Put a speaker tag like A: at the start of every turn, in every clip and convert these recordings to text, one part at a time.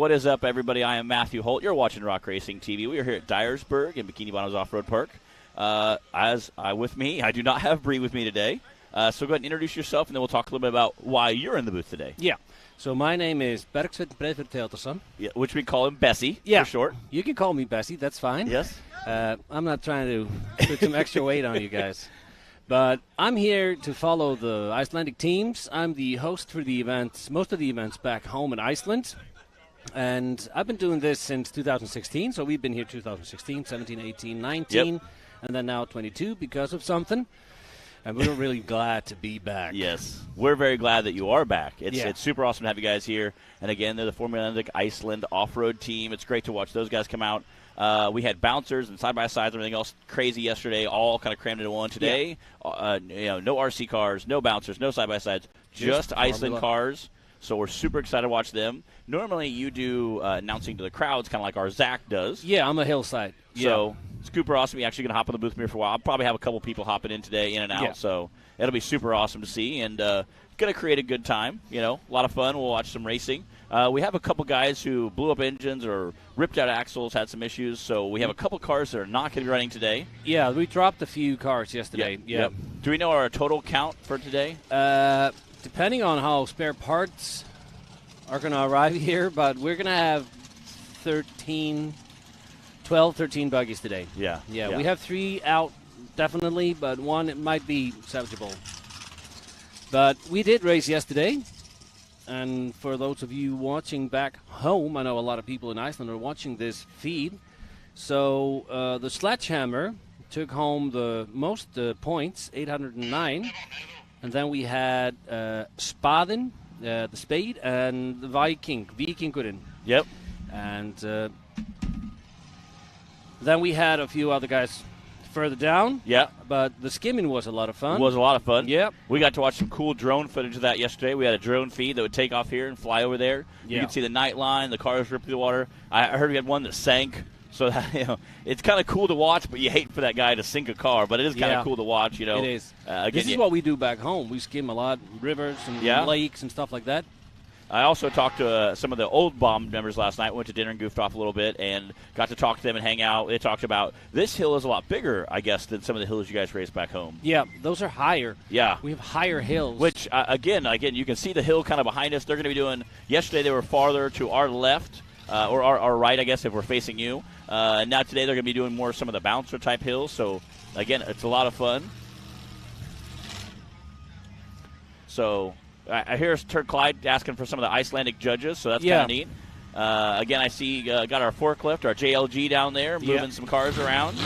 A: What is up, everybody? I am Matthew Holt. You're watching Rock Racing TV. We are here at Dyersburg in Bikini Bottoms Off-Road Park. With me, I do not have Bree with me today. So go ahead and introduce yourself, and then we'll talk a little bit about why you're in the booth today.
B: Yeah. So my name is Bergsveinn Breiðfjörð Theodorsson.
A: Yeah, which we call him Bessie for short.
B: You can call me Bessie. That's fine.
A: Yes.
B: I'm not trying to put some extra weight on you guys. But I'm here to follow the Icelandic teams. I'm the host for the events, most of the events back home in Iceland. And I've been doing this since 2016. So we've been here 2016, 17, 18, 19, and then now 22 because of something. And we're really glad to be back.
A: Yes. We're very glad that you are back. It's super awesome to have you guys here. And, again, they're the Formula Icelandic Iceland off-road team. It's great to watch those guys come out. We had bouncers and side-by-sides and everything else crazy yesterday, all kind of crammed into one. Today, no RC cars, no bouncers, no side-by-sides, just Iceland cars. So we're super excited to watch them. Normally you do announcing to the crowds, kind of like our Zach does.
B: Yeah, I'm a hillside.
A: So it's super awesome. You're actually going to hop in the booth with me for a while. I'll probably have a couple people hopping in today, in and out.
B: Yeah.
A: So it'll be super awesome to see. And going to create a good time. A lot of fun. We'll watch some racing. We have a couple guys who blew up engines or ripped out axles, had some issues. So we have a couple cars that are not going to be running today.
B: Yeah, we dropped a few cars yesterday. Yeah.
A: Do we know our total count for today?
B: Depending on how spare parts are going to arrive here, but we're going to have 13 buggies today.
A: Yeah.
B: We have 3 out, definitely, but one it might be salvageable. But we did race yesterday. And for those of you watching back home, I know a lot of people in Iceland are watching this feed. So the Sledgehammer took home the most points, 809. And then we had Spaden, the Spade, and the Vikingurinn.
A: Yep.
B: And then we had a few other guys further down.
A: Yeah.
B: But the skimming was a lot of fun.
A: It was a lot of fun.
B: Yep.
A: We got to watch some cool drone footage of that yesterday. We had a drone feed that would take off here and fly over there.
B: Yeah.
A: You could see the night line, the cars rip through the water. I heard we had one that sank. So that, it's kind of cool to watch, but you hate for that guy to sink a car. But it is kind of cool to watch, It
B: is. This is what we do back home. We skim a lot, rivers and lakes and stuff like that.
A: I also talked to some of the old bomb members last night. Went to dinner and goofed off a little bit and got to talk to them and hang out. They talked about this hill is a lot bigger, I guess, than some of the hills you guys race back home.
B: Yeah, those are higher.
A: Yeah.
B: We have higher hills.
A: Which, again, you can see the hill kind of behind us. They're going to be doing – yesterday they were farther to our left or our right, I guess, if we're facing you. And now today they're going to be doing more some of the bouncer-type hills. So, again, it's a lot of fun. So – I hear Turk Clyde asking for some of the Icelandic judges, so that's kind of neat. Again, I see got our forklift, our JLG down there, moving some cars around.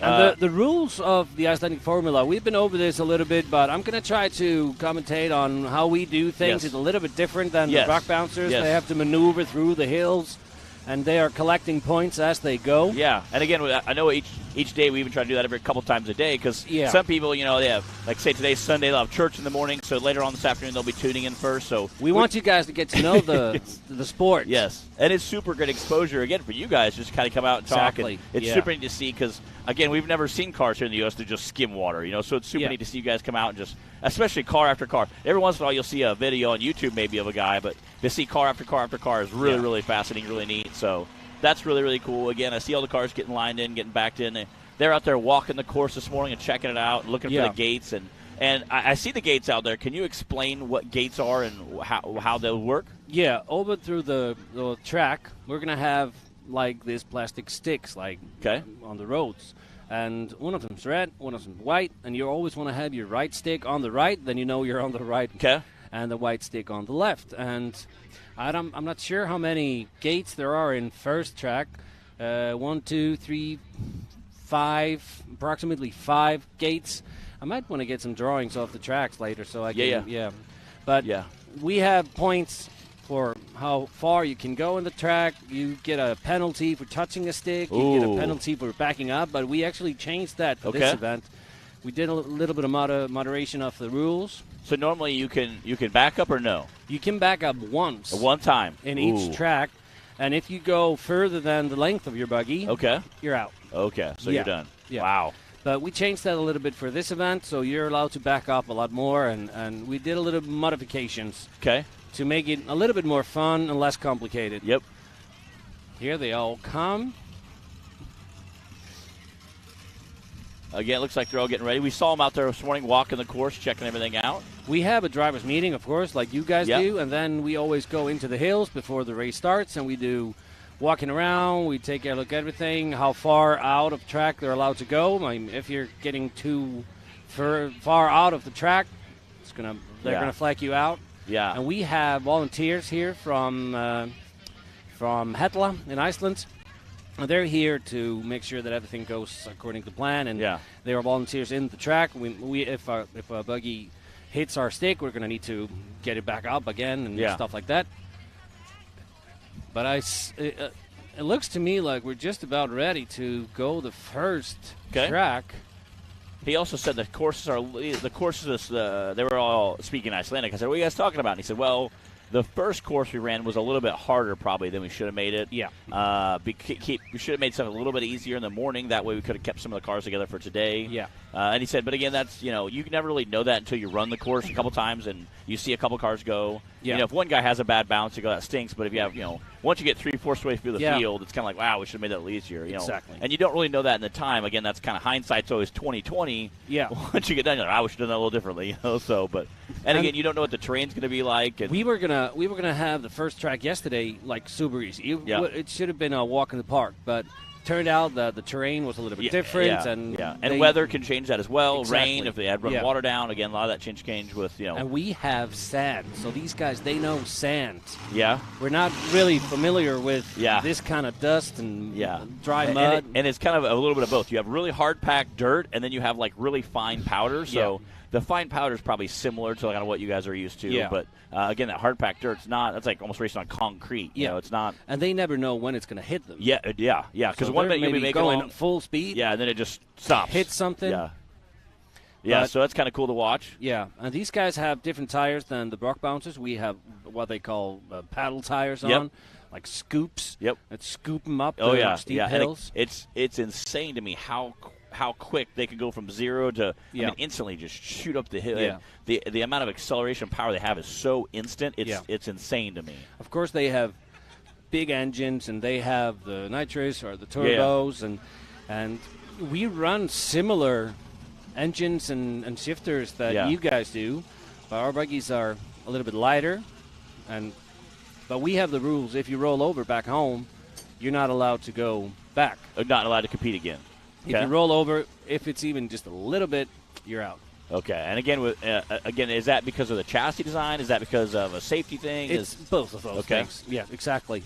B: And the rules of the Icelandic Formula, we've been over this a little bit, but I'm going to try to commentate on how we do things.
A: Yes.
B: It's a little bit different than the rock bouncers.
A: Yes.
B: They have to maneuver through the hills, and they are collecting points as they go.
A: Yeah, and again, I know each day we even try to do that every couple times a day because some people, they have, like say today's Sunday, they'll have church in the morning, so later on this afternoon they'll be tuning in first. So
B: we want you guys to get to know the sport.
A: Yes, and it's super good exposure, again, for you guys just kind of come out and talk.
B: Exactly.
A: And it's super neat to see because, again, we've never seen cars here in the U.S. that just skim water, so it's super neat to see you guys come out and just, especially car after car. Every once in a while you'll see a video on YouTube maybe of a guy, but to see car after car after car is really, really fascinating, really neat. So that's really, really cool. Again, I see all the cars getting lined in, getting backed in. They're out there walking the course this morning and checking it out and looking for the gates. And I see the gates out there. Can you explain what gates are and how they'll work?
B: Yeah, over through the track, we're going to have, like, these plastic sticks, like, on the roads. And one of them's red, one of them's white, and you always want to have your right stick on the right, then you know you're on the right.
A: Okay.
B: And the white stick on the left. And I'm not sure how many gates there are in first track. 1, 2, 3, 5, approximately 5 gates. I might want to get some drawings off the tracks later so I can. But we have points for how far you can go in the track. You get a penalty for touching a stick. You get a penalty for backing up. But we actually changed that for this event. We did a little bit of moderation of the rules.
A: So normally you can back up or no?
B: You can back up once.
A: One time.
B: In each track. And if you go further than the length of your buggy, you're out.
A: Okay, so you're done.
B: Yeah.
A: Wow.
B: But we changed that a little bit for this event, so you're allowed to back up a lot more, and we did a little modifications.
A: Okay.
B: to make it a little bit more fun and less complicated.
A: Yep.
B: Here they all come.
A: Again, it looks like they're all getting ready. We saw them out there this morning walking the course, checking everything out.
B: We have a driver's meeting, of course, like you guys do, and then we always go into the hills before the race starts, and we do walking around. We take a look at everything, how far out of track they're allowed to go. I mean, if you're getting too far out of the track, they're gonna flag you out.
A: Yeah.
B: And we have volunteers here from Heckler in Iceland. They're here to make sure that everything goes according to plan, and they are volunteers in the track. If a buggy hits our stick, we're going to need to get it back up again and stuff like that. But it looks to me like we're just about ready to go the first track.
A: He also said the courses they were all speaking Icelandic. I said, "What are you guys talking about?" And he said, "Well, the first course we ran was a little bit harder probably than we should have made it.
B: Yeah.
A: We should have made something a little bit easier in the morning. That way we could have kept some of the cars together for today."
B: Yeah.
A: And he said, but again, that's, you can never really know that until you run the course a couple times and you see a couple cars go.
B: Yeah.
A: If one guy has a bad bounce, you go, that stinks. But if you have, once you get 3/4 way through the field, it's kind of like, wow, we should have made that a little easier.
B: Exactly.
A: And you don't really know that in the time. Again, that's kind of hindsight's always 20/20.
B: Yeah.
A: Once you get done, you're like, I should have done that a little differently. And again, you don't know what the terrain's going to be like. And
B: we were gonna have the first track yesterday like super easy. It should have been a walk in the park, but turned out the terrain was a little bit different,
A: and weather can change that as well.
B: Exactly.
A: Rain, if they had run water down, again, a lot of that change with
B: And we have sand, so these guys, they know sand.
A: Yeah,
B: we're not really familiar with
A: Yeah.
B: this kind of dust and dry mud,
A: and it's kind of a little bit of both. You have really hard packed dirt, and then you have like really fine powder. So the fine powder is probably similar to kind of what you guys are used to.
B: Yeah.
A: But again, that hard packed dirt's not. It's like almost racing on concrete. It's not.
B: And they never know when it's going to hit them.
A: Yeah. Because
B: So
A: one minute you'll be making
B: going full speed.
A: Yeah, and then it just stops.
B: Hit something.
A: Yeah, so that's kind of cool to watch.
B: Yeah, and these guys have different tires than the Brock Bouncers. We have what they call paddle tires on, like scoops.
A: Yep.
B: That scoop them up steep hills.
A: It's insane to me how quick they can go from zero to instantly just shoot up the hill.
B: Yeah.
A: The amount of acceleration power they have is so instant. It's insane to me.
B: Of course, they have big engines, and they have the nitrous or the turbos, and we run similar engines and shifters that you guys do, but our buggies are a little bit lighter, but we have the rules. If you roll over back home, you're not allowed to go back.
A: Not allowed to compete again.
B: If you roll over, if it's even just a little bit, you're out.
A: Okay, and again, is that because of the chassis design? Is that because of a safety thing?
B: It's both of those things. Yeah, exactly.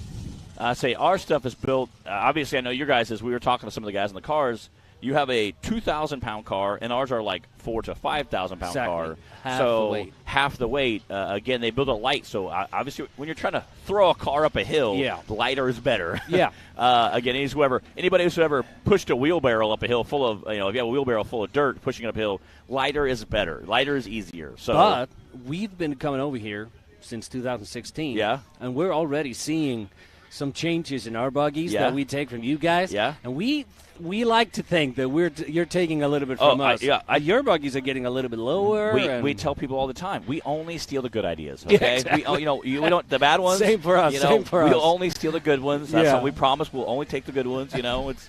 A: I say our stuff is built. Obviously, I know your guys. As we were talking to some of the guys in the cars, you have a 2,000-pound car, and ours are like 4,000 to 5,000-pound car. Half the weight. Again, they build a light, so obviously when you're trying to throw a car up a hill, lighter is better.
B: Yeah.
A: Again, anybody who's ever pushed a wheelbarrow up a hill full of, if you have a wheelbarrow full of dirt, pushing it uphill, lighter is better. Lighter is easier. So,
B: but we've been coming over here since 2016.
A: Yeah.
B: And we're already seeing some changes in our buggies that we take from you guys.
A: Yeah.
B: And we like to think that you're taking a little bit from us. Your buggies are getting a little bit lower.
A: We tell people all the time, we only steal the good ideas. Okay,
B: yeah, exactly.
A: we don't the bad ones.
B: Same for us.
A: We'll only steal the good ones. That's what we promise. We'll only take the good ones. It's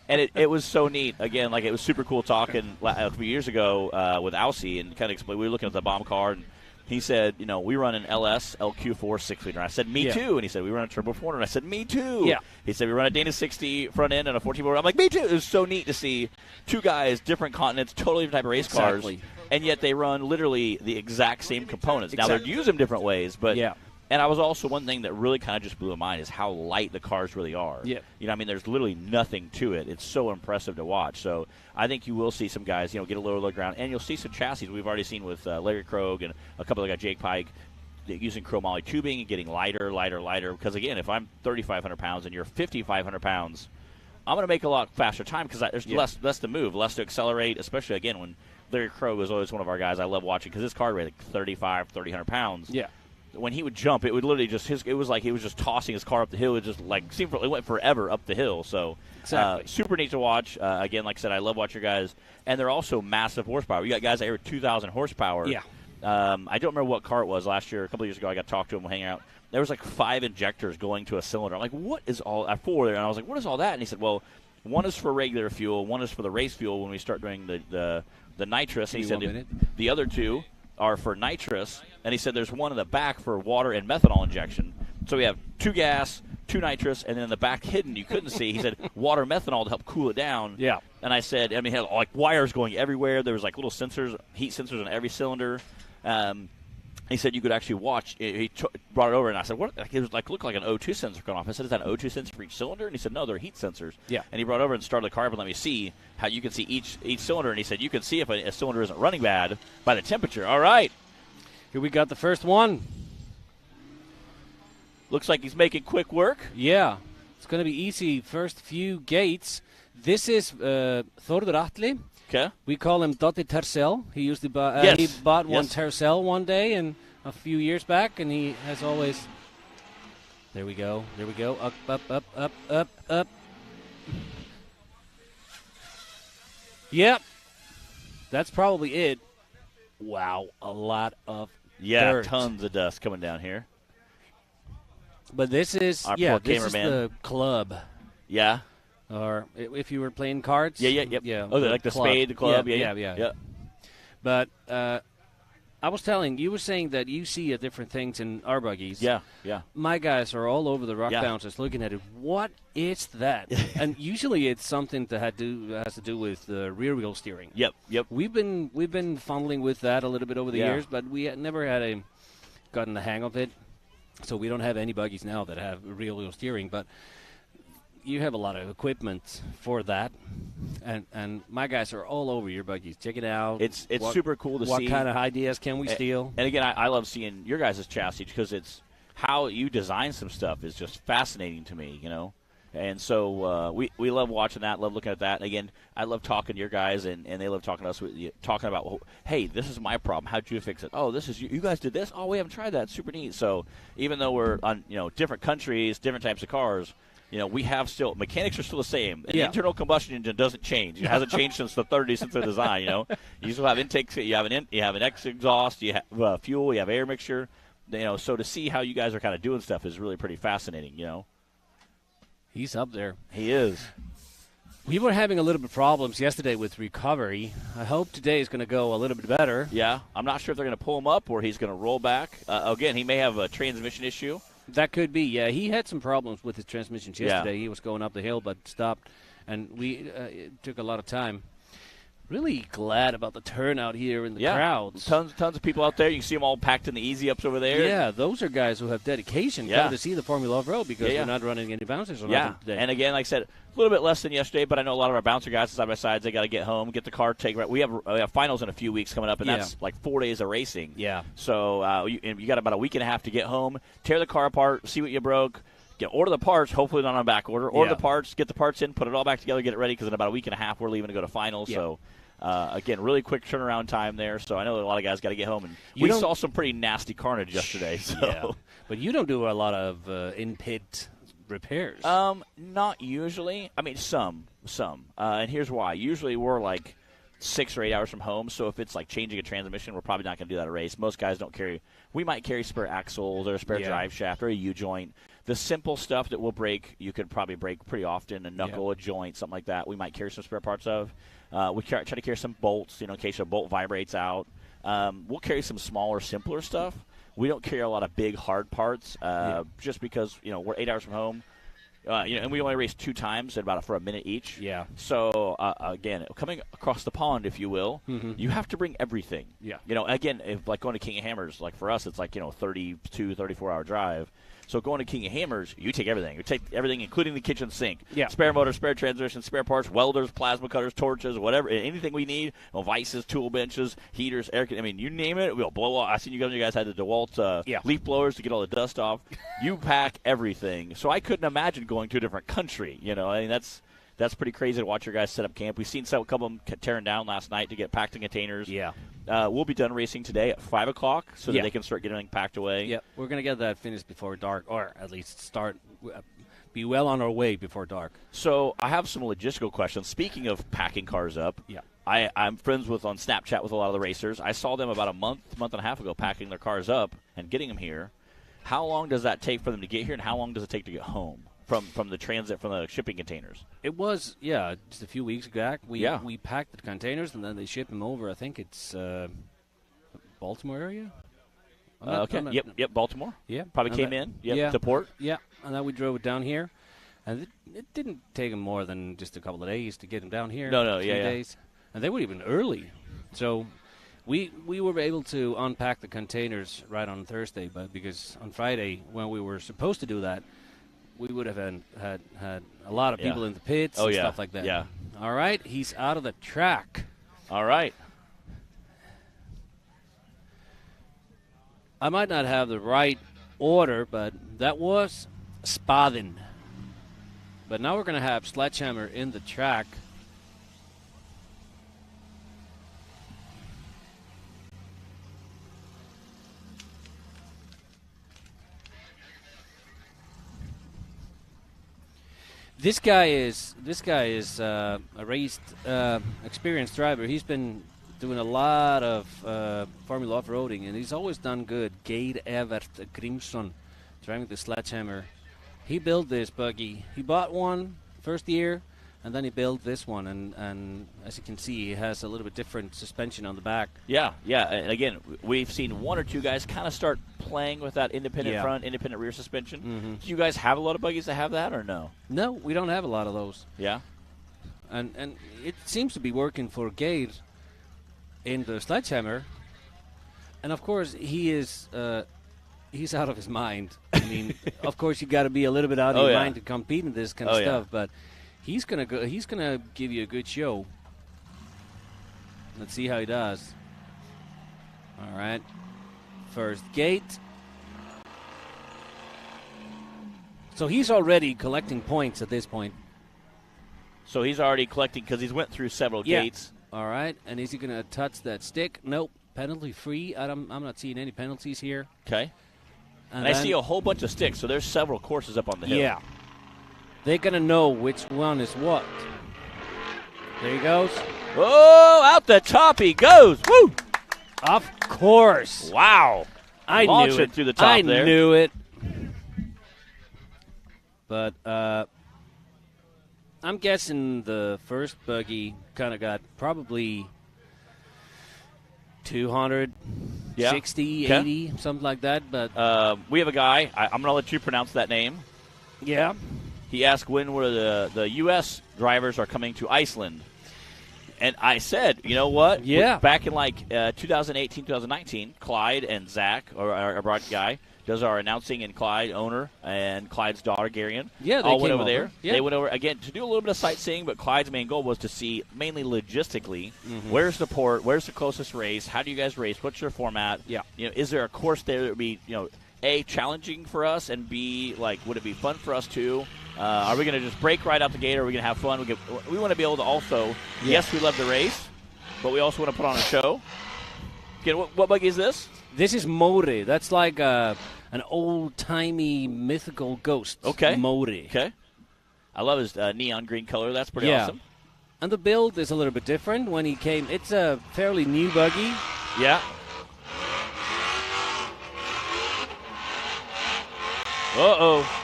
A: and it was so neat. Again, like it was super cool talking a few years ago with Alcy and kind of explain. We were looking at the bomb car and. He said, we run an LS LQ4 6-liter. I said, me too. And he said, we run a Turbo 400. And I said, me too.
B: Yeah.
A: He said, we run a Dana 60 front end and a 14-motor. I'm like, me too. It was so neat to see two guys, different continents, totally different type of race cars. And yet they run literally the exact same components. Now, they use them different ways, but and I was also one thing that really kind of just blew my mind is how light the cars really are.
B: Yeah.
A: There's literally nothing to it. It's so impressive to watch. So I think you will see some guys, get a lower ground, and you'll see some chassis we've already seen with Larry Krogh and a couple of guys, Jake Pike, using chromoly tubing and getting lighter. Because again, if I'm 3,500 pounds and you're 5,500 pounds, I'm going to make a lot faster time because there's less to move, less to accelerate. Especially again when Larry Krogh was always one of our guys I love watching because his car weighed like 3,500 pounds.
B: Yeah.
A: When he would jump, it would literally it was like he was just tossing his car up the hill. It just it went forever up the hill. So super neat to watch. Again, like I said, I love watching your guys, and they're also massive horsepower. You got guys that are 2,000 horsepower.
B: Yeah.
A: I don't remember what car it was last year. A couple of years ago, I got to talk to him, hang out. There was like 5 injectors going to a cylinder. I'm like, what is all – 4 there. And I was like, what is all that? And he said, well, one is for regular fuel. One is for the race fuel when we start doing the nitrous. And he said the other 2 are for nitrous. And he said there's one in the back for water and methanol injection. So we have 2 gas, 2 nitrous, and then in the back hidden you couldn't see. He said water methanol to help cool it down.
B: Yeah.
A: And I said, he had like wires going everywhere. There was like little sensors, heat sensors on every cylinder. He said you could actually watch. He brought it over, and I said, "What?" It was like looked like an O2 sensor going off. I said, "Is that an O2 sensor for each cylinder?" And he said, "No, they're heat sensors."
B: Yeah.
A: And he brought it over and started the car up and let me see how you can see each cylinder. And he said, "You can see if a cylinder isn't running bad by the temperature." All right.
B: Here we got the first one.
A: Looks like he's making quick work.
B: Yeah, it's going to be easy. First few gates. This is Thor Atli.
A: Okay.
B: We call him Dotti Tercel. He usually he bought one Tercel one day and a few years back, and he has always. There we go. There we go. Up, up, up, up, up, up. Yep. That's probably it. Wow, a lot of dirt.
A: Tons of dust coming down here.
B: But this is this is the club.
A: Yeah.
B: Or if you were playing cards.
A: Yeah. Oh, like the spade, the club. Yeah.
B: But I was you were saying that you see different things in our buggies.
A: Yeah.
B: My guys are all over the rock bouncers looking at it. What is that? And usually it's something that has to do with rear wheel steering.
A: Yep.
B: We've been fumbling with that a little bit over the years, but we had never gotten the hang of it. So we don't have any buggies now that have rear wheel steering, but you have a lot of equipment for that, and my guys are all over your buggies. Check it out.
A: It's super cool to see.
B: What kind of ideas can we steal?
A: And again, I love seeing your guys' chassis because it's how you design some stuff is just fascinating to me, And so we love watching that, love looking at that. And again, I love talking to your guys, and they love talking to us, talking about, well, hey, this is my problem. How'd you fix it? Oh, this is you guys did this? Oh, we haven't tried that. Super neat. So even though we're on different countries, different types of cars, we have mechanics are still the same. The internal combustion engine doesn't change. It hasn't changed since the 30s, since the design. You still have intakes. You have an exhaust. You have fuel. You have air mixture. So to see how you guys are kind of doing stuff is really pretty fascinating.
B: He's up there.
A: He is.
B: We were having a little bit of problems yesterday with recovery. I hope today is going to go a little bit better.
A: Yeah, I'm not sure if they're going to pull him up or he's going to roll back. Again, he may have a transmission issue.
B: That could be, yeah. He had some problems with his transmissions yesterday. He was going up the hill but stopped, and it took a lot of time. Really glad about the turnout here in the crowds.
A: Tons of people out there. You can see them all packed in the easy ups over there.
B: Yeah, those are guys who have dedication coming to see the Formula Off-Road because we're not running any bouncers or nothing today.
A: And again, like I said, a little bit less than yesterday, but I know a lot of our bouncer guys side by sides, they got to get home, get the car taken. We have finals in a few weeks coming up, and that's like 4 days of racing.
B: Yeah.
A: So you got about a week and a half to get home, tear the car apart, see what you broke. Order the parts, hopefully not on back order. Order the parts, get the parts in, put it all back together, get it ready, because in about a week and a half we're leaving to go to finals. Yeah. So, again, really quick turnaround time there. So I know a lot of guys got to get home. And we saw some pretty nasty carnage yesterday. So.
B: Yeah. But you don't do a lot of in-pit repairs.
A: Not usually. I mean, some. And here's why. Usually we're like 6 or 8 hours from home. So if it's like changing a transmission, we're probably not going to do that at a race. Most guys don't carry. We might carry spare axles or a spare drive shaft or a U-joint. The simple stuff that will break, you could probably break pretty often, a knuckle, a joint, something like that. We might carry some spare parts of. We try to carry some bolts, in case a bolt vibrates out. We'll carry some smaller, simpler stuff. We don't carry a lot of big, hard parts just because, we're 8 hours from home. And we only race 2 times for a minute each. Yeah. So, again, coming across the pond, if you will, you have to bring everything. Yeah. Again, if like going to King of Hammers, like for us, it's like, 32, 34-hour drive. So going to King of Hammers, you take everything. You take everything, including the kitchen sink. Yeah. Spare motor, spare transmission, spare parts, welders, plasma cutters, torches, whatever. Anything we need. Vices, tool benches, heaters, air. You name it, we'll blow off. I seen you guys had the DeWalt leaf blowers to get all the dust off. You pack everything. So I couldn't imagine going to a different country. That's pretty crazy to watch your guys set up camp. We've seen a couple of them tearing down last night to get packed in containers. Yeah. We'll be done racing today at 5 o'clock so that they can start getting everything packed away.
B: Yeah, we're going to get that finished before dark, or at least start be well on our way before dark.
A: So I have some logistical questions. Speaking of packing cars up, I'm friends on Snapchat with a lot of the racers. I saw them about a month and a half ago packing their cars up and getting them here. How long does that take for them to get here, and how long does it take to get home from the transit, from the shipping containers?
B: It was, just a few weeks back. We packed the containers, and then they shipped them over. I think it's Baltimore area.
A: Yep, Baltimore.
B: Yeah.
A: Probably came in to port.
B: Yeah, and then we drove it down here. And it didn't take them more than just a couple of days to get them down here.
A: No,
B: 3 days. And they were even early. So we were able to unpack the containers right on Thursday, but because on Friday, when we were supposed to do that, we would have had a lot of people in the pits and stuff like that.
A: Yeah.
B: All right, he's out of the track.
A: All right.
B: I might not have the right order, but that was Spaden. But now we're going to have Sledgehammer in the track. This guy is a raced, experienced driver. He's been doing a lot of Formula off-roading, and he's always done good. Geir Evert Grimsson, driving the Sledgehammer. He built this buggy. He bought one first year, and then he built this one. And as you can see, he has a little bit different suspension on the back.
A: Yeah. And again, we've seen one or two guys kind of start playing with that independent front, independent rear suspension.
B: Mm-hmm.
A: Do you guys have a lot of buggies that have that, or no?
B: No, we don't have a lot of those.
A: Yeah.
B: And it seems to be working for Geir in the Sledgehammer. And, of course, he is he's out of his mind. I mean, of course, you got to be a little bit out of your mind to compete in this kind of stuff. But he's gonna give you a good show. Let's see how he does. All right, first gate. So he's already collecting points at this point.
A: So he's already collecting because he's went through several gates.
B: All right, and is he gonna touch that stick? Nope, penalty free. I'm not seeing any penalties here.
A: Okay. And I see a whole bunch of sticks, so there's several courses up on the hill.
B: Yeah. They're going to know which one is what. There he goes.
A: Oh, out the top he goes. Woo!
B: Of course.
A: Wow.
B: I
A: Launch
B: knew it.
A: through the top there.
B: I knew it. But I'm guessing the first buggy kind of got probably 260, 80, something like that. But
A: we have a guy. I'm going to let you pronounce that name.
B: Yeah.
A: He asked when were the U.S. drivers are coming to Iceland. And I said, you know what?
B: Yeah.
A: Back in 2018, 2019, Clyde and Zach, or our broad guy, does our announcing, and Clyde, owner, and Clyde's daughter, Garion,
B: they
A: all went
B: came
A: over there.
B: Yeah.
A: They went over, again, to do a little bit of sightseeing, but Clyde's main goal was to see, mainly logistically, where's the port, where's the closest race, how do you guys race, what's your format?
B: Yeah.
A: Is there a course there that would be, A, challenging for us, and B, would it be fun for us too? Are we going to just break right out the gate, or are we going to have fun? We want to be able to also, yes, we love the race, but we also want to put on a show. Again, what buggy is this?
B: This is Mori. That's like an old-timey mythical ghost.
A: Okay.
B: Mori.
A: Okay. I love his neon green color. That's pretty awesome.
B: And the build is a little bit different. When he came, it's a fairly new buggy.
A: Yeah. Uh-oh.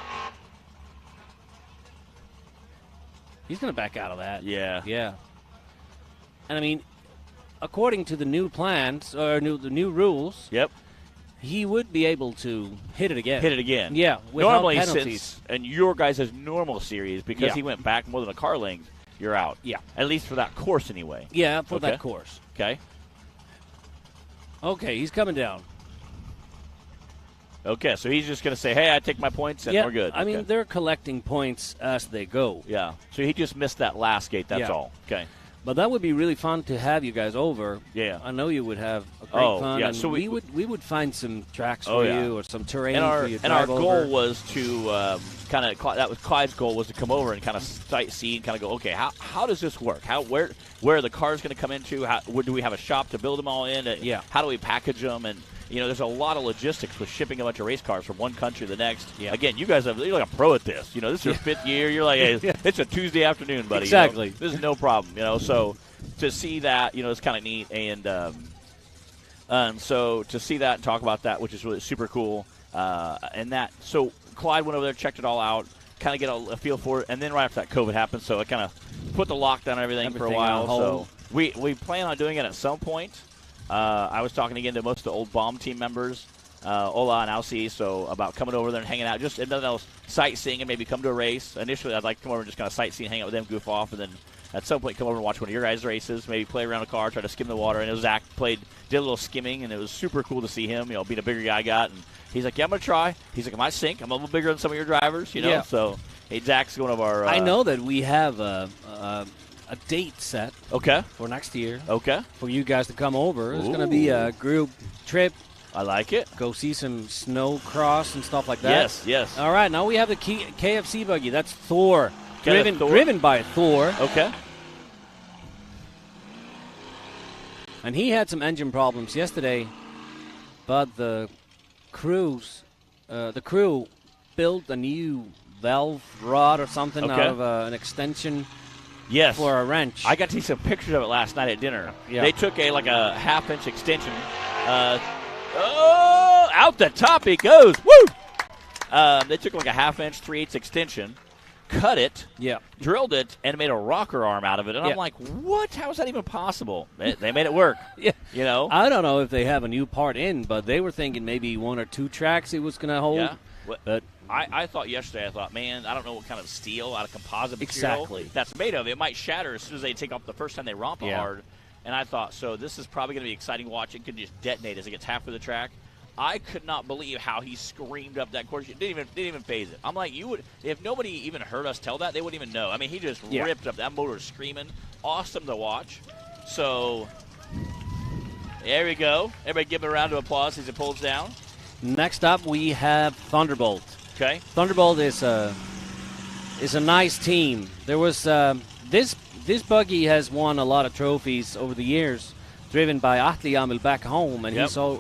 B: He's going to back out of that.
A: Yeah.
B: Yeah. And, I mean, according to the new plans, or the new rules, he would be able to hit it again. Yeah, without
A: normally
B: penalties.
A: And your guys' normal series, because he went back more than a car length, you're out.
B: Yeah.
A: At least for that course anyway.
B: Yeah, for that course.
A: Okay.
B: Okay, he's coming down.
A: Okay, so he's just going to say, hey, I take my points and we're good.
B: I mean, they're collecting points as they go.
A: Yeah, so he just missed that last gate, that's all. Okay.
B: But that would be really fun to have you guys over.
A: Yeah.
B: I know you would have a great fun.
A: Yeah.
B: And
A: so
B: we would find some tracks for you, or some terrain for you to
A: drive over. And our goal
B: over.
A: was to that was Clyde's goal, was to come over and kind of sightsee and kind of go, okay, how does this work? Where are the cars going to come into? Where do we have a shop to build them all in?
B: Yeah.
A: How do we package them? And there's a lot of logistics with shipping a bunch of race cars from one country to the next.
B: Yeah.
A: Again, you're like a pro at this. This is your 5th year. You're like, hey, it's a Tuesday afternoon, buddy.
B: Exactly.
A: This is no problem. So to see that, it's kind of neat. And so to see that and talk about that, which is really super cool. So Clyde went over there, checked it all out, kind of get a feel for it. And then right after that, COVID happened. So it kind of put the lockdown and everything for a while. So we plan on doing it at some point. I was talking again to most of the old bomb team members, Ola and Alci, so about coming over there and hanging out, just nothing else, sightseeing and maybe come to a race. Initially, I'd like to come over and just kind of sightsee and hang out with them, goof off, and then at some point come over and watch one of your guys' races, maybe play around a car, try to skim the water. And it was Zach did a little skimming, and it was super cool to see him, being a bigger guy I got. And he's like, yeah, I'm going to try. He's like, am I sink? I'm a little bigger than some of your drivers,
B: Yeah.
A: So, hey, Zach's one of our
B: I know that we have a date set for next year.
A: Okay.
B: For you guys to come over. It's going to be a group trip.
A: I like it.
B: Go see some snow cross and stuff like that.
A: Yes.
B: All right, now we have the KFC buggy. That's Thor.
A: Okay,
B: Driven by Thor.
A: Okay.
B: And he had some engine problems yesterday, but the crew built a new valve rod or something out of an extension.
A: Yes.
B: For a wrench.
A: I got to see some pictures of it last night at dinner.
B: Yeah.
A: They took a half-inch extension. Out the top he goes. Woo! They took a half-inch, 3/8 extension, cut it, drilled it, and made a rocker arm out of it. And I'm like, what? How is that even possible? They made it work.
B: Yeah. I don't know if they have a new part in, but they were thinking maybe 1 or 2 tracks it was going to hold.
A: Yeah.
B: But
A: I thought yesterday, man, I don't know what kind of steel out of composite material that's made of. It might shatter as soon as they take off the first time they romp it hard. And I thought, so this is probably going to be exciting to watch. It could just detonate as it gets halfway the track. I could not believe how he screamed up that course. Didn't even phase it. I'm like, if nobody even heard us tell that, they wouldn't even know. I mean, he just ripped up. That motor screaming. Awesome to watch. So there we go. Everybody give him a round of applause as he pulls down.
B: Next up, we have Thunderbolt.
A: Okay.
B: Thunderbolt is a nice team. There was this buggy has won a lot of trophies over the years, driven by Atli Amil back home, and he also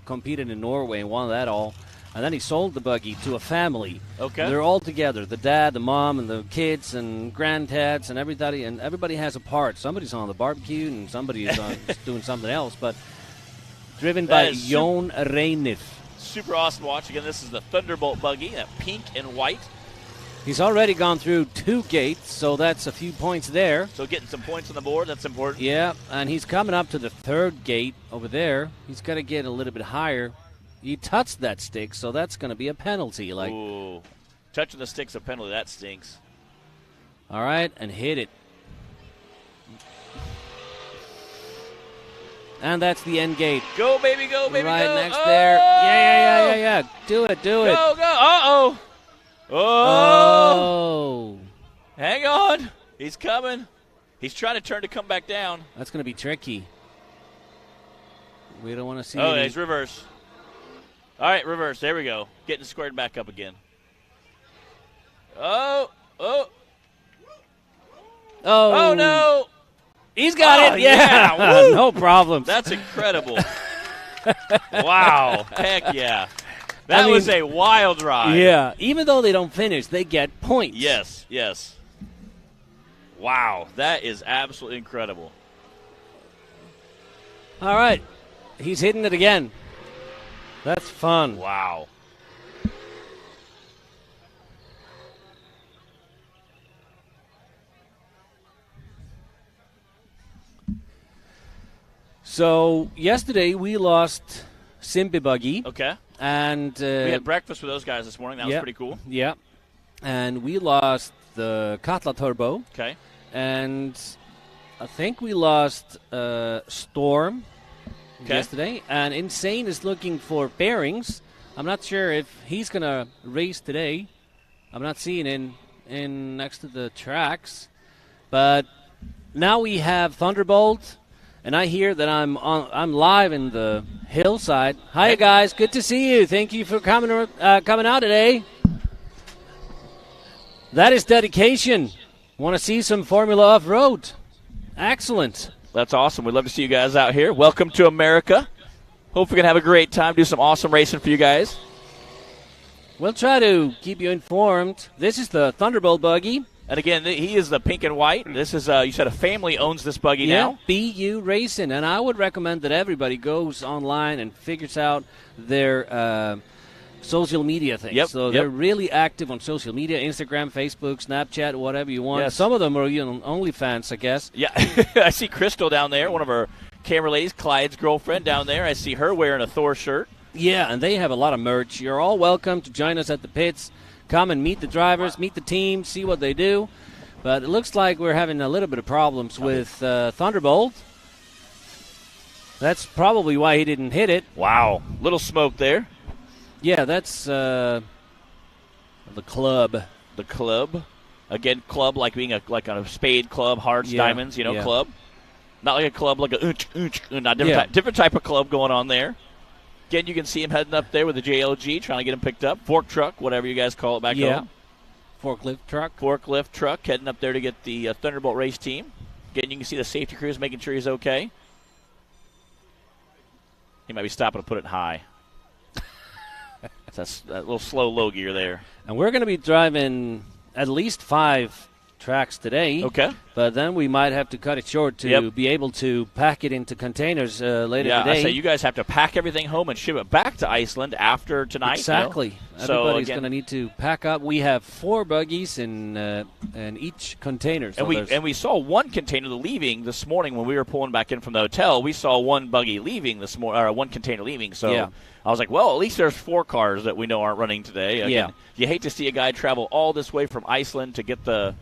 B: competed in Norway and won that all. And then he sold the buggy to a family.
A: Okay.
B: They're all together, the dad, the mom, and the kids and granddads and everybody has a part. Somebody's on the barbecue and somebody is doing something else, but driven by Jon Reinif.
A: Super awesome to watch. Again, this is the Thunderbolt buggy, that pink and white.
B: He's already gone through 2 gates, so that's a few points there.
A: So getting some points on the board, that's important.
B: Yeah, and he's coming up to the 3rd gate over there. He's got to get a little bit higher. He touched that stick, so that's going to be a penalty.
A: Ooh, touching the stick's a penalty. That stinks.
B: All right, and hit it. And that's the end gate.
A: Go, baby, go, baby,
B: right
A: go.
B: Right next there. Yeah. Do it.
A: Go. Uh-oh. Oh. Hang on. He's coming. He's trying to turn to come back down.
B: That's going to be tricky. We don't want to see
A: he's reverse. All right, reverse. There we go. Getting squared back up again. Oh, no.
B: He's got it. Yeah. No problem.
A: That's incredible. Wow. Heck yeah. That was a wild ride.
B: Yeah. Even though they don't finish, they get points.
A: Yes. Wow. That is absolutely incredible.
B: All right. He's hitting it again. That's fun.
A: Wow.
B: So yesterday we lost Simpi Buggy.
A: Okay.
B: And
A: we had breakfast with those guys this morning. That was pretty cool.
B: Yeah. And we lost the Katla Turbo.
A: Okay.
B: And I think we lost Storm yesterday. And Insane is looking for bearings. I'm not sure if he's going to race today. I'm not seeing in next to the tracks. But now we have Thunderbolt. And I hear that I'm live in the hillside. Hi, guys. Good to see you. Thank you for coming out today. That is dedication. Want to see some Formula Off-Road. Excellent.
A: That's awesome. We'd love to see you guys out here. Welcome to America. Hope we can have a great time, do some awesome racing for you guys.
B: We'll try to keep you informed. This is the Thunderbolt buggy.
A: And again, he is the pink and white. This is, you said a family owns this buggy now?
B: BU Racing. And I would recommend that everybody goes online and figures out their social media things.
A: Yep,
B: so they're really active on social media, Instagram, Facebook, Snapchat, whatever you want.
A: Yes.
B: Some of them are on OnlyFans, I guess.
A: Yeah, I see Crystal down there, one of our camera ladies, Clyde's girlfriend down there. I see her wearing a Thor shirt.
B: Yeah, and they have a lot of merch. You're all welcome to join us at the pits. Come and meet the drivers, meet the team, see what they do. But it looks like we're having a little bit of problems with Thunderbolt. That's probably why he didn't hit it.
A: Wow, little smoke there.
B: Yeah, that's the club.
A: The club. Again, club like being like a spade club, hearts, diamonds, club. Not like a club like a not different type of club going on there. Again, you can see him heading up there with the JLG, trying to get him picked up. Fork truck, whatever you guys call it back home.
B: Forklift truck.
A: Forklift truck heading up there to get the Thunderbolt race team. Again, you can see the safety crews making sure he's okay. He might be stopping to put it high. That's that little slow low gear there.
B: And we're going to be driving at least 5 tracks today.
A: Okay.
B: But then we might have to cut it short to be able to pack it into containers later today.
A: I say you guys have to pack everything home and ship it back to Iceland after tonight.
B: Exactly.
A: So
B: everybody's going to need to pack up. We have 4 buggies in each container. So
A: we saw one container leaving this morning when we were pulling back in from the hotel. We saw one buggy leaving this morning, or one container leaving. So I was like, well, at least there's 4 cars that we know aren't running today. Again, you hate to see a guy travel all this way from Iceland to get to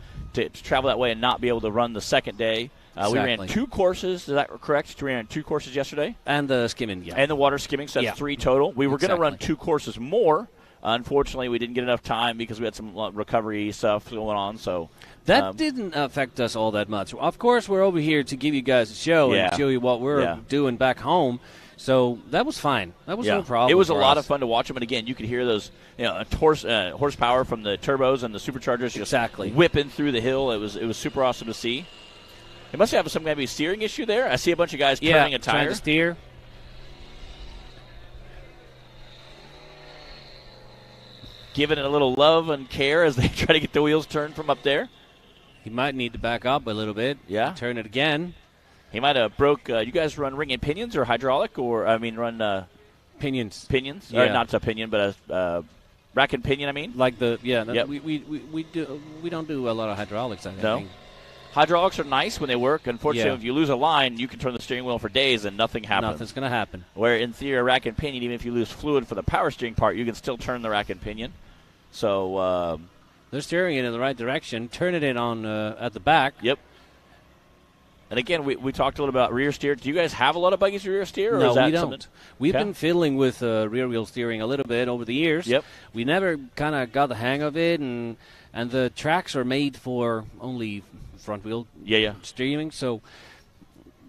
A: travel that way and not be able to run the second day.
B: Exactly.
A: We ran 2 courses. Is that correct? We ran 2 courses yesterday?
B: And the skimming,
A: And the water skimming, so that's 3 total. We were going to run 2 courses more. Unfortunately, we didn't get enough time because we had some recovery stuff going on. So
B: that didn't affect us all that much. Of course, we're over here to give you guys a show and show you what we're doing back home. So that was fine. That was no problem.
A: It was a lot of fun to watch them. And again, you could hear those horsepower from the turbos and the superchargers just whipping through the hill. It was super awesome to see. They must have some kind of steering issue there. I see a bunch of guys turning a tire.
B: Trying to steer.
A: Giving it a little love and care as they try to get the wheels turned from up there.
B: He might need to back up a little bit.
A: Yeah.
B: Turn it again.
A: He might have broke. You guys run ring and pinions or hydraulic, or run
B: pinions.
A: Pinions,
B: yeah.
A: Or not a pinion, but a rack and pinion. I mean,
B: like we don't do a lot of hydraulics. I think.
A: Hydraulics are nice when they work. Unfortunately, if you lose a line, you can turn the steering wheel for days and nothing happens.
B: Nothing's going to happen.
A: Where in theory, a rack and pinion, even if you lose fluid for the power steering part, you can still turn the rack and pinion. So
B: they're steering it in the right direction. Turn it in on at the back.
A: Yep. And again, we talked a little about rear steer. Do you guys have a lot of buggies rear steer? Or
B: No,
A: is that
B: we don't. We've been fiddling with rear wheel steering a little bit over the years.
A: Yep.
B: We never kind of got the hang of it, and the tracks are made for only front wheel steering, so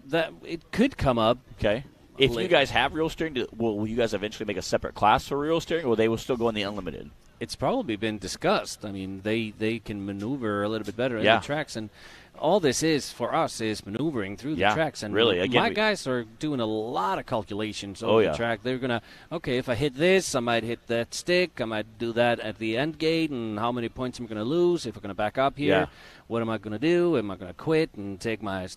B: that it could come up.
A: Okay. If you guys have rear wheel steering, will you guys eventually make a separate class for rear wheel steering, or will they will still go in the unlimited?
B: It's probably been discussed. I mean, they can maneuver a little bit better in the tracks, and all this is for us is maneuvering through the tracks. And
A: really, again,
B: my guys are doing a lot of calculations over the track. They're gonna if I hit this, I might hit that stick. I might do that at the end gate, and how many points am I gonna lose if I'm gonna back up here? What am I gonna do? Am I gonna quit and take my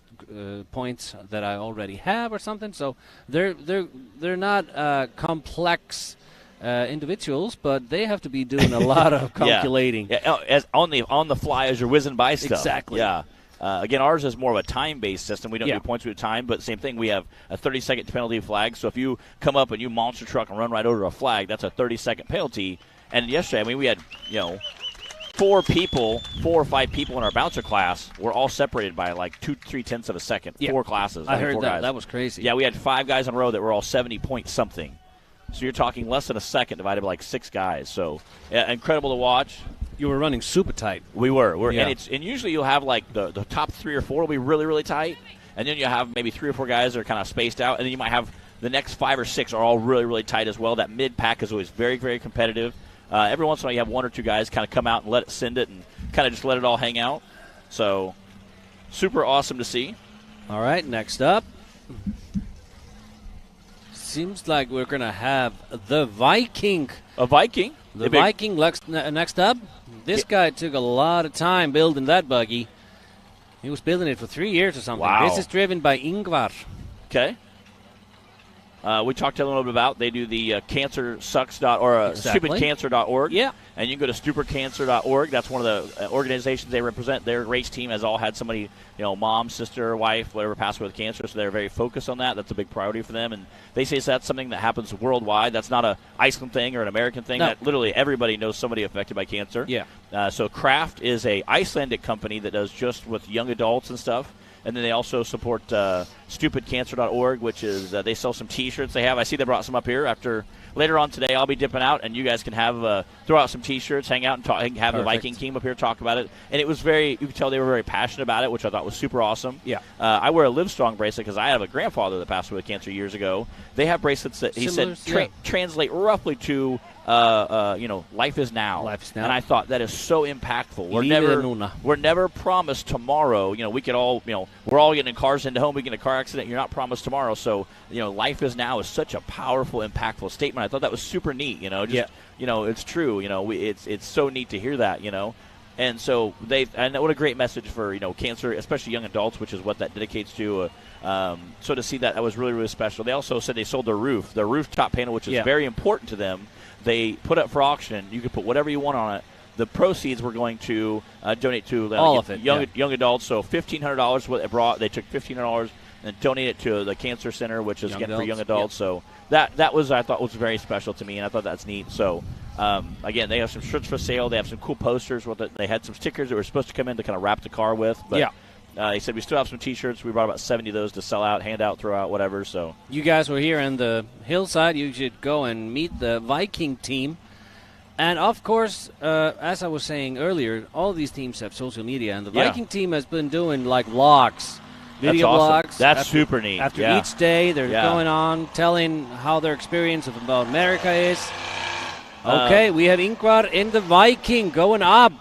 B: points that I already have or something? So they're not complex individuals, but they have to be doing a lot of calculating.
A: As on the fly as you're whizzing by stuff.
B: Exactly.
A: Yeah. Again, ours is more of a time-based system. We don't do points with time, but same thing. We have a 30-second penalty flag. So if you come up and you monster truck and run right over a flag, that's a 30-second penalty. And yesterday, we had 4 or 5 people in our bouncer class were all separated by like 2-3 tenths of a second. 4 classes.
B: I heard
A: 4
B: that.
A: guys.
B: That was crazy.
A: Yeah, we had 5 guys in a row that were all 70 point something. So you're talking less than a second divided by like 6 guys. So incredible to watch.
B: You were running super tight.
A: We were. And usually you'll have like the top 3 or 4 will be really, really tight. And then you have maybe 3 or 4 guys that are kind of spaced out. And then you might have the next 5 or 6 are all really, really tight as well. That mid-pack is always very, very competitive. Every once in a while you have 1 or 2 guys kind of come out and send it and kind of just let it all hang out. So super awesome to see.
B: All right, next up. Seems like we're going to have the Viking.
A: A Viking?
B: The Viking next up. This guy took a lot of time building that buggy. He was building it for 3 years or something.
A: Wow.
B: This is driven by Ingvar.
A: Okay. We talked a little bit about, they do the stupidcancer.org.
B: Yeah.
A: And you can go to stupidcancer.org. That's one of the organizations they represent. Their race team has all had somebody, mom, sister, wife, whatever, pass away with cancer. So they're very focused on that. That's a big priority for them. And they say that's something that happens worldwide. That's not a Iceland thing or an American thing.
B: No.
A: That literally everybody knows somebody affected by cancer.
B: Yeah.
A: So Kraft is a Icelandic company that does just with young adults and stuff. And then they also support stupidcancer.org, which is they sell some T-shirts they have. I see they brought some up here. Later on today, I'll be dipping out, and you guys can have throw out some T-shirts, hang out, and talk, have the Viking team up here talk about it. And it was you could tell they were very passionate about it, which I thought was super awesome.
B: Yeah.
A: I wear a Livestrong bracelet because I have a grandfather that passed away with cancer years ago. They have bracelets that he said translate roughly to life is now.
B: Life is now.
A: And I thought that is so impactful. We're never promised tomorrow. We could all, we're all getting in cars into home. We get in a car accident. You're not promised tomorrow. So, life is now is such a powerful, impactful statement. I thought that was super neat. It's true. It's so neat to hear that. And so and what a great message for cancer, especially young adults, which is what that dedicates to. So to see that was really, really special. They also said they sold their rooftop panel, which is very important to them. They put up for auction. You could put whatever you want on it. The proceeds were going to donate to
B: all of it,
A: young adults. So $1,500 what they brought. They took $1,500 and donated it to the Cancer Center, which is for young adults. Yep. So that was, I thought, was very special to me, and I thought that's neat. So again, they have some shirts for sale. They have some cool posters. They had some stickers that were supposed to come in to kind of wrap the car with. But they said we still have some T-shirts. We brought about 70 of those to sell out, hand out, throw out, whatever. So
B: you guys were here in the hillside. You should go and meet the Viking team. And, of course, as I was saying earlier, all of these teams have social media. And the Viking team has been doing, vlogs, video blogs.
A: That's super neat.
B: After each day, they're going on, telling how their experience about America is. Okay, we have Ingvar in the Viking going up.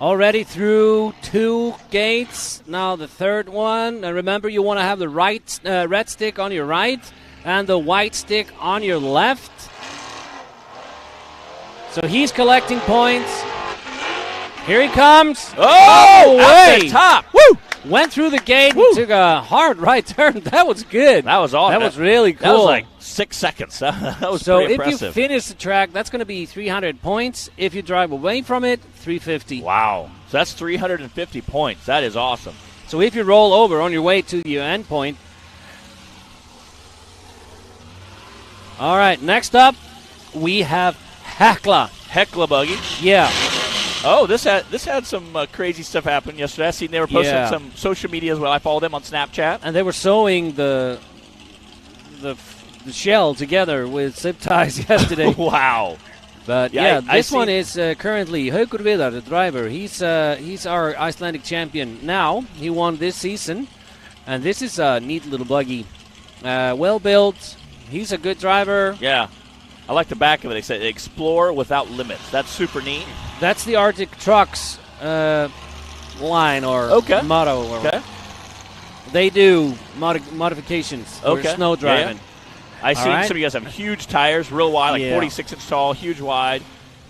B: Already through 2 gates. Now the third one. And remember, you want to have the red stick on your right and the white stick on your left. So he's collecting points. Here he comes.
A: Oh, at the top. Woo!
B: Went through the gate and took a hard right turn. That was good.
A: That was awesome.
B: That was really cool.
A: That was like 6 seconds. That was pretty impressive.
B: So if you finish the track, that's going to be 300 points. If you drive away from it, 350.
A: Wow. So that's 350 points. That is awesome.
B: So if you roll over on your way to the end point. All right, next up, we have Heckler
A: buggy.
B: Yeah.
A: Oh, this had some crazy stuff happen yesterday. I seen they were posting some social media as well. I followed them on Snapchat.
B: And they were sewing the shell together with zip ties yesterday.
A: Wow.
B: But this one is currently Heckler and Rodeo, the driver. He's our Icelandic champion now. He won this season. And this is a neat little buggy. Well built. He's a good driver.
A: Yeah. I like the back of it. They said explore without limits. That's super neat.
B: That's the Arctic Trucks line or motto. Or they do modifications for snow driving.
A: Yeah. I seen some of you guys have huge tires, real wide, like 46-inch tall, huge wide.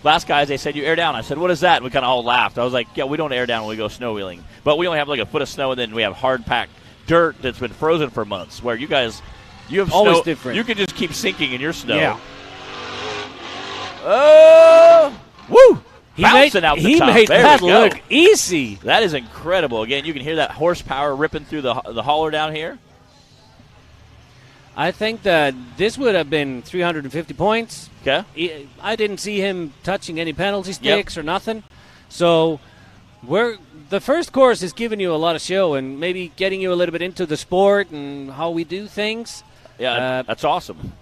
A: Last guys, they said, you air down. I said, what is that? And we kind of all laughed. I was like, yeah, we don't air down when we go snow wheeling. But we only have like a foot of snow, and then we have hard-packed dirt that's been frozen for months, where you guys, you have
B: always
A: snow.
B: Different.
A: You can just keep sinking in your snow.
B: Yeah.
A: Oh! Woo!
B: He made that look easy.
A: That is incredible. Again, you can hear that horsepower ripping through the hauler down here.
B: I think that this would have been 350 points.
A: Okay.
B: I didn't see him touching any penalty sticks or nothing. So the first course is giving you a lot of show and maybe getting you a little bit into the sport and how we do things.
A: Yeah, that's awesome.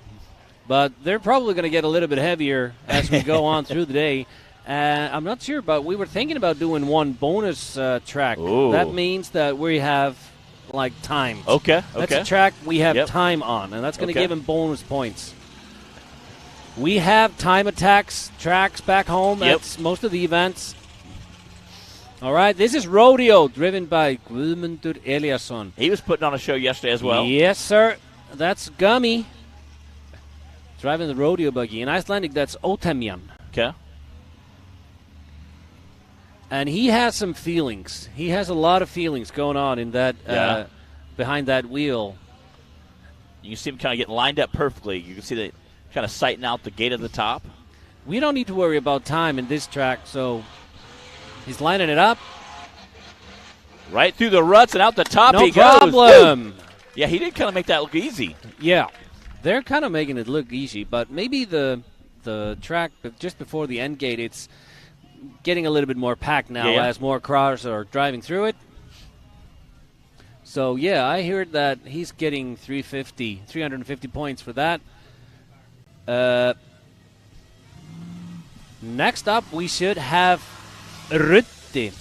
B: But they're probably going to get a little bit heavier as we go on through the day. I'm not sure, but we were thinking about doing one bonus track.
A: Ooh.
B: That means that we have, time.
A: Okay.
B: That's a track we have time on, and that's going to give him bonus points. We have time attacks tracks back home. That's most of the events. All right, this is Rodeo, driven by Guðmundur Eliasson.
A: He was putting on a show yesterday as well.
B: Yes, sir. That's Gummy. Driving the rodeo buggy. In Icelandic, that's Otemjan.
A: Okay.
B: And he has some feelings. He has a lot of feelings going on in that behind that wheel.
A: You can see him kind of getting lined up perfectly. You can see that kind of sighting out the gate at the top.
B: We don't need to worry about time in this track, so he's lining it up.
A: Right through the ruts and out the top
B: No
A: he goes.
B: problem.
A: Yeah, he did kind of make that look easy.
B: Yeah, they're kind of making it look easy, but maybe the track just before the end gate, it's getting a little bit more packed now as more cars are driving through it. So, yeah, I heard that he's getting 350 points for that. Next up, we should have Rutte.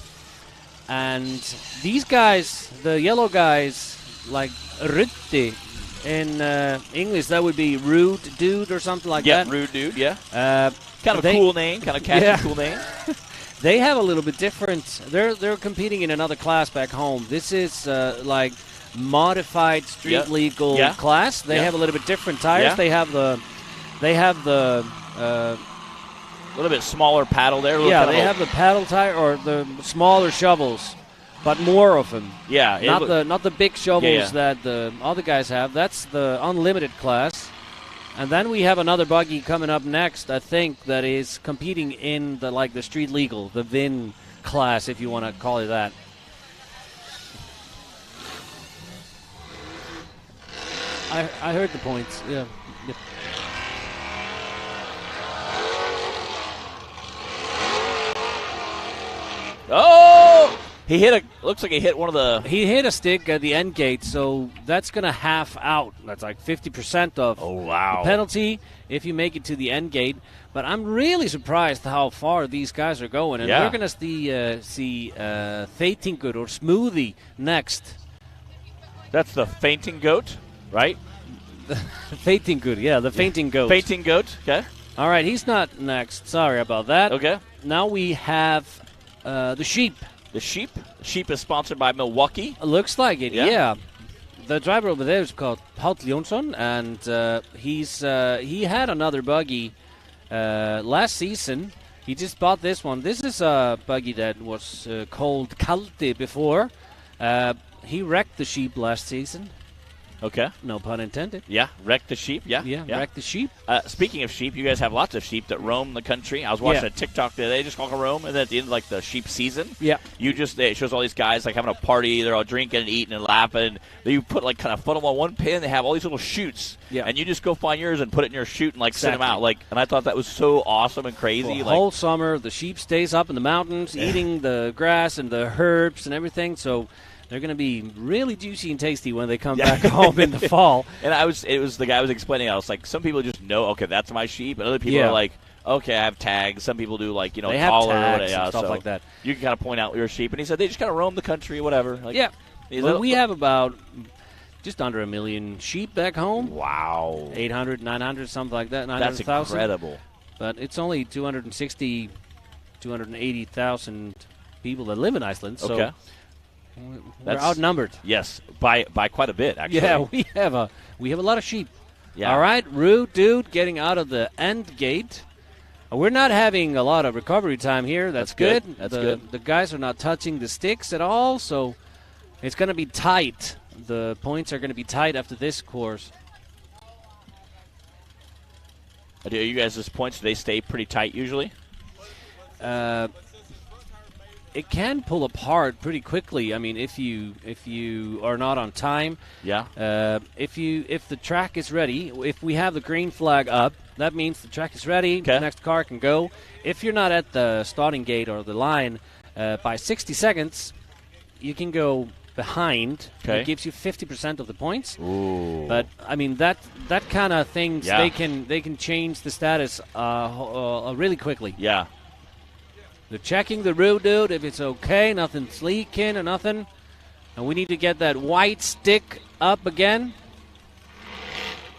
B: And these guys, the yellow guys, like Rutte, in English, that would be rude dude or something like that.
A: Yeah, rude dude, yeah.
B: Kind
A: of a cool name, kind of catchy, cool name.
B: They have a little bit different. They're competing in another class back home. This is like modified street legal class. They have a little bit different tires.
A: Yeah.
B: They have the
A: a little bit smaller paddle there.
B: Yeah, they have the paddle tire or the smaller shovels, but more of them.
A: Yeah,
B: not the big shovels that the other guys have. That's the unlimited class. And then we have another buggy coming up next, I think, that is competing in the street legal, the VIN class, if you want to call it that. I heard the points. Yeah. Yep.
A: Oh! Looks like he hit one of the...
B: He hit a stick at the end gate, so that's going to half out. That's like 50% of the penalty if you make it to the end gate. But I'm really surprised how far these guys are going. And we're going to see Feitingur or Smoothie next.
A: That's the fainting goat, right?
B: Feitingur, yeah, the fainting goat.
A: Fainting goat, okay.
B: All right, he's not next. Sorry about that.
A: Okay.
B: Now we have the sheep.
A: The sheep? Sheep is sponsored by Milwaukee.
B: Looks like it, yeah. The driver over there is called Páll Jónsson, and he had another buggy last season. He just bought this one. This is a buggy that was called Kaldi before. He wrecked the sheep last season.
A: Okay.
B: No pun intended.
A: Yeah, wrecked the sheep. Yeah.
B: Wrecked the sheep.
A: Speaking of sheep, you guys have lots of sheep that roam the country. I was watching a TikTok the other day, just call them roam, and then at the end of the sheep season, it shows all these guys having a party. They're all drinking and eating and laughing. You put kind of put them on one pin. They have all these little chutes, and you just go find yours and put it in your chute and sit them out. And I thought that was so awesome and crazy.
B: The whole summer, the sheep stays up in the mountains eating the grass and the herbs and everything. So. They're going to be really juicy and tasty when they come back home in the fall.
A: And it was the guy was explaining. I was like, some people just know, okay, that's my sheep, and other people are like, okay, I have tags. Some people do
B: they
A: collar
B: have tags
A: and
B: stuff like that.
A: You can kind of point out your sheep, and he said they just kind of roam the country, whatever.
B: Well, we have about just under 1 million sheep back home.
A: Wow,
B: 800, 900, something like that.
A: That's incredible.
B: But it's only 280,000 people that live in Iceland. So.
A: Okay.
B: We're outnumbered.
A: Yes, by quite a bit, actually.
B: Yeah, we have a lot of sheep.
A: Yeah.
B: All right, rude dude getting out of the end gate. We're not having a lot of recovery time here. That's good.
A: That's good.
B: The guys are not touching the sticks at all, so it's going to be tight. The points are going to be tight after this course.
A: Are you guys' points, do they stay pretty tight usually?
B: It can pull apart pretty quickly. I mean, if you are not on time, if the track is ready, if we have the green flag up, that means the track is ready. The next car can go. If you're not at the starting gate or the line by 60 seconds, you can go behind. It gives you 50% of the points.
A: Ooh.
B: But I mean that kind of things they can change the status really quickly.
A: Yeah.
B: They're checking the road, dude, if it's okay, nothing's leaking or nothing. And we need to get that white stick up again.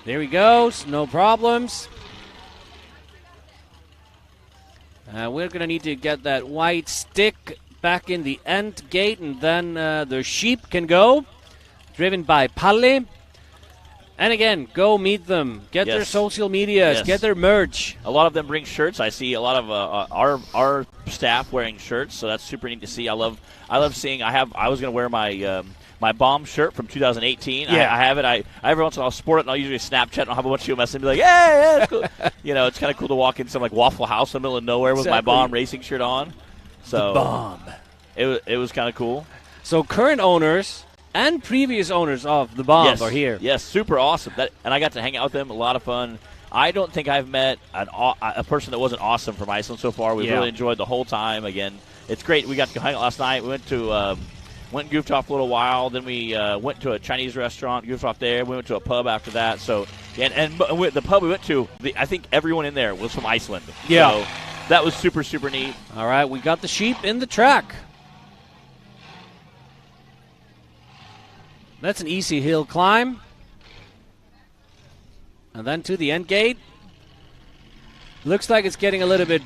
B: There he goes, no problems. We're going to need to get that white stick back in the end gate, and then the sheep can go, driven by Palle. And again, go meet them. Get their social medias. Get their merch.
A: A lot of them bring shirts. I see a lot of our staff wearing shirts, so that's super neat to see. I love seeing. I was going to wear my my bomb shirt from 2018.
B: Yeah.
A: I have it. I every once in a while sport it, and I'll usually Snapchat and I'll have a bunch of people message me like, yeah, it's cool. It's kind of cool to walk in some like Waffle House in the middle of nowhere with my bomb racing shirt on. So
B: the bomb.
A: It was kind of cool.
B: So current owners and previous owners of the bomb are here.
A: Yes, super awesome. And I got to hang out with them. A lot of fun. I don't think I've met a person that wasn't awesome from Iceland so far. We really enjoyed the whole time. Again, it's great. We got to hang out last night. We went and goofed off a little while. Then we went to a Chinese restaurant, goofed off there. We went to a pub after that. So and the pub we went to, I think everyone in there was from Iceland.
B: Yeah.
A: So that was super, super neat.
B: All right, we got the sheep in the track. That's an easy hill climb. And then to the end gate. Looks like it's getting a little bit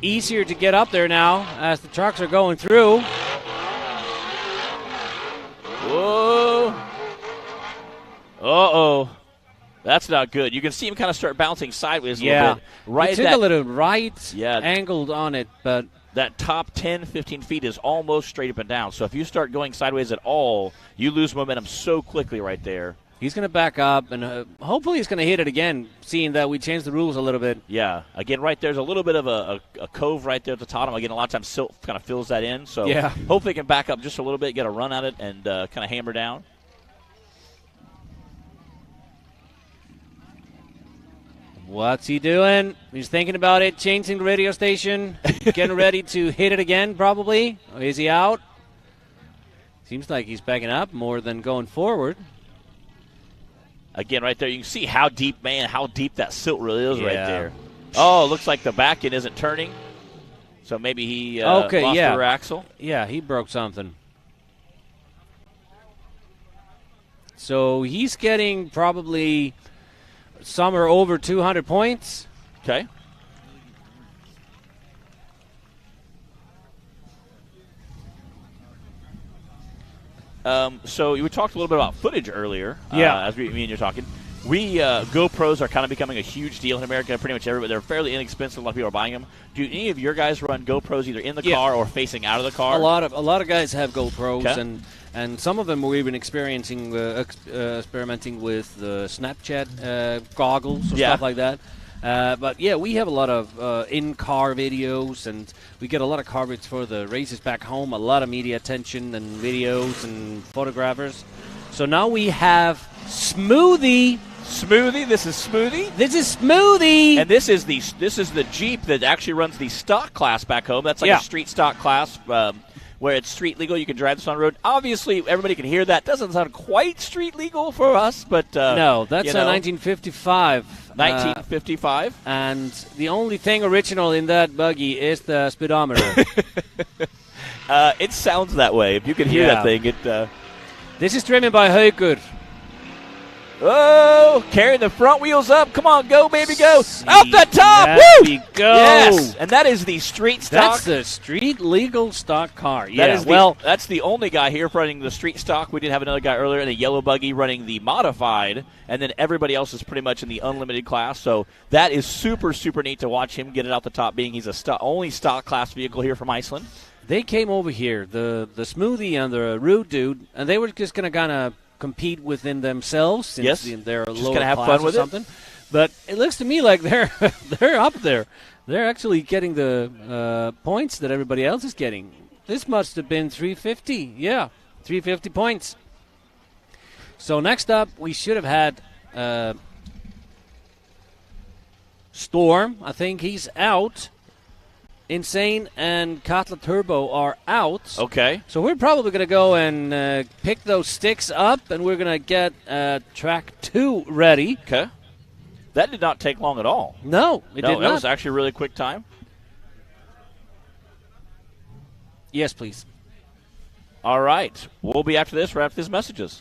B: easier to get up there now as the trucks are going through.
A: Whoa. Uh-oh. That's not good. You can see him kind of start bouncing sideways a little bit. Right,
B: he took a little right angled on it, but
A: that top 10, 15 feet is almost straight up and down. So if you start going sideways at all, you lose momentum so quickly right there.
B: He's going to back up, and hopefully he's going to hit it again, seeing that we changed the rules a little bit.
A: Yeah. Again, right there's a little bit of a cove right there at the bottom. Again, a lot of times silt kind of fills that in. So hopefully he can back up just a little bit, get a run at it, and kind of hammer down.
B: What's he doing? He's thinking about it, changing the radio station, getting ready to hit it again probably. Or is he out? Seems like he's backing up more than going forward.
A: Again, right there, you can see how deep that silt really is right there. Oh, looks like the back end isn't turning. So maybe he lost the rear axle.
B: Yeah, he broke something. So he's getting probably somewhere over 200 points.
A: Okay. So you talked a little bit about footage earlier. As me and you were talking. GoPros are kind of becoming a huge deal in America. Pretty much everybody. They're fairly inexpensive. A lot of people are buying them. Do any of your guys run GoPros either in the car or facing out of the car?
B: A lot of guys have GoPros, and some of them were even experimenting with the Snapchat goggles or stuff like that. But we have a lot of in-car videos, and we get a lot of coverage for the races back home, a lot of media attention and videos and photographers. So now we have Smoothie.
A: Smoothie. This is Smoothie.
B: This is Smoothie.
A: And this is the Jeep that actually runs the stock class back home. That's like a street stock class where it's street legal. You can drive this on the road. Obviously, everybody can hear that. Doesn't sound quite street legal for us, but
B: no, that's a 1955.
A: 1955.
B: And the only thing original in that buggy is the speedometer.
A: It sounds that way. If you can hear that thing, it.
B: This is driven by Heckler.
A: Oh, carrying the front wheels up. Come on, go, baby, go. Out the top.
B: There
A: Woo!
B: we go.
A: Yes, and that is the street stock.
B: That's the street legal stock car.
A: That's the only guy here running the street stock. We did have another guy earlier in the yellow buggy running the modified, and then everybody else is pretty much in the unlimited class. So that is super, super neat to watch him get it out the top, being he's a only stock class vehicle here from Iceland.
B: They came over here, the Smoothie and the Rude Dude, and they were just going to kind of compete within themselves since they're
A: just
B: lower
A: gonna have
B: class
A: fun
B: or
A: with
B: something. But it looks to me like they're up there. They're actually getting the points that everybody else is getting. This must have been 350. Yeah, 350 points. So next up, we should have had Storm. I think he's out. Insane and Katla Turbo are out.
A: Okay.
B: So we're probably going to go and pick those sticks up, and we're going to get track 2 ready.
A: Okay. That did not take long at all.
B: No, it did not.
A: That was actually a really quick time.
B: Yes, please.
A: All right. We'll be after this, right after these messages.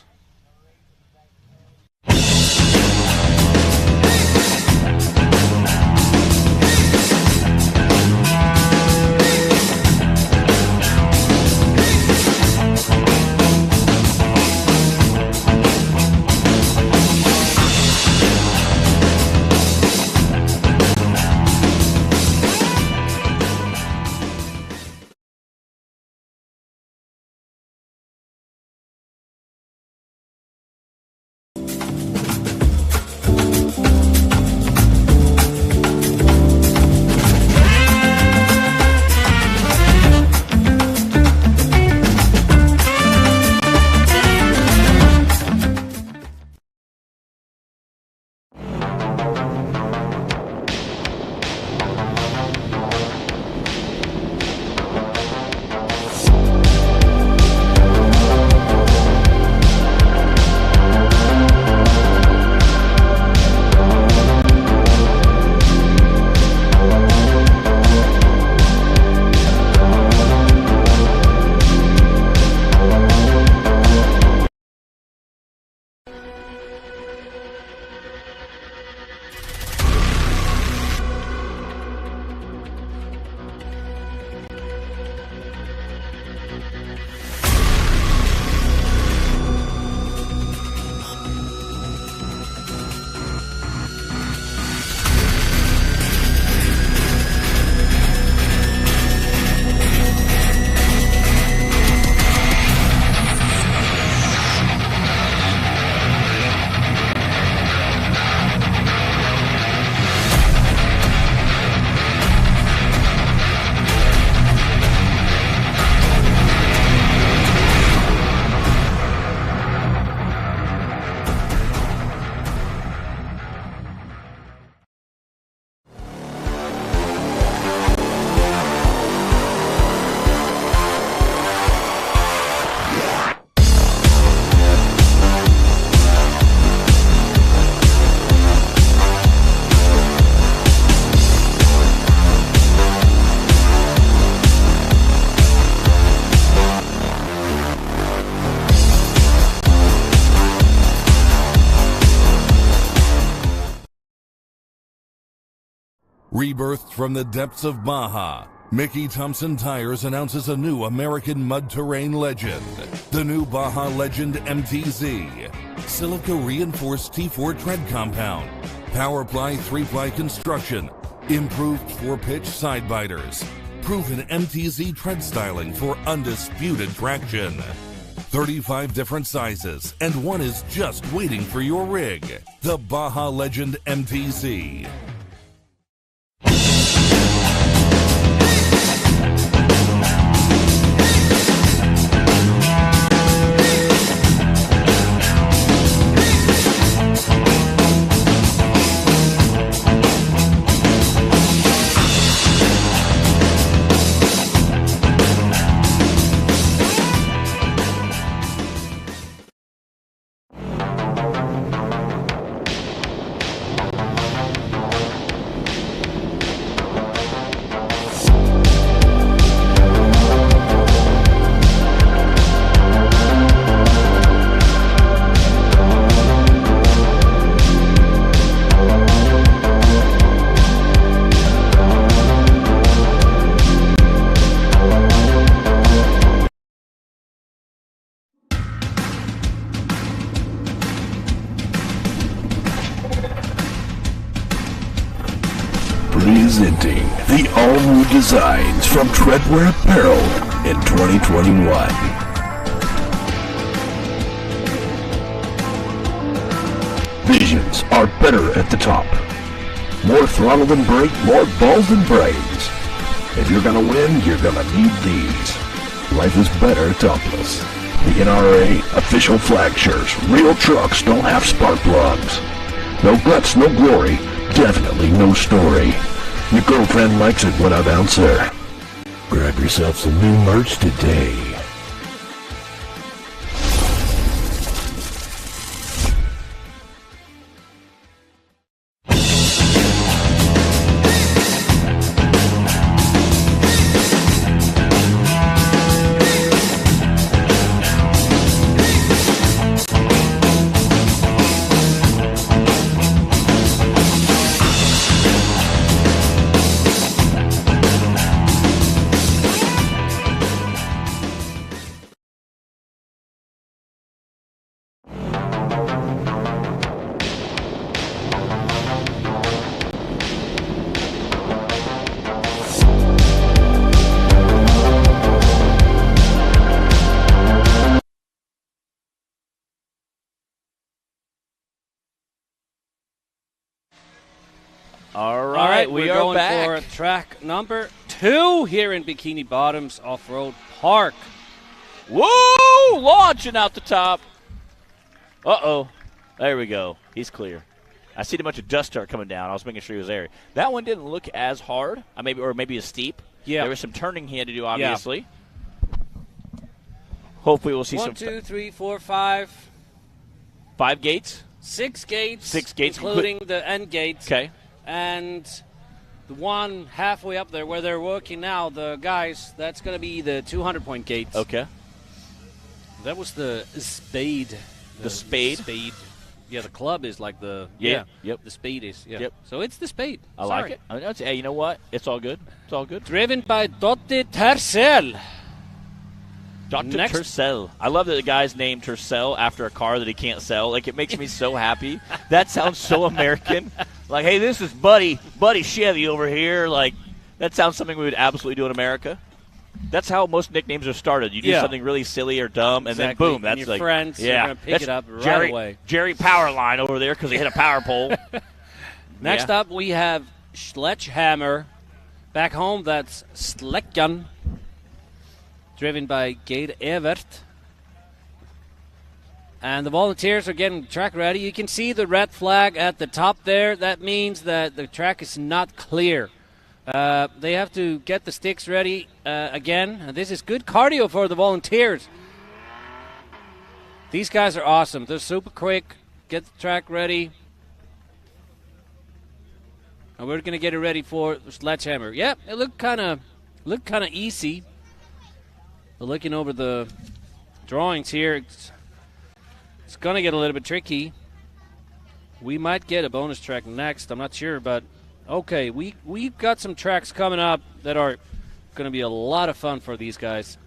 C: Rebirthed from the depths of Baja, Mickey Thompson Tires announces a new American mud terrain legend. The new Baja Legend MTZ. Silica reinforced T4 tread compound. Powerply 3-ply construction. Improved 4-pitch side biters. Proven MTZ tread styling for undisputed traction. 35 different sizes, and one is just waiting for your rig. The Baja Legend MTZ.
D: Presenting the all-new designs from Treadwear Apparel in 2021. Visions are better at the top. More throttle than brake, more balls than brains. If you're gonna win, you're gonna need these. Life is better topless. The NRA official flag shirts. Real trucks don't have spark plugs. No guts, no glory. Definitely no story. Your girlfriend likes it when I bounce her. Grab yourself some new merch today.
A: All right, we
B: we're
A: are
B: going
A: back.
B: for track number 2 here in Bikini Bottoms Off-Road Park.
A: Woo! Launching out the top. Uh-oh. There we go. He's clear. I seen a bunch of dust start coming down. I was making sure he was there. That one didn't look as hard, maybe as steep.
B: Yeah.
A: There was some turning he had to do, obviously. Yeah. Hopefully we'll see
B: 1, 2, 3, 4, 5.
A: 5 gates?
B: 6 gates.
A: 6 gates.
B: Including the end gates.
A: Okay.
B: And the one halfway up there where they're working now, the guys, that's going to be the 200-point gates.
A: Okay.
B: That was the Spade.
A: The Spade?
B: Spade. Yeah, the club is like the...
A: Yeah. Yep.
B: The Spade is, yeah.
A: Yep.
B: So it's the Spade.
A: I like it. Hey, you know what? It's all good. It's all good.
B: Driven by Dotti Tercel.
A: Dr. Tercel. I love that the guy's named Tercel after a car that he can't sell. Like, it makes me so happy. That sounds so American. Like, hey, this is Buddy Chevy over here. Like, that sounds something we would absolutely do in America. That's how most nicknames are started. You do something really silly or dumb, and then boom, that's
B: and your
A: like
B: friends are going to pick it up right away.
A: Jerry Powerline over there because he hit a power pole.
B: Next up, we have Sledgehammer. Back home, that's Sledgehammer. Driven by Gade Evert. And the volunteers are getting track ready. You can see the red flag at the top there. That means that the track is not clear. They have to get the sticks ready again. And this is good cardio for the volunteers. These guys are awesome. They're super quick. Get the track ready. And we're going to get it ready for the Sledgehammer. Yep, it looked kind of easy. But looking over the drawings here, it's going to get a little bit tricky. We might get a bonus track next. I'm not sure, but Okay, we've got some tracks coming up that are going to be a lot of fun for these guys.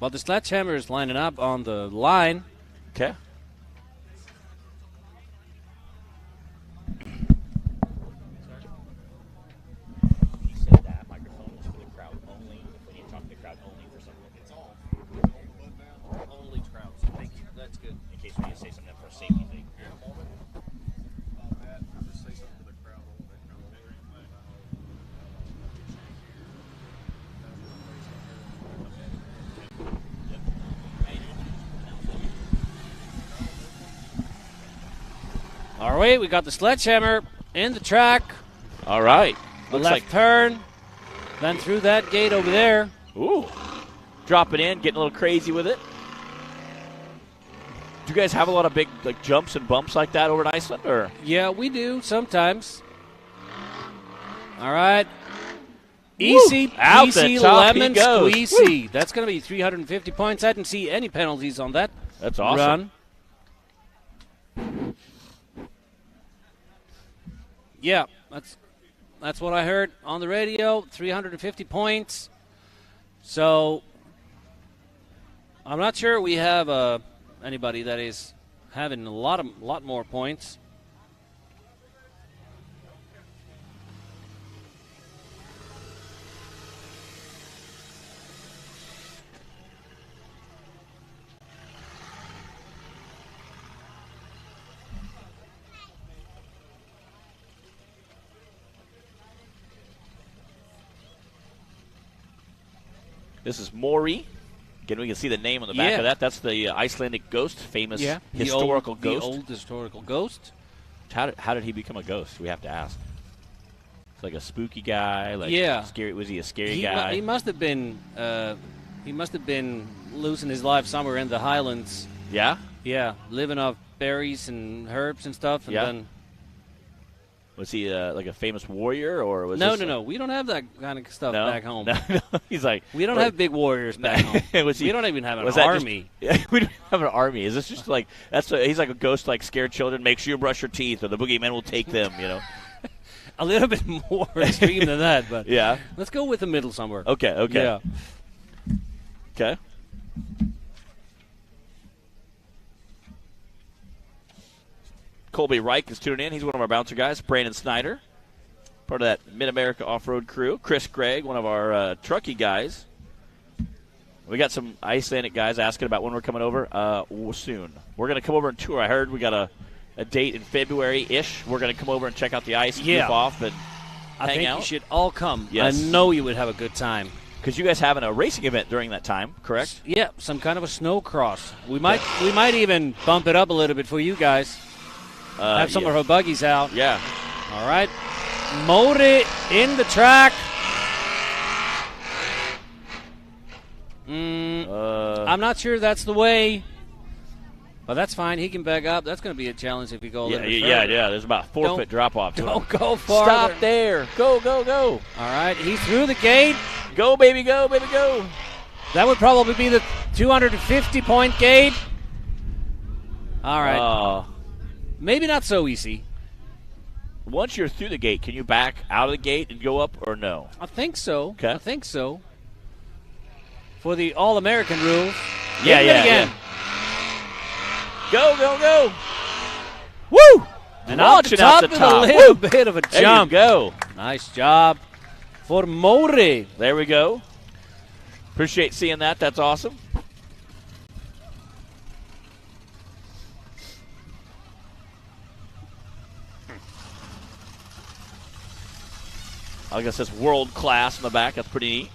B: Well, the Sledgehammer is lining up on the line.
A: Okay. He said that microphone is for the crowd only. When you talk to the crowd only for something. It's all.
B: Only crowds. Thank you. That's good.
A: In case we need to say something for a safety thing.
B: All right, we got the Sledgehammer in the track.
A: All right.
B: Looks left turn, then through that gate over there.
A: Ooh. Dropping in, getting a little crazy with it. Do you guys have a lot of big jumps and bumps like that over in Iceland? Or?
B: Yeah, we do sometimes. All right. Easy, easy lemon squeezy. That's going to be 350 points. I didn't see any penalties on that.
A: That's awesome.
B: Run. Yeah, that's what I heard on the radio. 350 points. So I'm not sure we have anybody that is having a lot more points.
A: This is Mori. Again, we can see the name on the back of that. That's the Icelandic ghost, famous historical ghost.
B: The old historical ghost.
A: How did he become a ghost? We have to ask. It's like a spooky guy. Scary. Was he a scary guy?
B: He must have been. Losing his life somewhere in the Highlands.
A: Yeah.
B: Yeah, living off berries and herbs and stuff. And then.
A: Was he like a famous warrior, or was
B: No. We don't have that kind of stuff back home.
A: No. He's like,
B: we don't have big warriors back home. We don't even have an army.
A: We don't have an army. Is this just like he's like a ghost, like scared children? Make sure you brush your teeth, or the boogeyman will take them.
B: A little bit more extreme than that, but
A: yeah.
B: Let's go with the middle somewhere.
A: Okay.
B: Yeah.
A: Okay. Colby Reich is tuning in. He's one of our bouncer guys. Brandon Snyder, part of that Mid-America off-road crew. Chris Gregg, one of our truckie guys. We got some Icelandic guys asking about when we're coming over soon. We're going to come over and tour. I heard we got a date in February-ish. We're going to come over and check out the ice, goof off, and hang out.
B: I think you should all come.
A: Yes.
B: I know you would have a good time.
A: Because you guys having a racing event during that time, correct?
B: Yeah, some kind of a snow cross. We might even bump it up a little bit for you guys. Have some of her buggies out.
A: Yeah.
B: All right. Mori in the track. I'm not sure that's the way, but that's fine. He can back up. That's going to be a challenge if you go a little bit further.
A: Yeah. There's about a 4-foot drop-off.
B: Don't go far.
A: Stop there. Go.
B: All right. He's through the gate.
A: Go, baby, go.
B: That would probably be the 250-point gate. All right. Maybe not so easy.
A: Once you're through the gate, can you back out of the gate and go up or no?
B: I think so.
A: Okay.
B: I think so. For the All-American rules.
A: Yeah.
B: Again.
A: Go.
B: Woo! And
A: launching
B: out the top with a little bit of a jump.
A: There you go.
B: Nice job for Mori.
A: There we go. Appreciate seeing that. That's awesome. I guess that's world class in the back. That's pretty neat.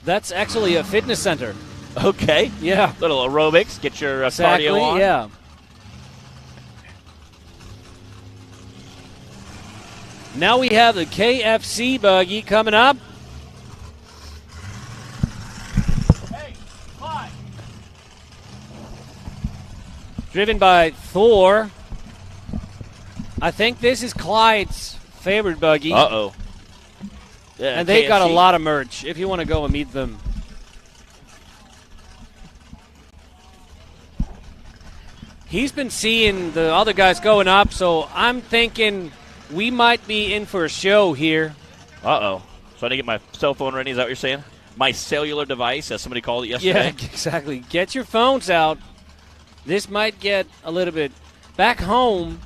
B: That's actually a fitness center.
A: Okay.
B: Yeah.
A: Little aerobics. Get your cardio on.
B: Yeah. Now we have the KFC buggy coming up.
A: Hey, fly.
B: Driven by Thor. I think this is Clyde's favorite buggy.
A: Uh-oh. Yeah,
B: and they've got a lot of merch if you want to go and meet them. He's been seeing the other guys going up, so I'm thinking we might be in for a show here.
A: Uh-oh. So I didn't get my cell phone ready. Is that what you're saying? My cellular device, as somebody called it yesterday?
B: Yeah, exactly. Get your phones out. This might get a little bit. Back home,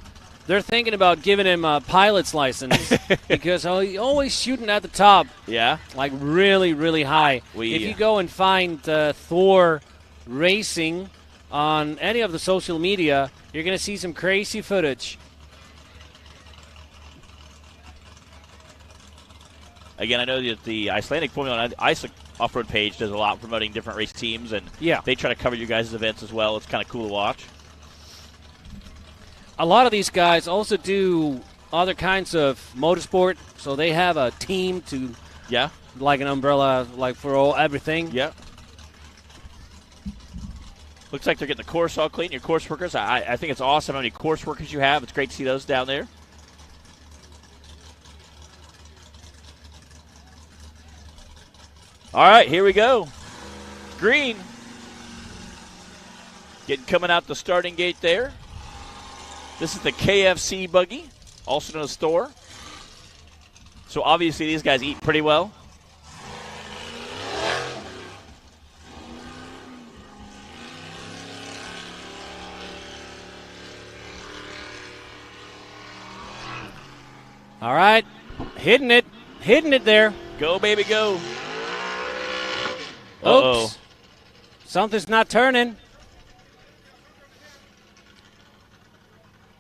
B: they're thinking about giving him a pilot's license because he's always shooting at the top.
A: Yeah?
B: Like really, really high. If you go and find Thor racing on any of the social media, you're going to see some crazy footage.
A: Again, I know that the Icelandic Formula and Iceland off-road page does a lot promoting different race teams, and they try to cover you guys' events as well. It's kind of cool to watch.
B: A lot of these guys also do other kinds of motorsport, so they have a team to, like an umbrella, like for everything.
A: Yeah. Looks like they're getting the course all clean. Your course workers, I think it's awesome how many course workers you have. It's great to see those down there. All right, here we go. Green. Coming out the starting gate there. This is the KFC buggy, also known as Thor. So obviously these guys eat pretty well.
B: All right, hitting it there.
A: Go, baby, go.
B: Oops. Something's not turning.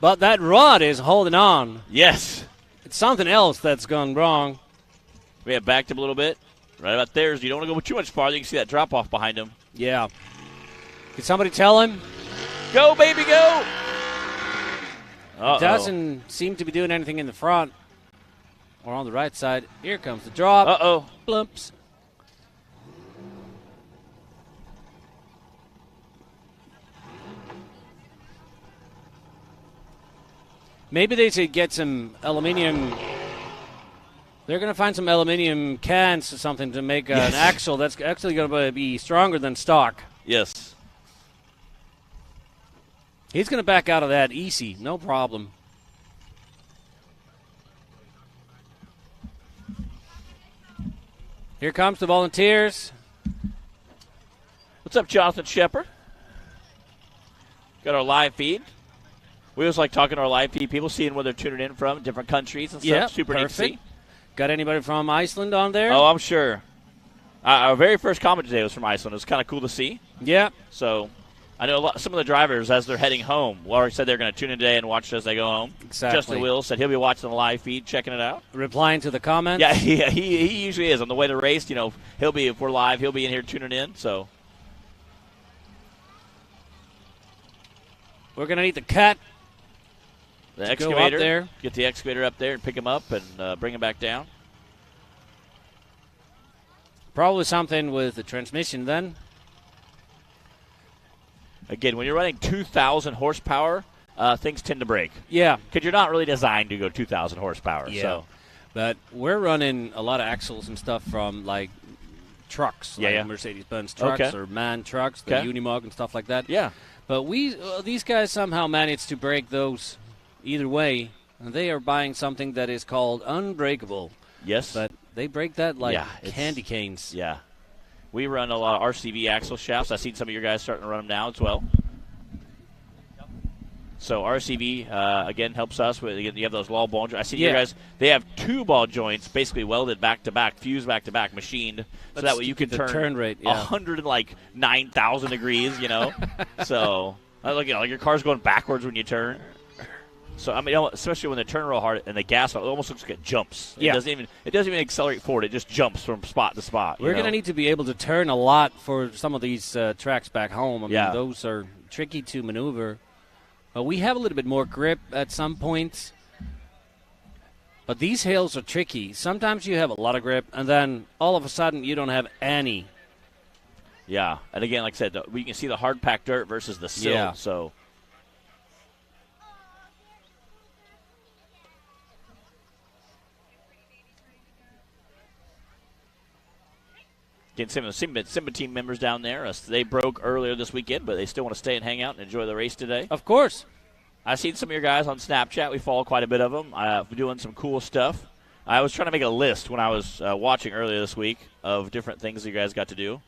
B: But that rod is holding on.
A: Yes.
B: It's something else that's gone wrong.
A: We have backed him a little bit. Right about there. You don't want to go too much farther. You can see that drop-off behind him.
B: Yeah. Can somebody tell him?
A: Go, baby, go.
B: Doesn't seem to be doing anything in the front or on the right side. Here comes the drop.
A: Uh-oh.
B: Blumps. Maybe they should get some aluminum. They're going to find some aluminum cans or something to make an axle that's actually going to be stronger than stock.
A: Yes.
B: He's going to back out of that easy. No problem. Here comes the volunteers.
A: What's up, Jonathan Shepard? Got our live feed. We always like talking to our live feed people, seeing where they're tuning in from, different countries and stuff.
B: Yeah,
A: super neat to see.
B: Got anybody from Iceland on there?
A: Oh, I'm sure. Our very first comment today was from Iceland. It was kind of cool to see.
B: Yeah.
A: So I know some of the drivers, as they're heading home, already said they're going to tune in today and watch it as they go home.
B: Exactly.
A: Justin Will said he'll be watching the live feed, checking it out.
B: Replying to the comments?
A: Yeah, he usually is. On the way to race, he'll be, if we're live, he'll be in here tuning in. So
B: we're going to need the cut.
A: The excavator, there. Get the excavator up there and pick him up and bring him back down.
B: Probably something with the transmission then.
A: Again, when you're running 2,000 horsepower, things tend to break.
B: Yeah.
A: Because you're not really designed to go 2,000 horsepower.
B: Yeah.
A: So.
B: But we're running a lot of axles and stuff from, like, trucks. Like Mercedes-Benz trucks or MAN trucks, the Unimog and stuff like that.
A: Yeah.
B: But these guys somehow managed to break those either way. And they are buying something that is called unbreakable.
A: Yes.
B: But they break that like candy canes.
A: Yeah. We run a lot of RCV axle shafts. I've seen some of your guys starting to run them now as well. So RCV, again, helps us. You have those ball joints. I see you guys, they have 2 ball joints basically welded back-to-back, fused back-to-back, machined. So that way you can turn
B: rate
A: 109,000 degrees, So, like your car's going backwards when you turn. So, I mean, especially when they turn real hard and the gas, it almost looks like it jumps. It doesn't even accelerate forward. It just jumps from spot to spot.
B: We're going to need to be able to turn a lot for some of these tracks back home. I mean, those are tricky to maneuver. We have a little bit more grip at some points. But these hills are tricky. Sometimes you have a lot of grip, and then all of a sudden you don't have any.
A: Yeah. And again, like I said, we can see the hard-packed dirt versus the sill.
B: Yeah.
A: So. Again, some Simba team members down there. They broke earlier this weekend, but they still want to stay and hang out and enjoy the race today.
B: Of course.
A: I've seen some of your guys on Snapchat. We follow quite a bit of them. We're doing some cool stuff. I was trying to make a list when I was watching earlier this week of different things you guys got to do.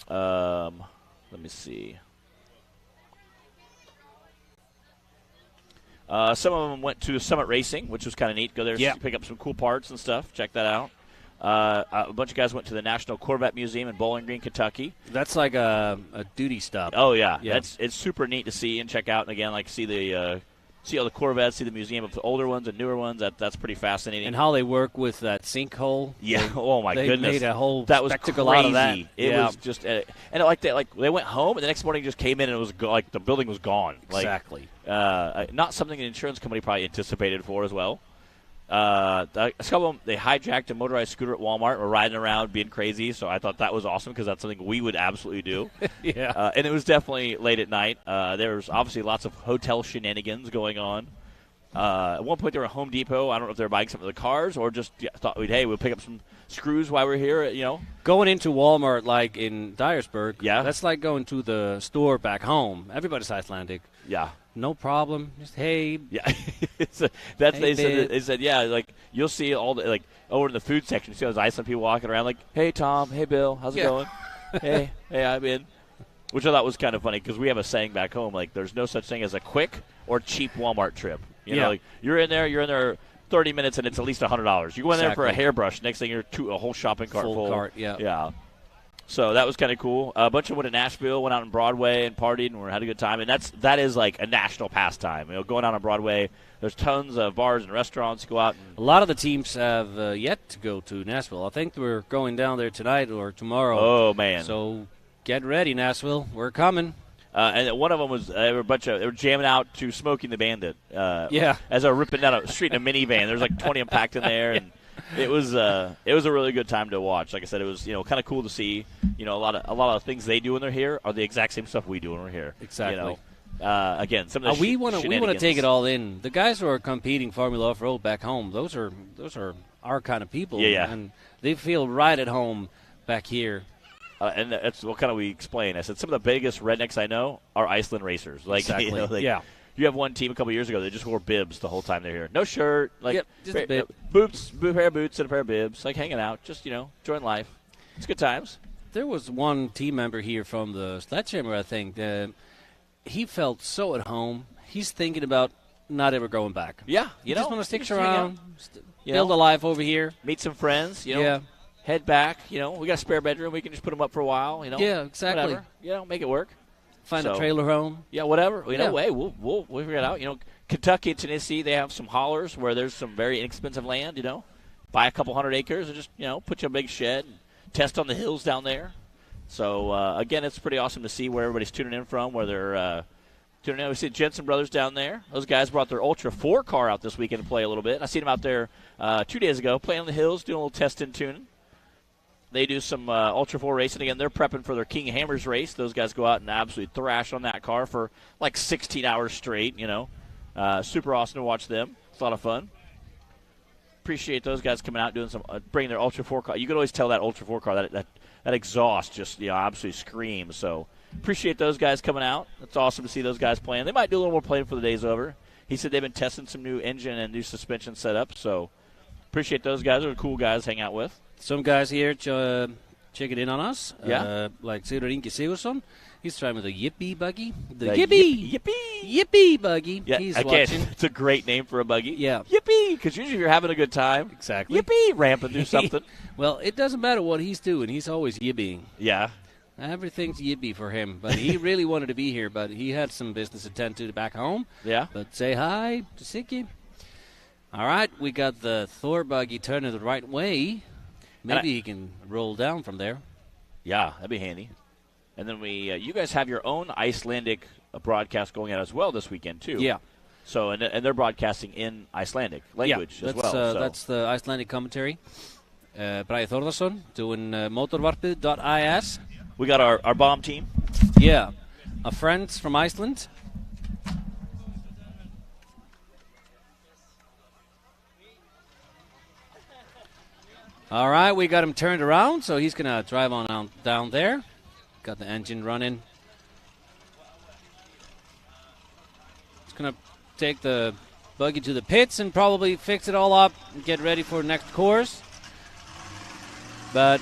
A: Let me see. Some of them went to Summit Racing, which was kind of neat. Go there, pick up some cool parts and stuff. Check that out. A bunch of guys went to the National Corvette Museum in Bowling Green, Kentucky.
B: That's like a duty stop.
A: Oh yeah. It's super neat to see and check out. And again, like see all the Corvettes, see the museum of the older ones and newer ones. That's pretty fascinating.
B: And how they work with that sinkhole.
A: Yeah. Oh my goodness.
B: They made a whole
A: spectacle
B: crazy.
A: Out of that. It was just and like that. Like they went home and the next morning just came in and it was like the building was gone.
B: Exactly.
A: Not something an insurance company probably anticipated for as well. A couple of them, they hijacked a motorized scooter at Walmart and were riding around being crazy, so I thought that was awesome because that's something we would absolutely do.
B: Yeah.
A: And it was definitely late at night. There was obviously lots of hotel shenanigans going on. At one point, they were at Home Depot. I don't know if they were buying some of the cars or just thought, we'll pick up some screws while we're here,
B: Going into Walmart, like in Dyersburg,
A: yeah,
B: that's like going to the store back home. Everybody's Icelandic.
A: Yeah.
B: No problem. Just, hey.
A: Yeah. They said, yeah, like, you'll see all the, like, over in the food section, you see those Iceland people walking around like, hey, Tom, hey, Bill, how's it going? hey, I'm in. Which I thought was kind of funny because we have a saying back home, like, there's no such thing as a quick or cheap Walmart trip. You know, like, you're in there 30 minutes and it's at least $100. You go in there for a hairbrush, next thing you're a whole shopping cart full.
B: Cart, yeah.
A: So that was kind of cool. A bunch of them went to Nashville, went out on Broadway and partied and had a good time. And that is like a national pastime. Going out on Broadway, there's tons of bars and restaurants. Go out.
B: A lot of the teams have yet to go to Nashville. I think we're going down there tonight or tomorrow.
A: Oh, man.
B: So get ready, Nashville. We're coming.
A: And one of them was they were jamming out to Smoking the Bandit. As they were ripping down a street in a minivan. There's like 20 of them packed in there, and it was a really good time to watch. Like I said, it was kind of cool to see. A lot of things they do when they're here are the exact same stuff we do when we're here.
B: Exactly.
A: Again, some of the
B: we want to take it all in. The guys who are competing Formula Off-Road back home, those are our kind of people.
A: Yeah.
B: And they feel right at home back here.
A: And that's what kind of we explain. I said some of the biggest rednecks I know are Iceland racers. Like,
B: exactly.
A: You have one team a couple years ago that just wore bibs the whole time they're here. No shirt, like
B: just a bib.
A: pair of boots and a pair of bibs, like hanging out, just enjoying life. It's good times.
B: There was one team member here from the Sledgehammer, I think. He felt so at home. He's thinking about not ever going back.
A: Yeah,
B: you just want to stick around, build a life over here,
A: meet some friends. Head back. We got a spare bedroom. We can just put them up for a while.
B: Yeah, exactly.
A: Whatever. Make it work.
B: Find a trailer home.
A: Yeah, whatever. Hey, we'll figure it out. Kentucky and Tennessee, they have some hollers where there's some very inexpensive land. Buy a couple 100 acres and just put you a big shed and test on the hills down there. So again, it's pretty awesome to see where everybody's tuning in from. Where they're tuning in. We see Jensen Brothers down there. Those guys brought their Ultra 4 car out this weekend to play a little bit. I seen them out there 2 days ago playing on the hills, doing a little testing tuning. They do some Ultra 4 racing. Again, they're prepping for their King Hammers race. Those guys go out and absolutely thrash on that car for like 16 hours straight, Super awesome to watch them. It's a lot of fun. Appreciate those guys coming out doing some bringing their Ultra 4 car. You can always tell that Ultra 4 car, that exhaust just absolutely screams. So appreciate those guys coming out. It's awesome to see those guys playing. They might do a little more playing for the day's over. He said they've been testing some new engine and new suspension setup. So appreciate those guys. They're cool guys to hang out with.
B: Some guys here checking in on us.
A: Yeah.
B: Like Sigurður Ingi Sigurðsson. He's driving with a Yippee buggy. The
A: Yippee
B: buggy.
A: Yeah,
B: he's
A: again,
B: watching.
A: It's a great name for a buggy.
B: Yeah.
A: Yippee, because usually if you're having a good time.
B: Exactly.
A: Yippee, ramping through something.
B: Well, it doesn't matter what he's doing. He's always yipping.
A: Yeah.
B: Everything's yippee for him. But he really wanted to be here, but he had some business to tend to back home.
A: Yeah.
B: But say hi to Siki. All right, we got the Thor buggy turning the right way. Maybe he can roll down from there.
A: Yeah, that'd be handy. And then you guys have your own Icelandic broadcast going out as well this weekend too.
B: Yeah.
A: So and they're broadcasting in Icelandic language as well.
B: That's the Icelandic commentary. Bragi Þórðarsson doing motorvarpið.is.
A: We got our bomb team.
B: Yeah, our friends from Iceland. All right, we got him turned around, so he's going to drive on down there. Got the engine running. going to take the buggy to the pits and probably fix it all up and get ready for the next course. But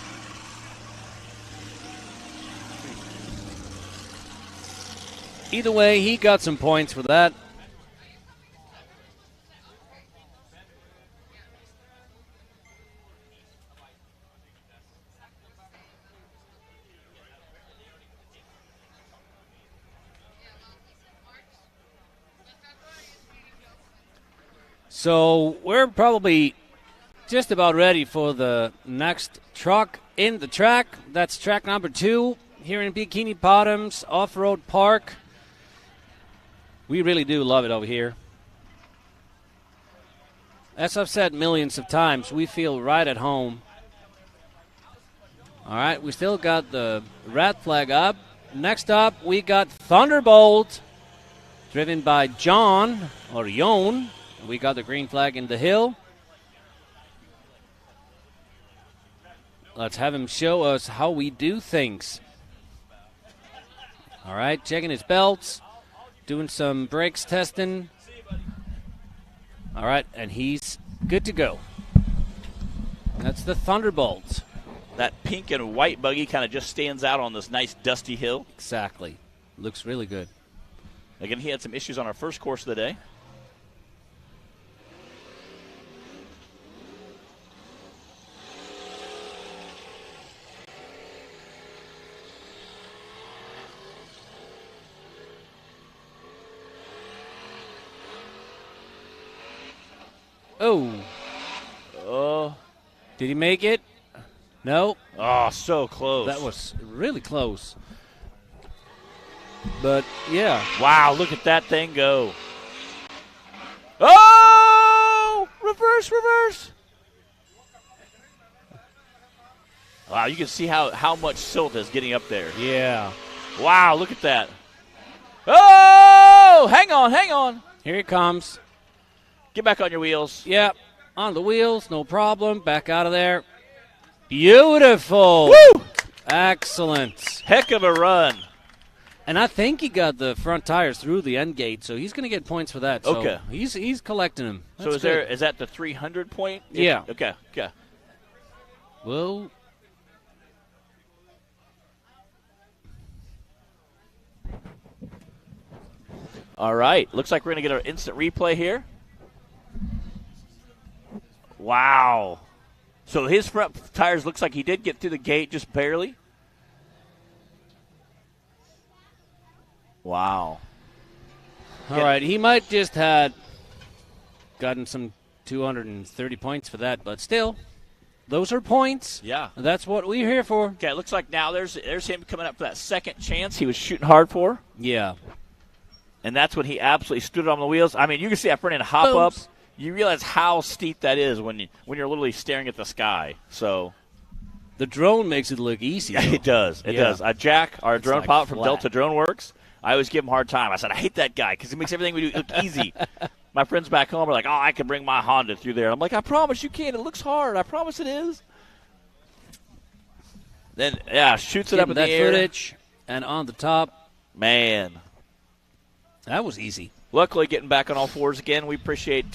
B: either way, he got some points for that. So we're probably just about ready for the next truck in the track. That's track number 2 here in Bikini Bottoms Off-Road Park. We really do love it over here. As I've said millions of times, we feel right at home. All right, we still got the red flag up. Next up, we got Thunderbolt, driven by John, or Jon. We got the green flag in the hill. Let's have him show us how we do things. All right, checking his belts, doing some brakes testing. All right, and he's good to go. That's the Thunderbolt.
A: That pink and white buggy kind of just stands out on this nice dusty hill.
B: Exactly. Looks really good.
A: Again, he had some issues on our first course of the day.
B: Oh. Did he make it? No.
A: Oh, so close.
B: That was really close. But, yeah.
A: Wow, look at that thing go. Oh! Reverse. Wow, you can see how much silt is getting up there.
B: Yeah.
A: Wow, look at that. Oh! Hang on.
B: Here it comes.
A: Get back on your wheels.
B: Yep. On the wheels, no problem. Back out of there. Beautiful.
A: Woo!
B: Excellent.
A: Heck of a run.
B: And I think he got the front tires through the end gate, so he's going to get points for that. So
A: okay.
B: He's collecting them. That's
A: so is that the 300 point?
B: Yeah.
A: Okay.
B: Well,
A: all right. Looks like we're going to get our instant replay here. Wow. So his front tires looks like he did get through the gate just barely. Wow.
B: All right. He might just had gotten some 230 points for that, but still, those are points.
A: Yeah.
B: That's what we're here for.
A: Okay, it looks like now there's him coming up for that second chance he was shooting hard for.
B: Yeah.
A: And that's when he absolutely stood on the wheels. I mean, you can see that front end hop
B: Booms.
A: up. You realize how steep that is when you're literally staring at the sky. So
B: the drone makes it look easy.
A: Yeah, it does. It does. Jack, our drone
B: like
A: pilot from
B: flat.
A: Delta Drone Works, I always give him a hard time. I said, I hate that guy because he makes everything we do look easy. My friends back home are like, oh, I can bring my Honda through there. I'm like, I promise you can. It looks hard. I promise it is. Then, shoots it up in the air.
B: Footage and on the top.
A: Man.
B: That was easy.
A: Luckily, getting back on all fours again. We appreciate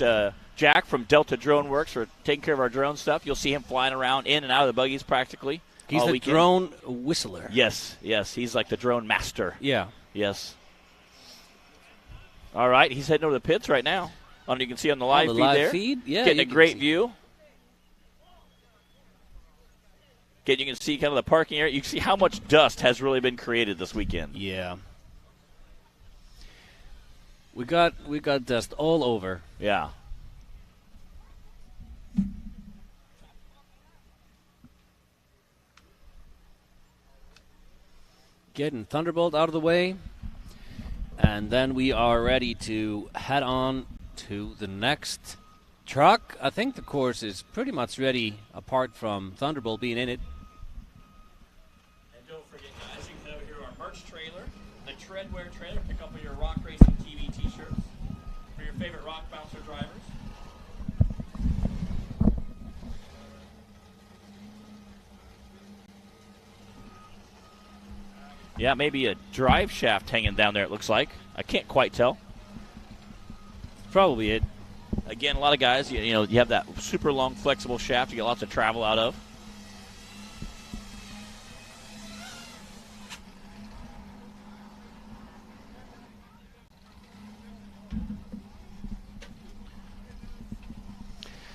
A: Jack from Delta Drone Works for taking care of our drone stuff. You'll see him flying around in and out of the buggies practically.
B: He's the drone whistler.
A: Yes. He's like the drone master.
B: Yeah.
A: Yes. All right, he's heading over the pits right now. You can see on the live feed there.
B: Yeah,
A: getting a great view. Again, you can see kind of the parking area. You can see how much dust has really been created this weekend.
B: Yeah. We got dust all over.
A: Yeah.
B: Getting Thunderbolt out of the way. And then we are ready to head on to the next truck. I think the course is pretty much ready apart from Thunderbolt being in it.
A: And don't forget, guys, you can head over here to our merch trailer, the Treadwear trailer. Pick up your Rock Racing TV t-shirts for your favorite Rock Bouncer drivers. Yeah, maybe a drive shaft hanging down there, it looks like. I can't quite tell.
B: Probably it.
A: Again, a lot of guys, you know, you have that super long, flexible shaft you get lots of travel out of.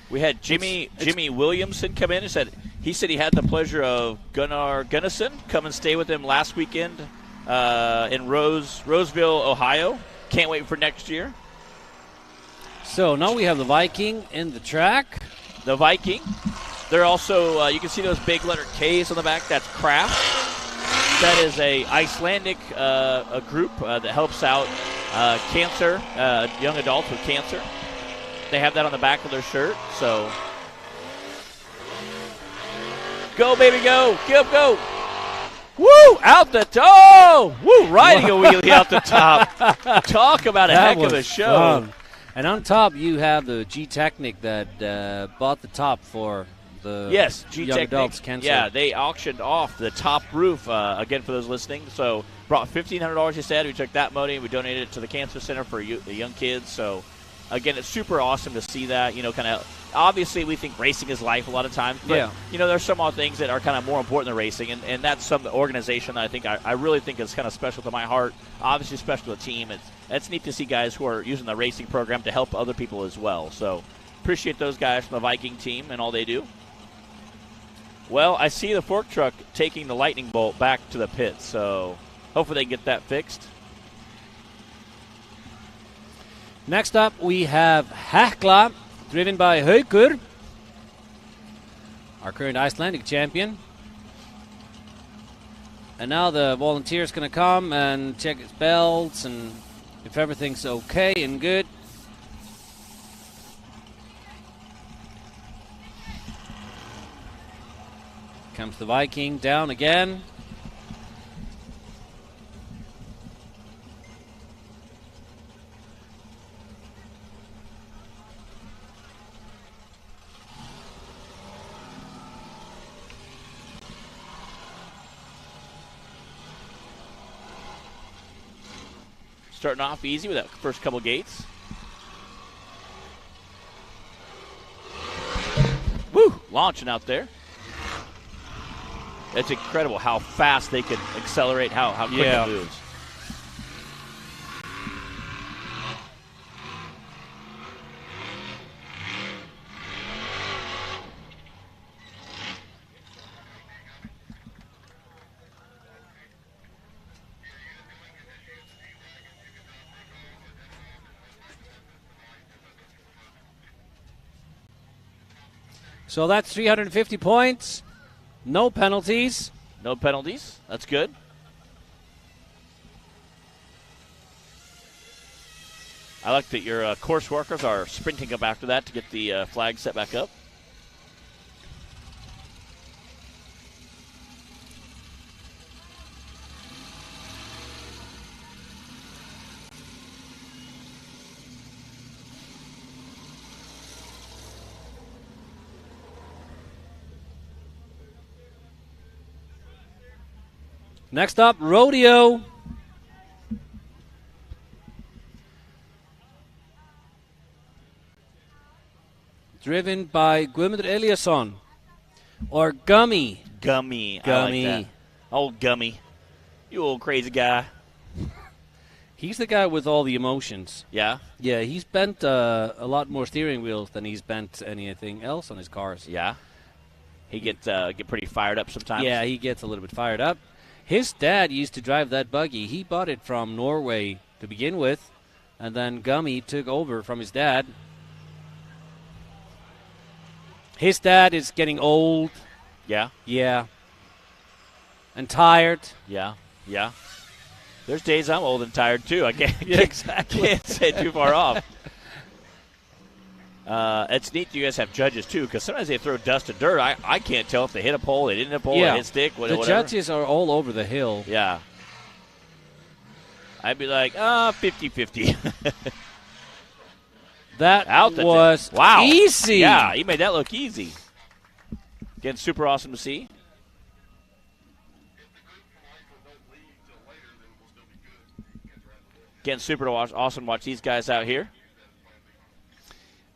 A: We had Jimmy Williamson come in and said he had the pleasure of Gunnar Gunnison come and stay with him last weekend in Roseville, Ohio. Can't wait for next year.
B: So now we have the Viking in the track.
A: The Viking. They're also, you can see those big letter K's on the back. That's Craft. That is a Icelandic a group that helps out cancer, young adults with cancer. They have that on the back of their shirt. So, go, baby, go. Get up, go. Woo! Out the top. Woo! Riding a wheelie out the top. Talk about a heck of a show.
B: Fun. And on top, you have the G-Technic that bought the top for the young adults cancer.
A: Yeah, they auctioned off the top roof, again, for those listening. So, brought $1,500, he said. We took that money and we donated it to the Cancer Center for the young kids. So, again, it's super awesome to see that, you know, kind of. Obviously, we think racing is life a lot of times, but, you know, there's some other things that are kind of more important than racing, and that's some organization that I think I really think is kind of special to my heart, obviously special to the team. It's neat to see guys who are using the racing program to help other people as well. So appreciate those guys from the Viking team and all they do. Well, I see the fork truck taking the lightning bolt back to the pit, so hopefully they can get that fixed.
B: Next up, we have Heckler, driven by Heckler, our current Icelandic champion. And now the volunteer is going to come and check his belts and if everything's okay and good. Comes the Viking down again.
A: Starting off easy with that first couple gates. Woo! Launching out there. It's incredible how fast they can accelerate, how quick it moves.
B: So that's 350 points. No penalties.
A: No penalties. That's good. I like that your course workers are sprinting up after that to get the flag set back up.
B: Next up, Rodeo. Driven by Guðmundur Eliasson. Or Gummy.
A: Gummy.
B: Gummy.
A: I like that. Old Gummy. You old crazy guy.
B: He's the guy with all the emotions.
A: Yeah?
B: Yeah, he's bent a lot more steering wheels than he's bent anything else on his cars.
A: Yeah. He get pretty fired up sometimes.
B: Yeah, he gets a little bit fired up. His dad used to drive that buggy. He bought it from Norway to begin with, and then Gummy took over from his dad. His dad is getting old.
A: Yeah?
B: Yeah. And tired.
A: Yeah, yeah. There's days I'm old and tired, too. I can't,
B: Exactly.
A: can't say too far off. It's neat you guys have judges, too, because sometimes they throw dust and dirt. I can't tell if they hit a pole, they didn't hit a pole, they hit stick, whatever.
B: The judges are all over the hill.
A: Yeah. I'd be like, 50-50.
B: That
A: Out
B: was
A: wow.
B: easy.
A: Yeah, he made that look easy. Again, super awesome to see. Again, super awesome to watch these guys out here.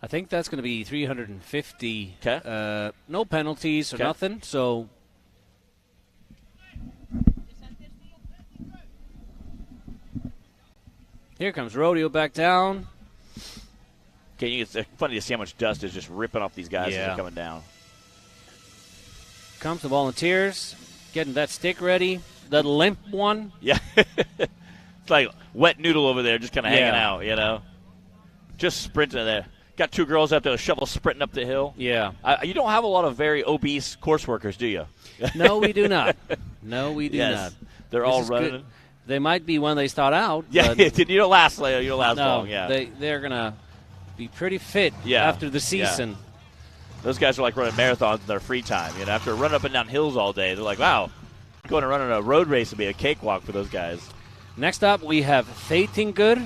B: I think that's going to be 350.
A: Okay.
B: No penalties or nothing. So here comes Rodeo back down.
A: Okay, it's funny to see how much dust is just ripping off these guys as they're coming down.
B: Comes the volunteers, getting that stick ready. The limp one.
A: Yeah. It's like wet noodle over there just kind of hanging out, you know. Just sprinting there. Got 2 girls up there, a shovel sprinting up the hill.
B: Yeah.
A: You don't have a lot of very obese course workers, do you?
B: No, we do not. No, we do not.
A: They're all running.
B: Good. They might be when they start out.
A: Yeah, you don't last long. Yeah.
B: They're going to be pretty fit after the season.
A: Yeah. Those guys are like running marathons in their free time. You know, after running up and down hills all day, they're like, wow, going and running a road race would be a cakewalk for those guys.
B: Next up, we have Fating Good.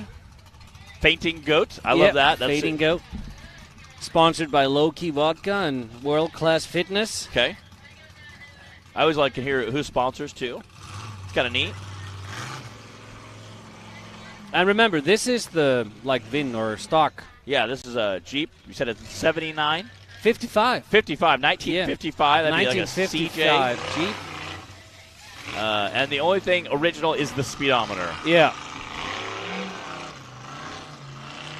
A: Fainting Goat. I love that. That's
B: Fating Goat. Sponsored by Low Key Vodka and World Class Fitness.
A: Okay. I always like to hear who sponsors, too. It's kind of neat.
B: And remember, this is the, VIN or stock.
A: Yeah, this is a Jeep. You said it's 79?
B: 55.
A: 55. 1955. That'd be like a
B: 1955
A: CJ.
B: Jeep.
A: And the only thing original is the speedometer.
B: Yeah.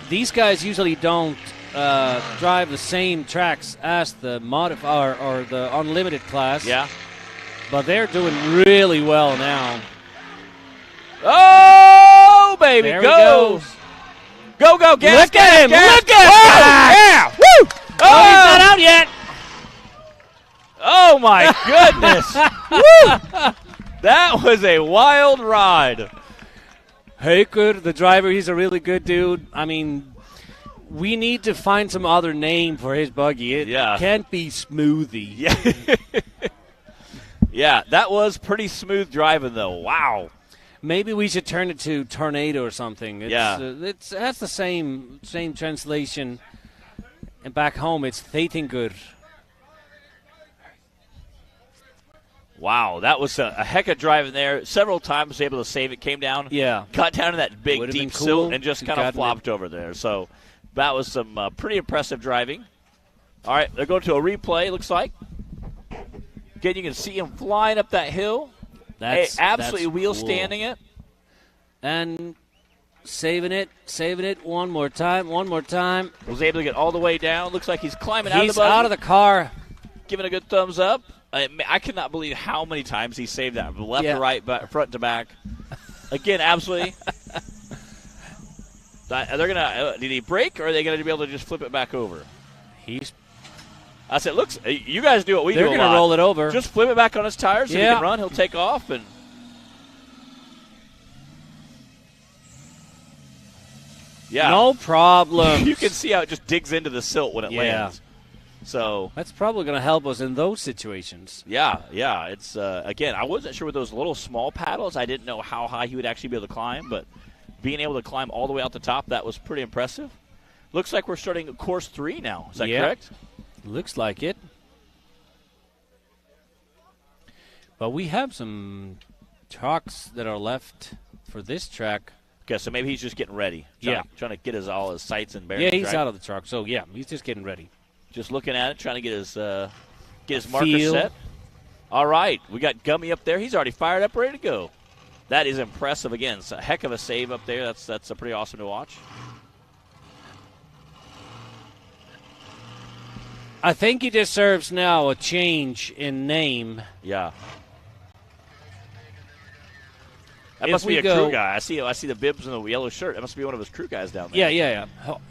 B: These guys usually don't drive the same tracks as the modified or the unlimited class.
A: Yeah.
B: But they're doing really well now.
A: Oh, baby,
B: there
A: go. Go, gas,
B: Look at him.
A: gas.
B: Look at him.
A: Yeah. Woo.
B: Oh, he's not out yet.
A: Oh, my goodness. Woo. That was a wild ride.
B: Heckler, the driver, he's a really good dude. I mean, we need to find some other name for his buggy. It can't be Smoothie.
A: Yeah. Yeah, that was pretty smooth driving, though. Wow.
B: Maybe we should turn it to Tornado or something. It's that's the same translation. And back home, it's Fating Good.
A: Wow, that was a heck of driving there. Several times able to save it, came down, got down to that big deep silt and just kind of flopped over there. So that was some pretty impressive driving. All right, they're going to a replay, looks like. Again, you can see him flying up that hill. Absolutely wheel standing it.
B: And saving it one more time.
A: Was able to get all the way down. Looks like he's climbing out of the
B: He's
A: buggy.
B: out of the car.
A: Giving a good thumbs up. I cannot believe how many times he saved that. Left to right, front to back. Again, absolutely. They're gonna. Did he brake, or are they going to be able to just flip it back over? I said, looks. You guys do what we do.
B: They're going to roll it over.
A: Just flip it back on his tires so he can run. He'll take off and. Yeah.
B: No problem.
A: You can see how it just digs into the silt when it lands. So
B: that's probably going to help us in those situations.
A: Yeah. It's again, I wasn't sure with those little small paddles. I didn't know how high he would actually be able to climb, but being able to climb all the way out the top, that was pretty impressive. Looks like we're starting course 3 now. Is that correct?
B: Looks like it. But we have some trucks that are left for this track.
A: Okay, so maybe he's just getting ready. Trying to get all his sights and bearings.
B: Yeah, he's out of the truck. So he's just getting ready.
A: Just looking at it, trying to get his marker set. All right, we got Gummy up there. He's already fired up, ready to go. That is impressive. Again, it's a heck of a save up there. That's pretty awesome to watch.
B: I think he deserves now a change in name.
A: Yeah. That must be a crew guy. I see the bibs and the yellow shirt. That must be one of his crew guys down there.
B: Yeah.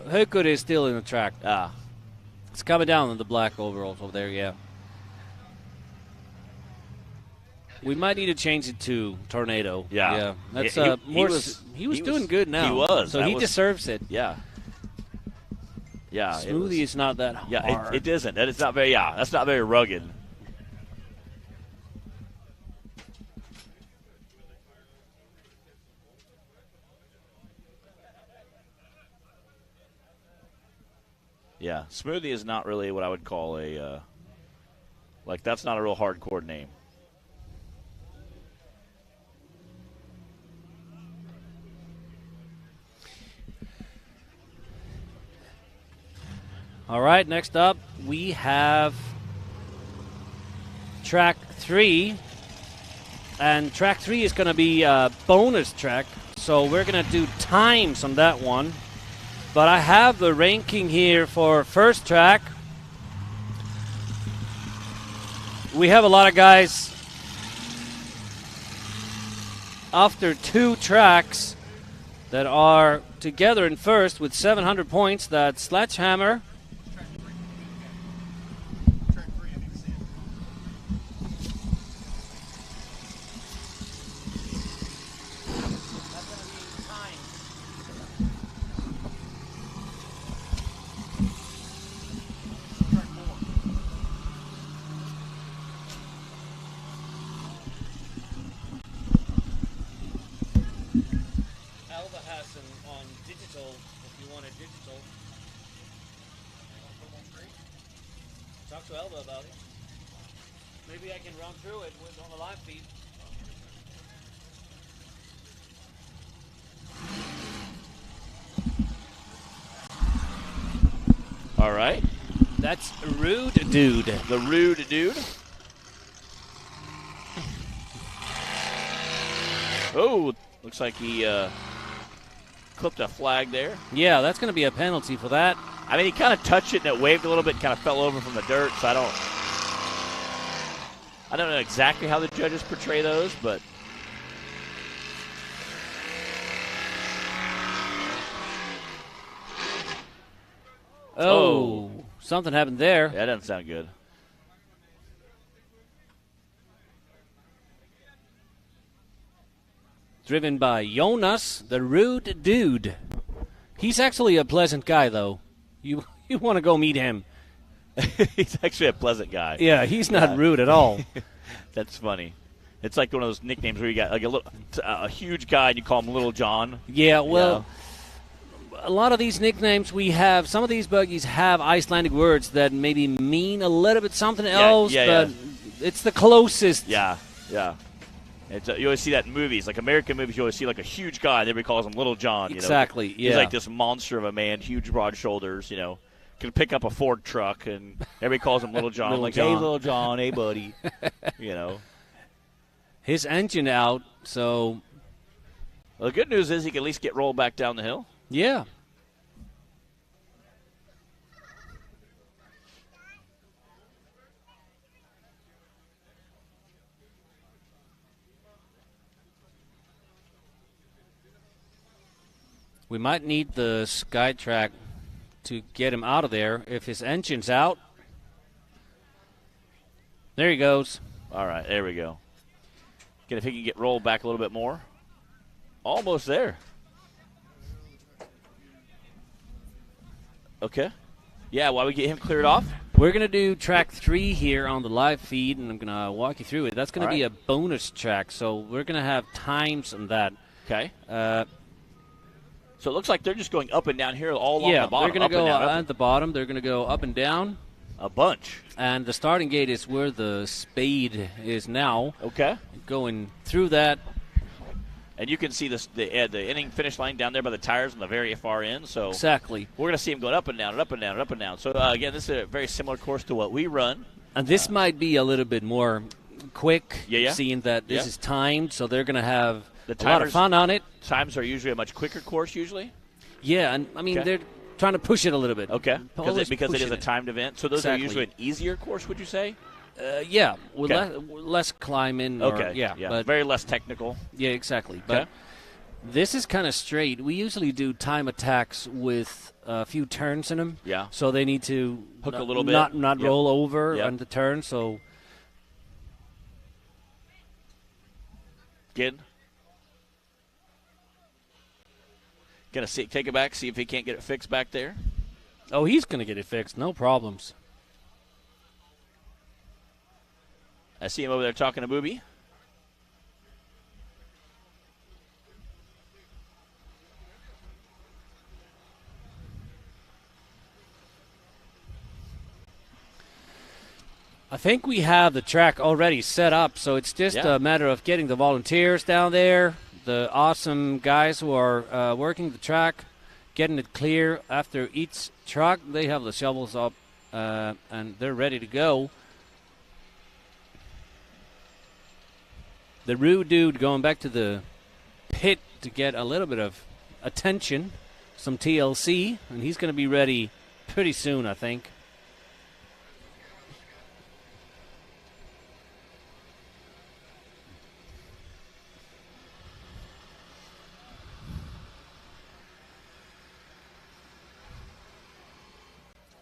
B: Heckler is still in the track. It's coming down in the black overalls over there, We might need to change it to Tornado.
A: Yeah.
B: That's he was doing good now.
A: He was.
B: So he deserves it.
A: Yeah. Yeah.
B: Smoothie is not that hard.
A: Yeah, it isn't. It's not very. Yeah, that's not very rugged. Yeah, Smoothie is not really what I would call that's not a real hardcore name.
B: All right, next up we have track 3. And track 3 is going to be a bonus track. So we're going to do times on that one. But I have the ranking here for first track. We have a lot of guys after 2 tracks that are together in first with 700 points. That's Sledgehammer.
E: Talk to Elba about it. Maybe I can run through it on the live feed.
A: All right.
B: That's Rude Dude.
A: The Rude Dude. Oh, looks like he clipped a flag there.
B: Yeah, that's going to be a penalty for that.
A: I mean, he kind of touched it and it waved a little bit, kind of fell over from the dirt. So I don't know exactly how the judges portray those, but
B: something happened there.
A: That doesn't sound good.
B: Driven by Jonas, the Rude Dude. He's actually a pleasant guy, though. You want to go meet him.
A: He's actually a pleasant guy.
B: Yeah, he's not rude at all.
A: That's funny. It's like one of those nicknames where you got like a huge guy and you call him Little John.
B: Yeah, well, a lot of these nicknames we have, some of these buggies have Icelandic words that maybe mean a little bit something else, but it's the closest.
A: Yeah. You always see that in movies, like American movies. You always see like a huge guy, and everybody calls him Little John.
B: Exactly.
A: Yeah. He's like this monster of a man, huge, broad shoulders. Can pick up a Ford truck, and everybody calls him Little John.
B: Little
A: like,
B: John.
A: Hey, Little John, hey, buddy.
B: His engine out, so.
A: Well, the good news is he can at least get rolled back down the hill.
B: Yeah. We might need the SkyTrack to get him out of there if his engine's out. There he goes.
A: All right, there we go. Again, if he can get rolled back a little bit more. Almost there. Okay. Yeah, while we get him cleared off.
B: We're going to do track 3 here on the live feed, and I'm going to walk you through it. That's going to be a bonus track, so we're going to have times on that.
A: Okay. So it looks like they're just going up and down here all along the bottom.
B: Yeah, they're going to go at the bottom. They're going to go up and down.
A: A bunch.
B: And the starting gate is where the Spade is now.
A: Okay.
B: Going through that.
A: And you can see the inning finish line down there by the tires on the very far end. So
B: exactly.
A: We're going to see him going up and down and up and down and up and down. So, again, this is a very similar course to what we run.
B: And this might be a little bit more quick, seeing that this is timed. So they're going to have a lot of fun on it.
A: Times are usually a much quicker course usually.
B: Yeah, and, I mean, they're trying to push it a little bit.
A: Okay, because it is a timed event. So those are usually an easier course, would you say?
B: Yeah, with less climbing.
A: But very less technical.
B: Yeah, exactly. But this is kind of straight. We usually do time attacks with a few turns in them.
A: Yeah.
B: So they need to
A: hook a little bit,
B: not roll over on the turn. So
A: good. Gonna take it back, see if he can't get it fixed back there.
B: Oh, he's gonna get it fixed, no problems.
A: I see him over there talking to Booby.
B: I think we have the track already set up, so it's just a matter of getting the volunteers down there, the awesome guys who are working the track, getting it clear after each truck. They have the shovels up, and they're ready to go. The rude dude going back to the pit to get a little bit of attention, some TLC, and he's going to be ready pretty soon, I think.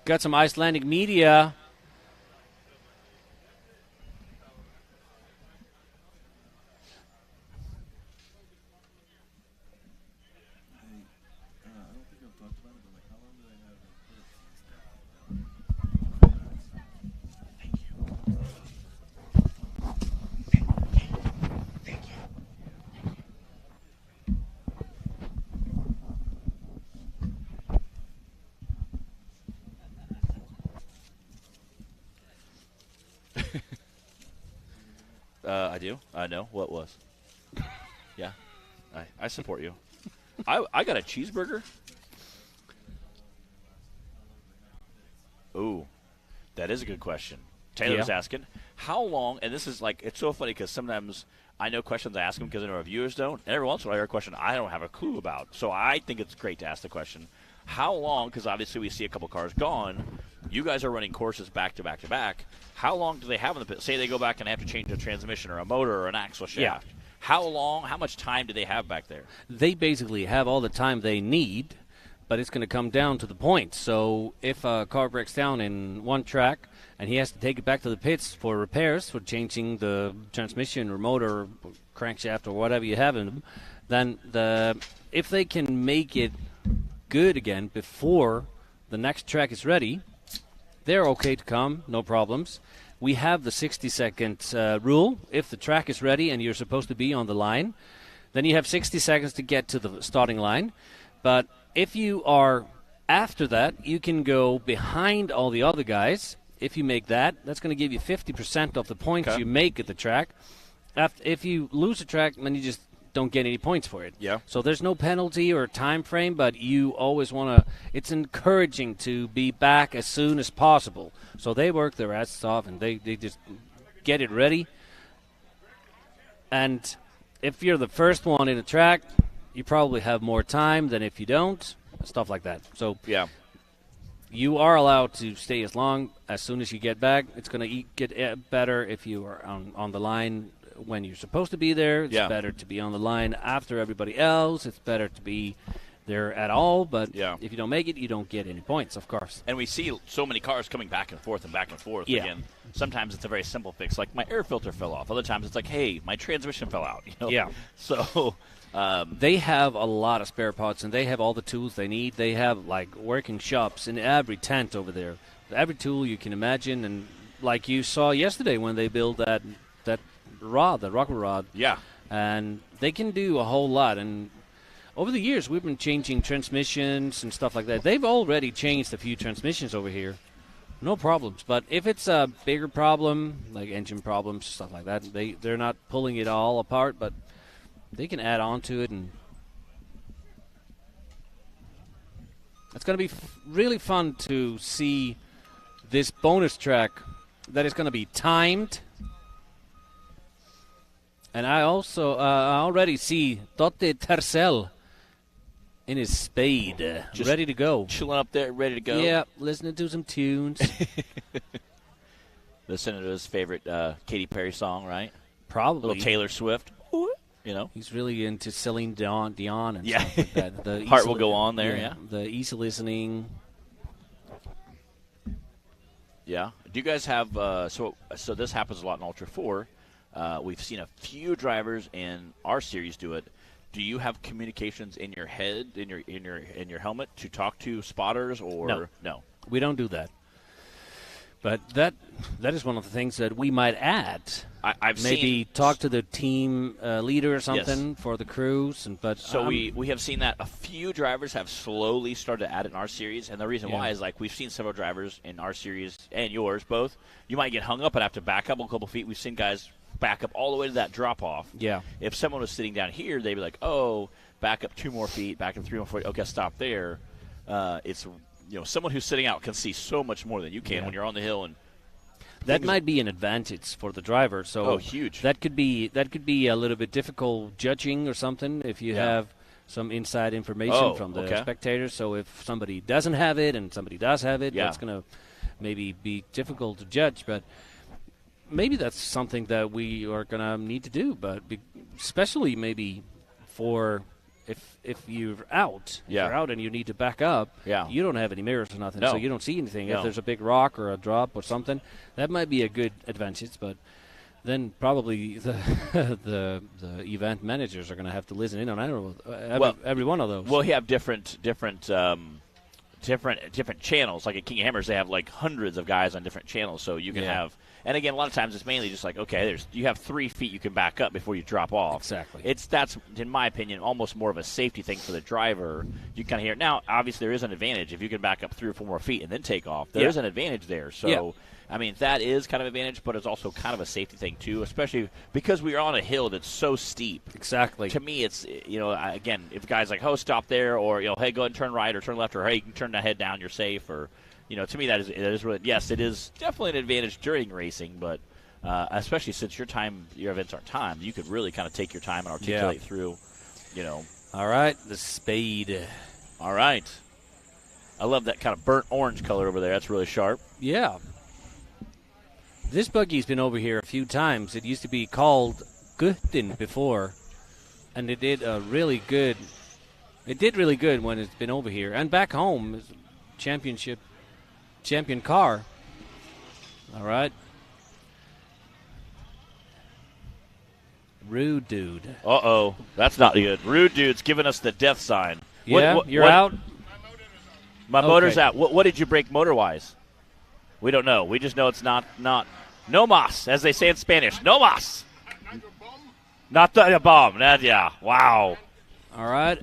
B: Got some Icelandic media.
A: I do. I know. What was? Yeah. I support you. I got a cheeseburger. Ooh, that is a good question. Taylor's asking, how long, and this is like, it's so funny because sometimes I know questions I ask them because I know our viewers don't, and every once in a while I hear a question I don't have a clue about. So I think it's great to ask the question, how long, because obviously we see a couple cars gone, you guys are running courses back to back to back, how long do they have in the pit? Say they go back and have to change a transmission or a motor or an axle shaft.
B: Yeah.
A: How much time do they have back there?
B: They basically have all the time they need, but it's going to come down to the points. So if a car breaks down in one track and he has to take it back to the pits for repairs, for changing the transmission or motor, or crankshaft or whatever you have in them, then if they can make it good again before the next track is ready, they're okay to come, no problems. We have the 60-second rule. If the track is ready and you're supposed to be on the line, then you have 60 seconds to get to the starting line. But if you are after that, you can go behind all the other guys. If you make that, that's going to give you 50% of the points you make at the track. If you lose a track, then you just don't get any points for it.
A: Yeah.
B: So there's no penalty or time frame, but you always want to – it's encouraging to be back as soon as possible. So they work their asses off, and they just get it ready. And if you're the first one in a track, you probably have more time than if you don't, stuff like that. So you are allowed to stay as long as soon as you get back. It's going to get better if you are on the line when you're supposed to be there. It's better to be on the line after everybody else. It's better to be there at all, but if you don't make it, you don't get any points, of course.
A: And we see so many cars coming back and forth. Again, sometimes it's a very simple fix, like my air filter fell off. Other times it's like, hey, my transmission fell out. So
B: they have a lot of spare parts, and they have all the tools they need. They have like working shops in every tent over there, every tool you can imagine. And like you saw yesterday when they built that rod, the rocker rod.
A: Yeah.
B: And they can do a whole lot. And over the years, we've been changing transmissions and stuff like that. They've already changed a few transmissions over here. No problems. But if it's a bigger problem, like engine problems, stuff like that, they're not pulling it all apart, but they can add on to it. And it's going to be really fun to see this bonus track that is going to be timed. And I also I already see Dotte Tercel in his Spade,
A: just
B: ready to go.
A: Chilling up there, ready to go.
B: Yeah, listening to some tunes.
A: Listening to his favorite Katy Perry song, right?
B: Probably.
A: Little Taylor Swift. You know?
B: He's really into Celine Dion and stuff like that. The
A: Heart Will Go On there,
B: The easy listening.
A: Yeah. Do you guys have so this happens a lot in Ultra 4. We've seen a few drivers in our series do it. Do you have communications in your head, in your helmet, to talk to spotters, or no?
B: We don't do that. But that is one of the things that we might add.
A: I've
B: maybe
A: seen,
B: talk to the team leader or something for the crews.
A: We have seen that a few drivers have slowly started to add it in our series, and the reason why is like we've seen several drivers in our series and yours both. You might get hung up and have to back up a couple feet. We've seen guys back up all the way to that drop off.
B: Yeah.
A: If someone was sitting down here, they'd be like, "Oh, back up 2 more feet, back up 3 more feet. Okay, stop there. It's someone who's sitting out can see so much more than you can when you're on the hill, and
B: that might be an advantage for the driver. So
A: huge.
B: That could be a little bit difficult judging or something if you have some inside information from the spectators. So if somebody doesn't have it and somebody does have it, that's going to maybe be difficult to judge. But maybe that's something that we are going to need to do. But especially maybe for if you're out, and you need to back up, you don't have any mirrors or nothing, so you don't see anything. If there's a big rock or a drop or something, that might be a good advantage. But then probably the event managers are going to have to listen in on every one of those.
A: Well, you have different channels. Like at King of Hammers, they have like hundreds of guys on different channels, so you can have. And again, a lot of times it's mainly just like, okay, you have 3 feet you can back up before you drop off.
B: Exactly.
A: That's, in my opinion, almost more of a safety thing for the driver. You kind of hear it. Now, obviously, there is an advantage. If you can back up 3 or 4 more feet and then take off, there is an advantage there. So, I mean, that is kind of an advantage, but it's also kind of a safety thing, too, especially because we are on a hill that's so steep.
B: Exactly.
A: To me, it's, again, if guys like, stop there, or, hey, go ahead and turn right or turn left, or, hey, you can turn the head down, you're safe, or, to me, that is really, yes, it is definitely an advantage during racing, but especially since your events aren't timed, you could really kind of take your time and articulate through,
B: All right, the Spade.
A: All right. I love that kind of burnt orange color over there. That's really sharp.
B: Yeah. This buggy's been over here a few times. It used to be called Guttin before, and it did really good. It did really good when it's been over here. And back home, champion car. All right. Rude Dude.
A: Uh-oh. That's not good. Rude Dude's giving us the death sign.
B: Yeah, you're out?
A: My motor's out. What did you break motor-wise? We don't know. We just know it's not no mas, as they say in Spanish. No mas. Not the bomb. Wow.
B: All right.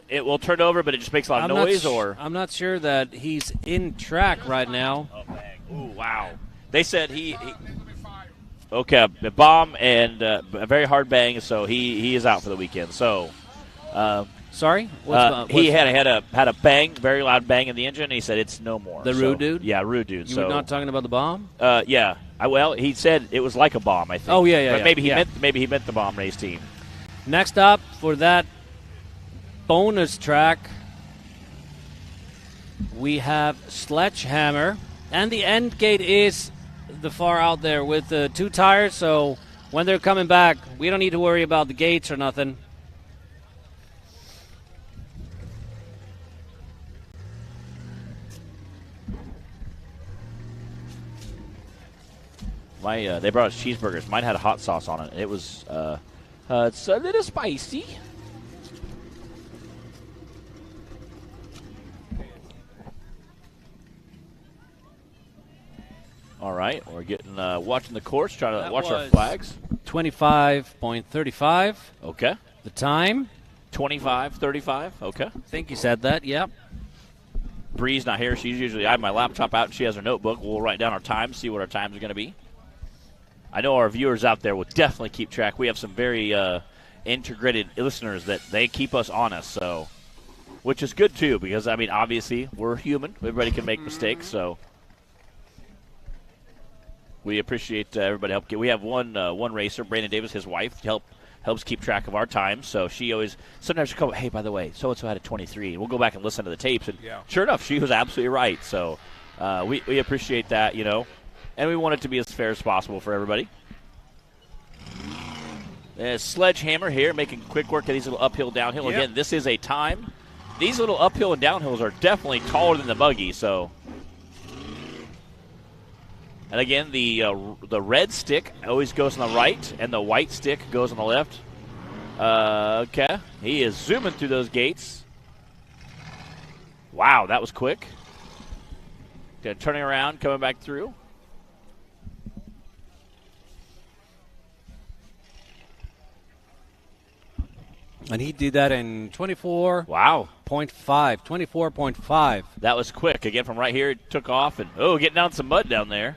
A: It will turn over, but it just makes a lot of noise, or?
B: I'm not sure that he's in track right now.
A: Oh, bang. Ooh, wow. They said he okay, a bomb and a very hard bang, so he is out for the weekend. So,
B: sorry,
A: he had a bang, very loud bang in the engine. And he said it's no more.
B: The Rude Dude?
A: Yeah, Rude Dude.
B: You were not talking about the bomb?
A: Yeah. Well, he said it was like a bomb, I think.
B: Oh yeah.
A: But maybe he meant the bomb race team.
B: Next up for that bonus track, we have Sledgehammer, and the end gate is the far out there with the 2 tires, so when they're coming back, we don't need to worry about the gates or nothing.
A: They brought us cheeseburgers. Mine had a hot sauce on it. It was it's a little spicy. All right, we're getting watching the course, trying to watch our flags.
B: 25.35.
A: Okay.
B: The time?
A: 25:35. Okay.
B: I think you said that. Yep.
A: Bree's not here. She's usually. I have my laptop out, and she has her notebook. We'll write down our times, see what our times are going to be. I know our viewers out there will definitely keep track. We have some very integrated listeners that they keep us honest, so which is good too, because I mean, obviously we're human. Everybody can make mistakes, so. We appreciate everybody help. We have one racer, Brandon Davis, his wife, helps keep track of our time. So she sometimes she'll come, hey, by the way, so-and-so had a 23. And we'll go back and listen to the tapes. And sure enough, she was absolutely right. So we appreciate that, and we want it to be as fair as possible for everybody. Sledgehammer here making quick work of these little uphill, downhill. Yep. Again, this is a time. These little uphill and downhills are definitely taller than the buggy, so... And again, the red stick always goes on the right, and the white stick goes on the left. Okay. He is zooming through those gates. Wow, that was quick. Turning around, coming back through.
B: And he did that in 24.
A: Wow.
B: 24.5.
A: That was quick. Again, from right here, it took off, and getting down some mud down there.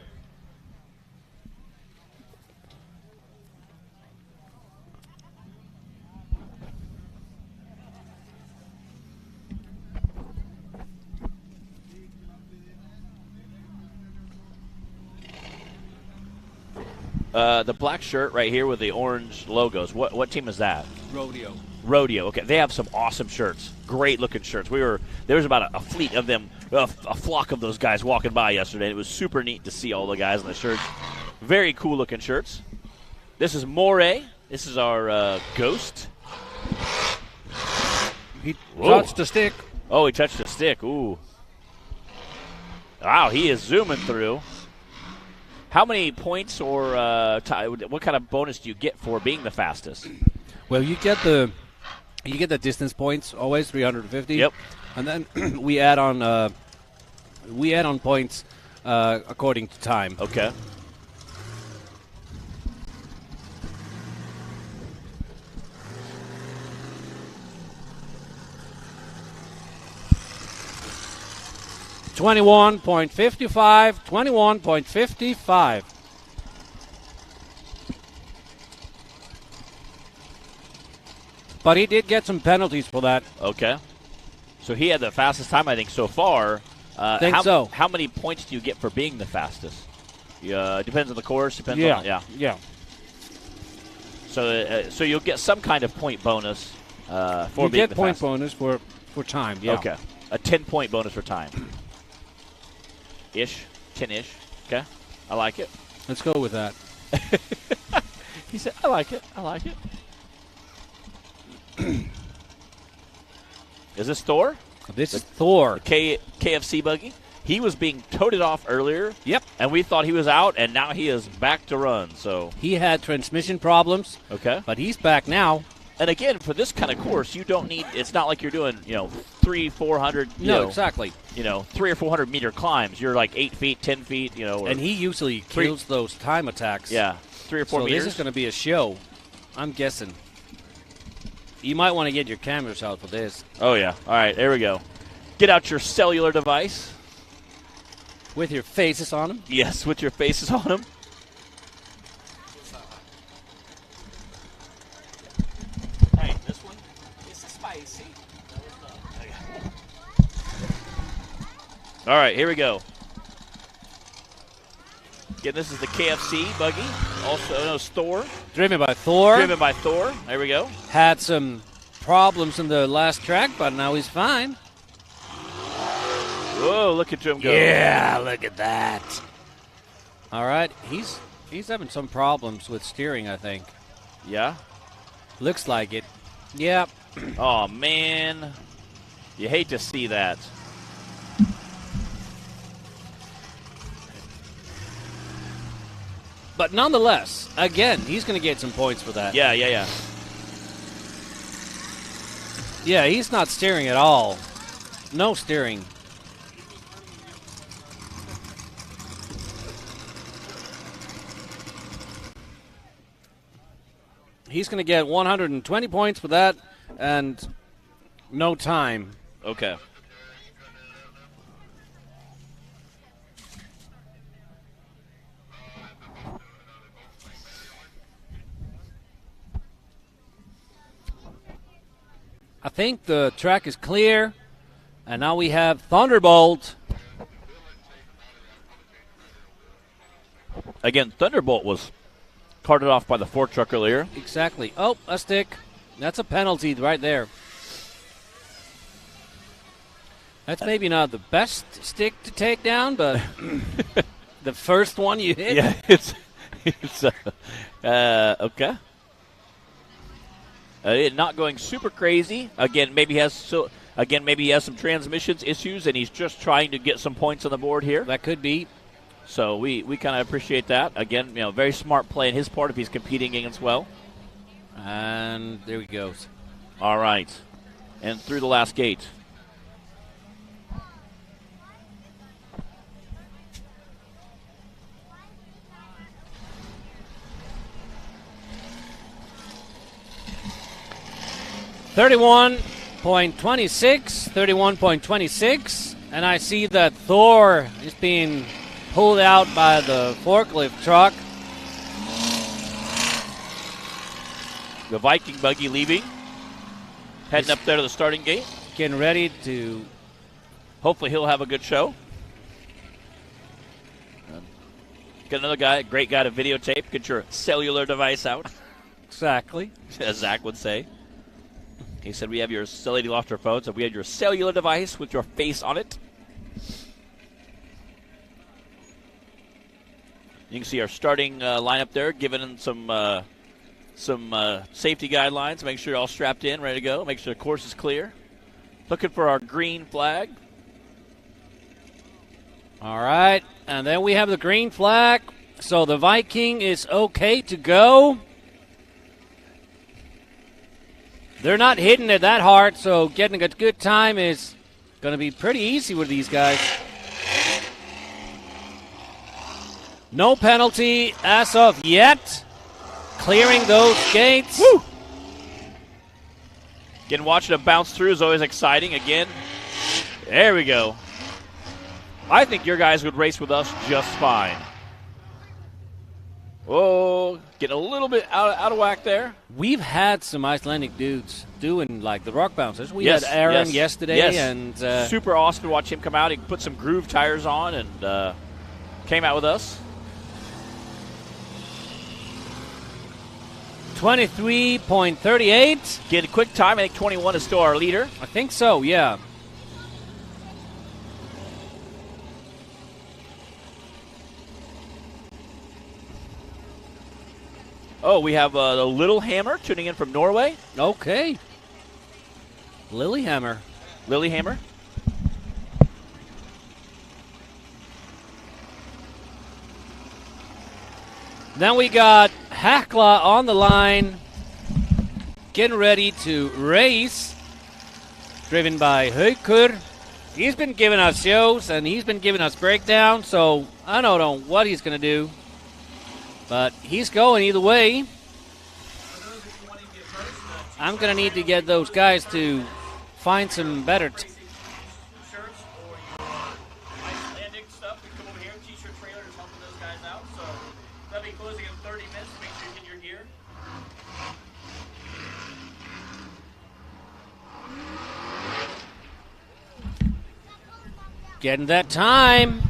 A: The black shirt right here with the orange logos. What team is that?
B: Rodeo.
A: Rodeo. Okay, they have some awesome shirts. Great looking shirts. There was about a fleet of them, a flock of those guys walking by yesterday. It was super neat to see all the guys in the shirts. Very cool looking shirts. This is Mori. This is our ghost.
B: He touched the stick.
A: Oh, he touched the stick. Ooh. Wow, he is zooming through. How many points or what kind of bonus do you get for being the fastest?
B: Well, you get the distance points always 350.
A: Yep.
B: And then we add on points according to time.
A: Okay.
B: $21.55. But he did get some penalties for that.
A: Okay. So he had the fastest time, I think, so far.
B: So.
A: How many points do you get for being the fastest? Depends on the course. Depends on
B: Yeah.
A: So you'll get some kind of point bonus for
B: you
A: being
B: get
A: the
B: point
A: fastest.
B: bonus for time. Yeah.
A: Okay. A 10-point bonus for time. 10-ish. Okay. I like it.
B: Let's go with that.
A: He said, I like it. Is this Thor?
B: This is Thor.
A: KFC buggy? He was being toted off earlier.
B: Yep.
A: And we thought he was out, and now he is back to run. So
B: He had transmission problems.
A: Okay.
B: But he's back now.
A: And again, for this kind of course, you don't need. It's not like you're doing 300-400.
B: No, exactly.
A: 300 or 400 meter climbs. You're like 8 feet, 10 feet.
B: And he usually kills those time attacks.
A: Yeah, 3 or 4
B: so
A: meters.
B: this is going to be a show. I'm guessing. You might want to get your cameras out for this.
A: Oh yeah. All right, there we go. Get out your cellular device.
B: With your faces on them.
A: Yes, with your faces on them. Hey, this one is spicy. All right, here we go. Again, this is the KFC buggy, also known as Thor.
B: Driven by Thor.
A: There we go.
B: Had some problems in the last track, but now he's fine.
A: Whoa, look at him go.
B: Yeah, look at that. All right, he's having some problems with steering, I think.
A: Yeah?
B: Looks like it. Yep.
A: Oh, man. You hate to see that.
B: But nonetheless, again, he's going to get some points for that.
A: Yeah.
B: Yeah, he's not steering at all. No steering. He's going to get 120 points for that and no time.
A: Okay.
B: I think the track is clear, and now we have Thunderbolt.
A: Again, Thunderbolt was carted off by the fork truck earlier.
B: Exactly. Oh, a stick. That's a penalty right there. That's maybe not the best stick to take down, but the first one you hit.
A: Yeah, it's okay. Not going super crazy. Again, maybe he has some transmissions issues, and he's just trying to get some points on the board here.
B: That could be.
A: So we kind of appreciate that. Again, very smart play on his part if he's competing against well.
B: And there he goes.
A: All right, and through the last gate.
B: $31.26, and I see that Thor is being pulled out by the forklift truck.
A: The Viking buggy leaving, heading up there to the starting gate.
B: Getting ready to...
A: Hopefully he'll have a good show. Got another guy, great guy to videotape. Get your cellular device out,
B: Exactly.
A: as Zach would say. He said we have your Lady lost her phone, so we have your cellular device with your face on it. You can see our starting lineup there, giving some safety guidelines. Make sure you're all strapped in, ready to go. Make sure the course is clear. Looking for our green flag.
B: All right, and then we have the green flag. So the Viking is okay to go. They're not hitting it that hard, so getting a good time is going to be pretty easy with these guys. No penalty as of yet. Clearing those gates.
A: Woo! Again, watching it bounce through is always exciting. Again, there we go. I think your guys would race with us just fine. Whoa, getting a little bit out of whack there.
B: We've had some Icelandic dudes doing like the rock bouncers. We
A: Yes,
B: had Aaron
A: yes,
B: yesterday,
A: yes.
B: and
A: Super awesome to watch him come out. He put some groove tires on and came out with us.
B: 23.38.
A: Get a quick time. I think 21 is still our leader.
B: I think so, yeah.
A: Oh, we have the Little Hammer tuning in from Norway.
B: Okay. Lilyhammer.
A: Lilyhammer.
B: Then we got Heckler on the line, getting ready to race, driven by Heckler. He's been giving us shows, and he's been giving us breakdowns, so I don't know what he's going to do. But he's going either way. I'm going to need to get those guys to find some better
A: Shirts or your Icelandic stuff. We come over here, t-shirt trailer is helping those guys out. So that'll be closing in 30 minutes. Make sure you get your gear.
B: Getting that time.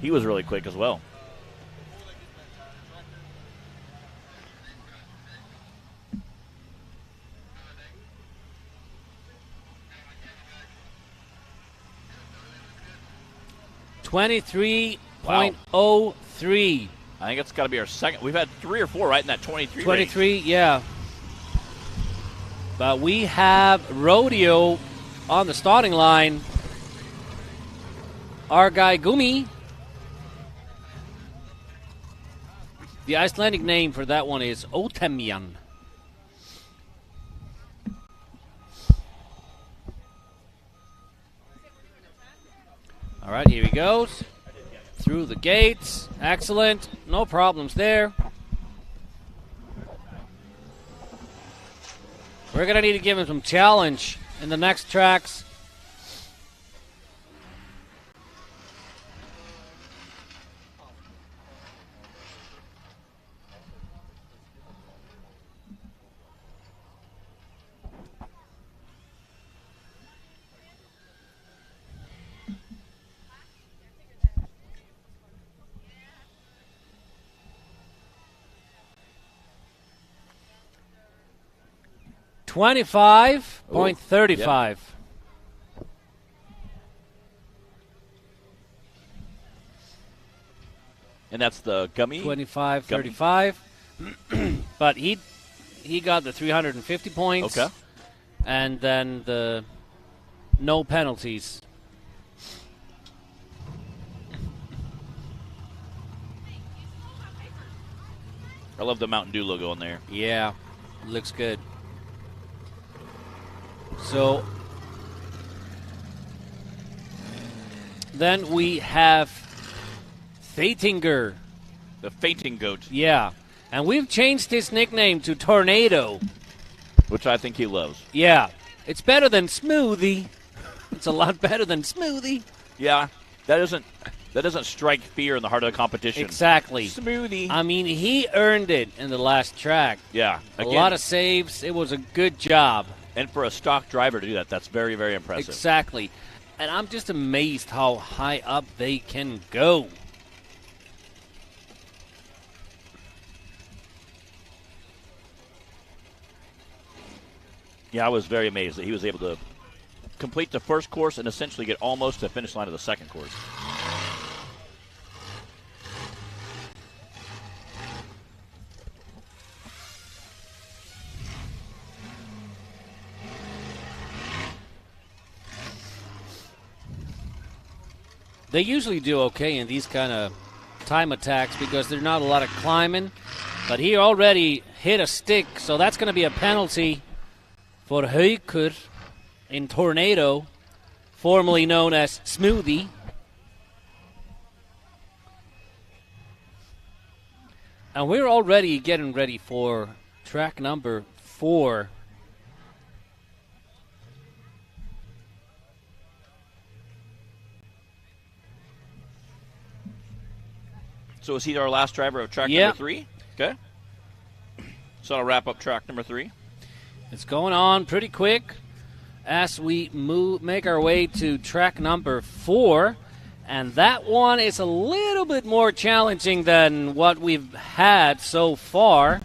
A: He was really quick as well.
B: .03.
A: I think it's got to be our second. We've had 3 or 4 right in that 23
B: 23,
A: range.
B: yeah. But we have Rodeo on the starting line. Our guy Gumi. The Icelandic name for that one is Otemjan. All right, here he goes. Through the gates. Excellent. No problems there. We're going to need to give him some challenge in the next tracks. .35.
A: And that's the gummy.
B: 25.35. But he got the 350 points.
A: Okay.
B: And then the no penalties.
A: I love the Mountain Dew logo on there.
B: Yeah, looks good. So then we have Fatinger.
A: The fainting goat,
B: Yeah. And we've changed his nickname to Tornado.
A: which I think he loves.
B: Yeah. It's better than Smoothie. It's a lot better than Smoothie.
A: Yeah, that That doesn't strike fear in the heart of the competition.
B: Exactly.
A: Smoothie.
B: I mean, he earned it in the last track.
A: Yeah.
B: Again, a lot of saves. It was a good job.
A: And for a stock driver to do that, that's very, very impressive.
B: Exactly. And I'm just amazed how high up they can go.
A: Yeah, I was very amazed that he was able to complete the first course and essentially get almost to the finish line of the second course.
B: They usually do okay in these kind of time attacks because there's not a lot of climbing. But he already hit a stick, so that's going to be a penalty for Heckler in Tornado, formerly known as Smoothie. And we're already getting ready for track number 4.
A: So is he our last driver of track number 3? Okay. So I'll wrap up track number 3.
B: It's going on pretty quick as we make our way to track number 4. And that one is a little bit more challenging than what we've had so far.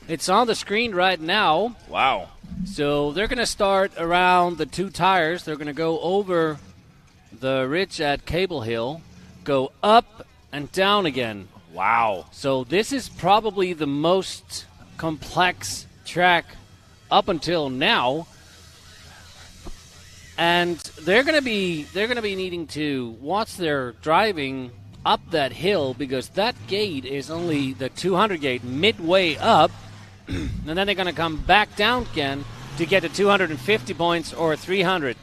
B: It's on the screen right now.
A: Wow.
B: So they're going to start around the 2 tires. They're going to go over the ridge at Cable Hill, go up and down again.
A: Wow.
B: So this is probably the most complex track up until now. And they're going to be needing to watch their driving up that hill because that gate is only the 200 gate midway up. And then they're going to come back down again to get to 250 points or 300.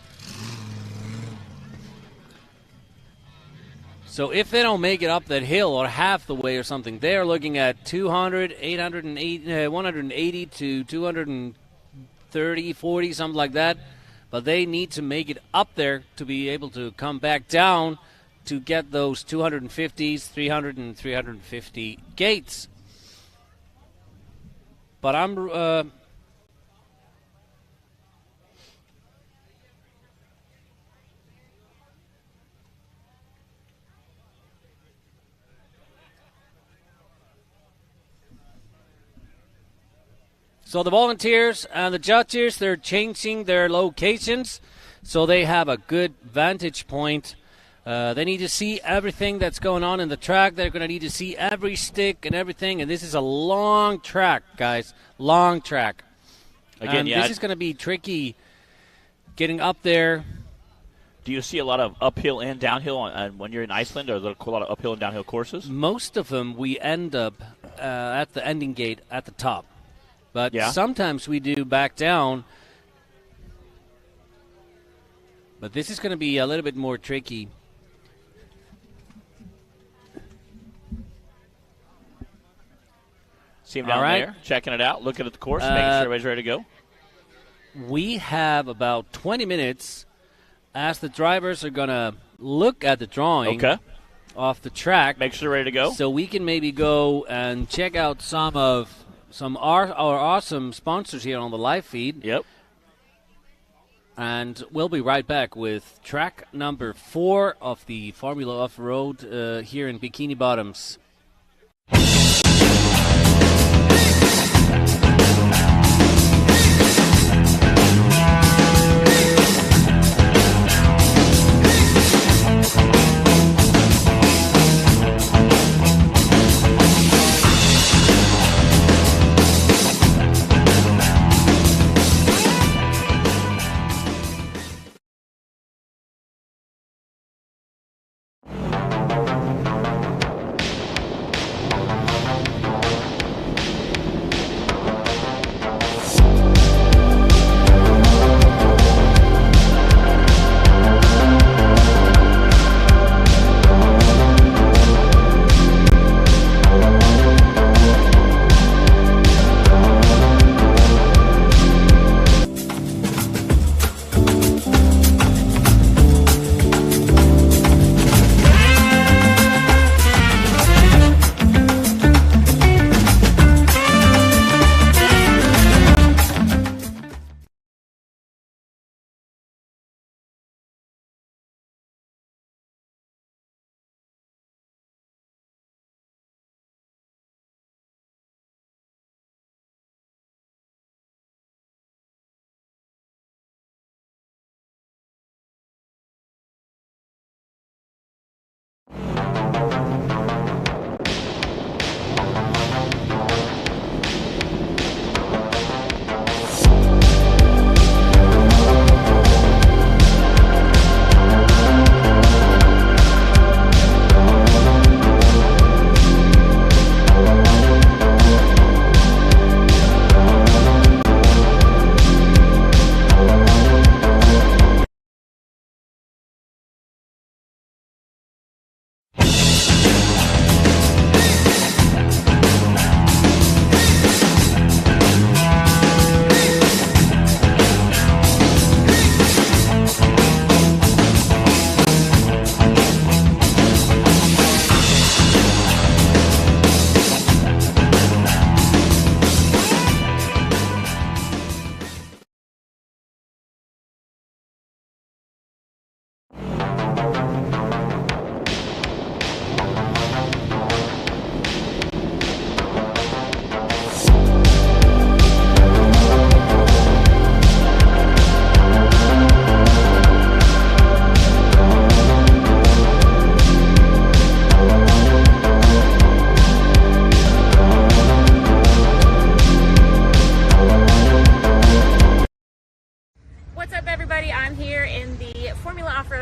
B: So if they don't make it up that hill or half the way or something, they are looking at 200, 880, 180 to 230, 40, something like that. But they need to make it up there to be able to come back down to get those 250s, 300, and 350 gates. But I'm... So the volunteers and the judges, they're changing their locations so they have a good vantage point. They need to see everything that's going on in the track. They're going to need to see every stick and everything. And this is a long track, guys. Long track.
A: Again,
B: and this is going to be tricky getting up there.
A: Do you see a lot of uphill and downhill when you're in Iceland? Are there a lot of uphill and downhill courses?
B: Most of them we end up at the ending gate at the top. But sometimes we do back down. But this is going to be a little bit more tricky.
A: See him down there, checking it out, looking at the course, making sure everybody's ready to go.
B: We have about 20 minutes as the drivers are going to look at the drawing off the track.
A: Make sure they're ready to go.
B: So we can maybe go and check out some of our awesome sponsors here on the live feed.
A: Yep.
B: And we'll be right back with track number 4 of the Formula Off-Road here in Bikini Bottoms.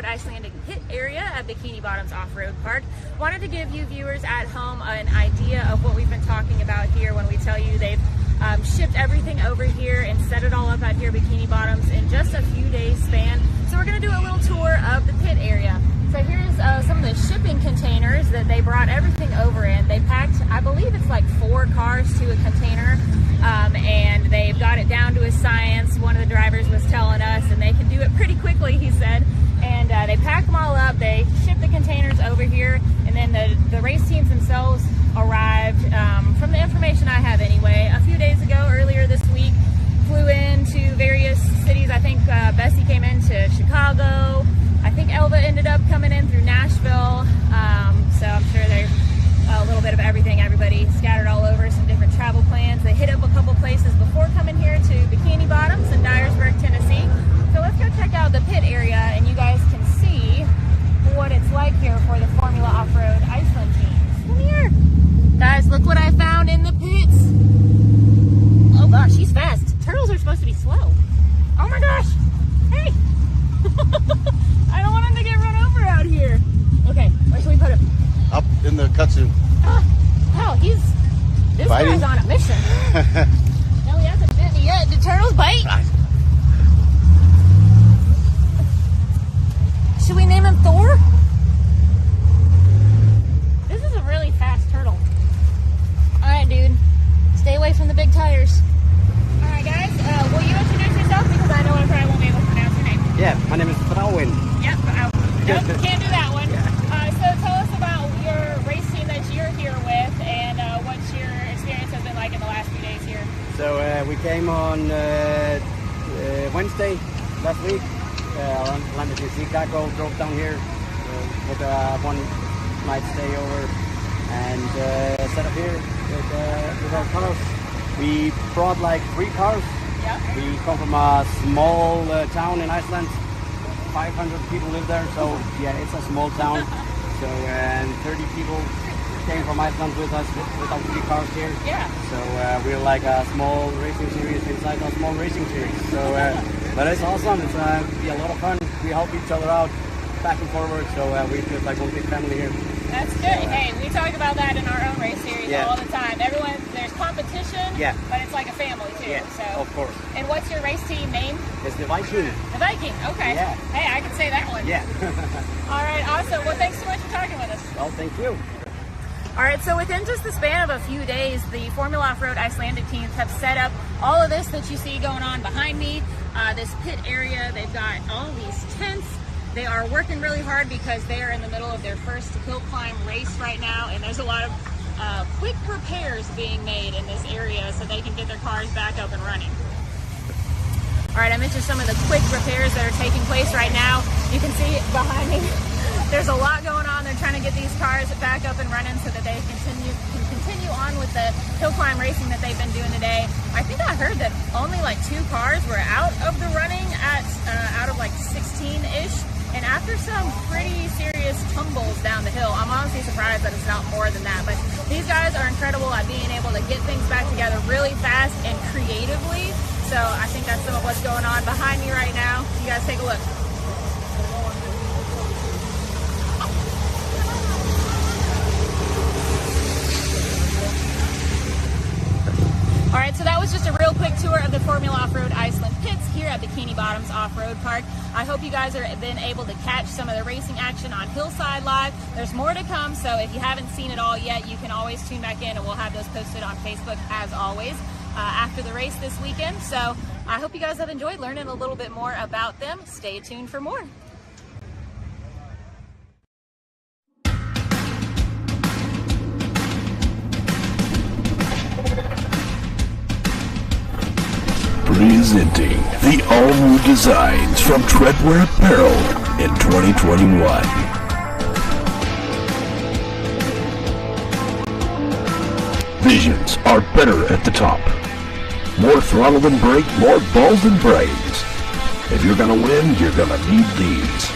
F: Icelandic pit area at Bikini Bottoms Off-Road Park. Wanted to give you viewers at home an idea of what we've been talking about here when we tell you they've shipped everything over here and set it all up out here at Bikini Bottoms in just a few days span. So we're going to do a little tour of the pit area. So here's some of the shipping containers that they brought everything over in. They packed, I believe it's like 4 cars to a container, and they've got it down to a science. One of the drivers was telling us, and they can do it pretty quickly, he said. And they pack them all up, they ship the containers over here, and then the race teams themselves arrived, from the information I have anyway, a few days ago, earlier this week, flew into various cities. I think Bessie came into Chicago. I think Elva ended up coming in through Nashville. So I'm sure there's a little bit of everything. Everybody scattered all over, some different travel plans. They hit up a couple places before coming here to Bikini Bottoms in Dyersburg, Tennessee. So let's go check out the pit area, and you guys can see what it's like here for the Formula Off-Road Iceland teams. Come here. Guys, look what I found in the pits. Oh gosh, he's fast. Turtles are supposed to be slow. Oh my gosh. Hey. I don't want him to get run over out here. Okay, where should we put him?
G: Up in the kudzu.
F: Hell, this
G: Biting?
F: guy's on a mission. No, he hasn't bit me yet. Did turtles bite? Should we name him Thor? This is a really fast turtle. Alright, dude. Stay away from the big tires. Alright, guys. Will you introduce yourself? Because I know I probably won't be able to pronounce your name.
H: Yeah, my name is Frauen.
F: Yep. Nope, can't do that one. So tell us about your race team that you're here with, and what your experience has been like in the last few days here.
H: So we came on Wednesday last week. Landed in Chicago, drove down here with a one night stay over, and set up here with our cars. We brought like 3 cars.
F: Yep.
H: We come from a small town in Iceland. 500 people live there, so yeah, it's a small town. So and 30 people came from Iceland with us with our 3 cars here.
F: Yeah.
H: So we're like a small racing series inside a small racing series. So, but it's awesome. It's be a lot of fun. We help each other out back and forward. So we feel like one big family here.
F: That's good. Hey, we talk about that in our own race series all the time. There's competition, but it's like a family too.
H: Yeah,
F: so.
H: of course.
F: And what's your race team name?
H: It's the Viking.
F: The Viking. Okay.
H: Yeah.
F: Hey, I can say that one.
H: Yeah.
F: All right. Awesome. Well, thanks so much for talking with us.
H: Well, thank you.
F: All right, so within just the span of a few days, the Formula Off-Road Icelandic teams have set up all of this that you see going on behind me, this pit area. They've got all these tents. They are working really hard because they are in the middle of their first hill climb race right now, and there's a lot of quick repairs being made in this area so they can get their cars back up and running. All right, I mentioned some of the quick repairs that are taking place right now. You can see behind me. There's a lot going on. They're trying to get these cars back up and running so that they can continue on with the hill climb racing that they've been doing today. I think I heard that only like 2 cars were out of the running out of like 16-ish. And after some pretty serious tumbles down the hill, I'm honestly surprised that it's not more than that. But these guys are incredible at being able to get things back together really fast and creatively. So I think that's some of what's going on behind me right now. You guys take a look. All right, so that was just a real quick tour of the Formula Off-Road Iceland pits here at Bikini Bottoms Off-Road Park. I hope you guys have been able to catch some of the racing action on Hillside Live. There's more to come, so if you haven't seen it all yet, you can always tune back in, and we'll have those posted on Facebook as always after the race this weekend. So I hope you guys have enjoyed learning a little bit more about them. Stay tuned for more.
D: Presenting the all-new designs from Treadwear Apparel in 2021. Visions are better at the top. More throttle than brake, more balls than brains. If you're gonna win, you're gonna need these.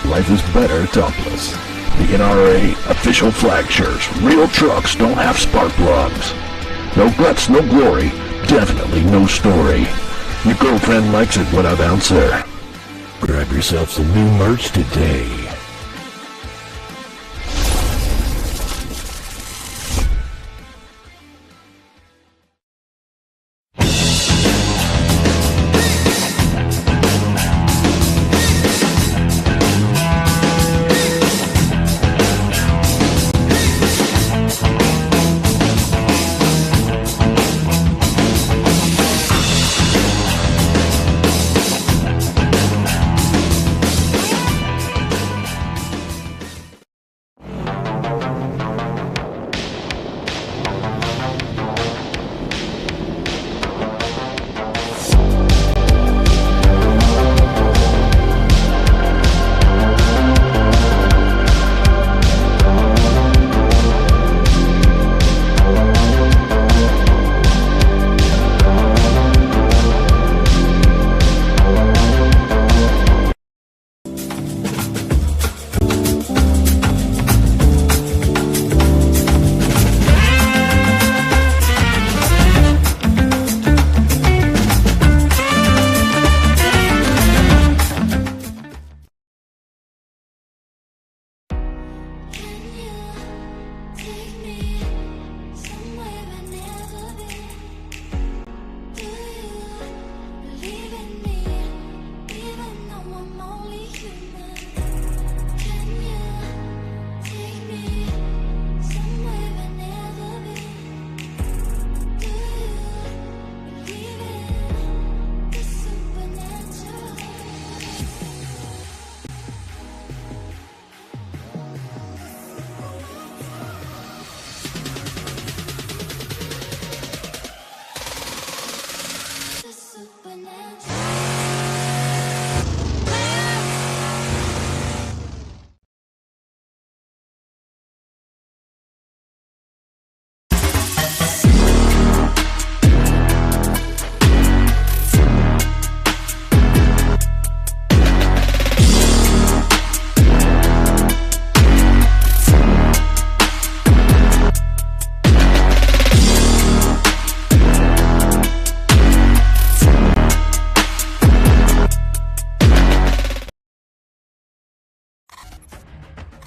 D: Life is better topless. The NRA official flag shirts. Real trucks don't have spark plugs. No guts, no glory. Definitely no story. Your girlfriend likes it when I bounce her. Grab yourself some new merch today.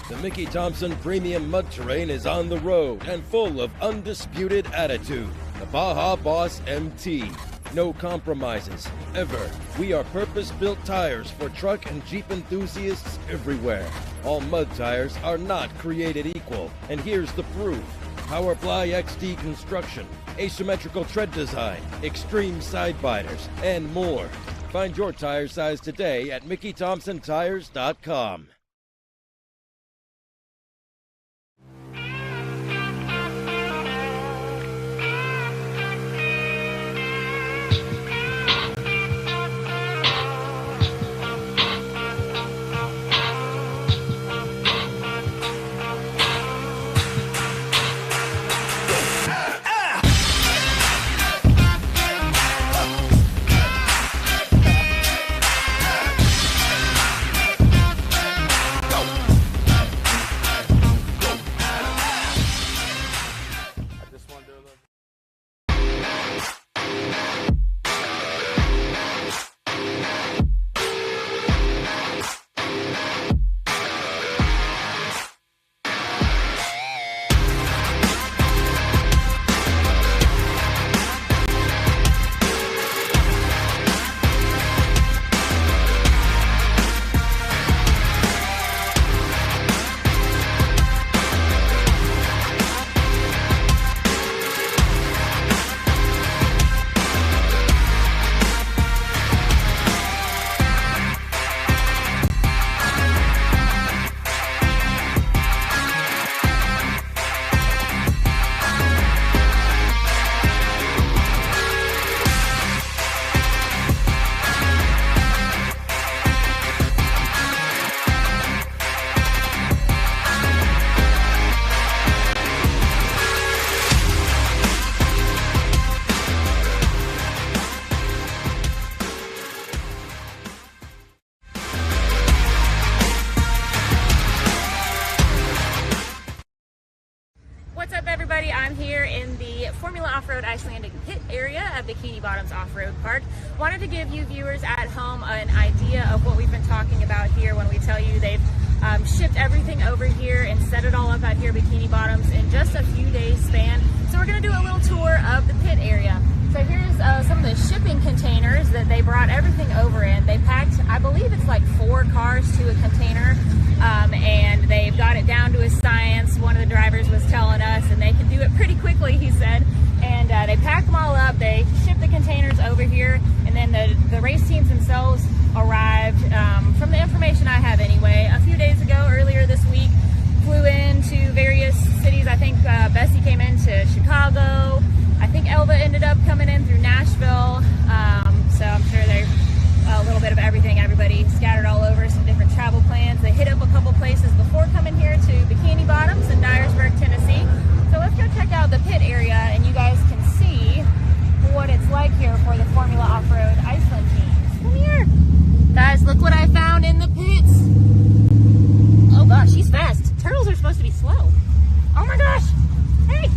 I: The Mickey Thompson Premium Mud Terrain is on the road and full of undisputed attitude. The Baja Boss MT. No compromises, ever. We are purpose-built tires for truck and Jeep enthusiasts everywhere. All mud tires are not created equal, and here's the proof. Powerfly XD construction, asymmetrical tread design, extreme side biters, and more. Find your tire size today at MickeyThompsonTires.com.
F: What's up, everybody? I'm here in the Formula Off-Road Icelandic pit area at Bikini Bottoms Off-Road Park. Wanted to give you viewers at home an idea of what we've been talking about here when we tell you they've shipped everything over here and set it all up out here, Bikini Bottoms, in just a few days span. So we're going to do a little tour of the pit area. So here's some of the shipping containers that they brought everything over in. They packed, I believe it's like 4 cars to a container, and they've got it down to a science. One of the drivers was telling us, and they can do it pretty quickly, he said. And they packed them all up. They shipped the containers over here, and then the race teams themselves arrived, from the information I have anyway, a few days ago, earlier this week. Flew into various cities. I think Bessie came into Chicago. I think Elva ended up coming in through Nashville. So I'm sure there's a little bit of everything. Everybody scattered all over, some different travel plans. They hit up a couple places before coming here to Bikini Bottoms in Dyersburg, Tennessee. So let's go check out the pit area, and you guys can see what it's like here for the Formula Off-Road Iceland teams. Come here. Guys, look what I found in the pits. Oh gosh, he's fast. Turtles are supposed to be slow. Oh my gosh. Hey.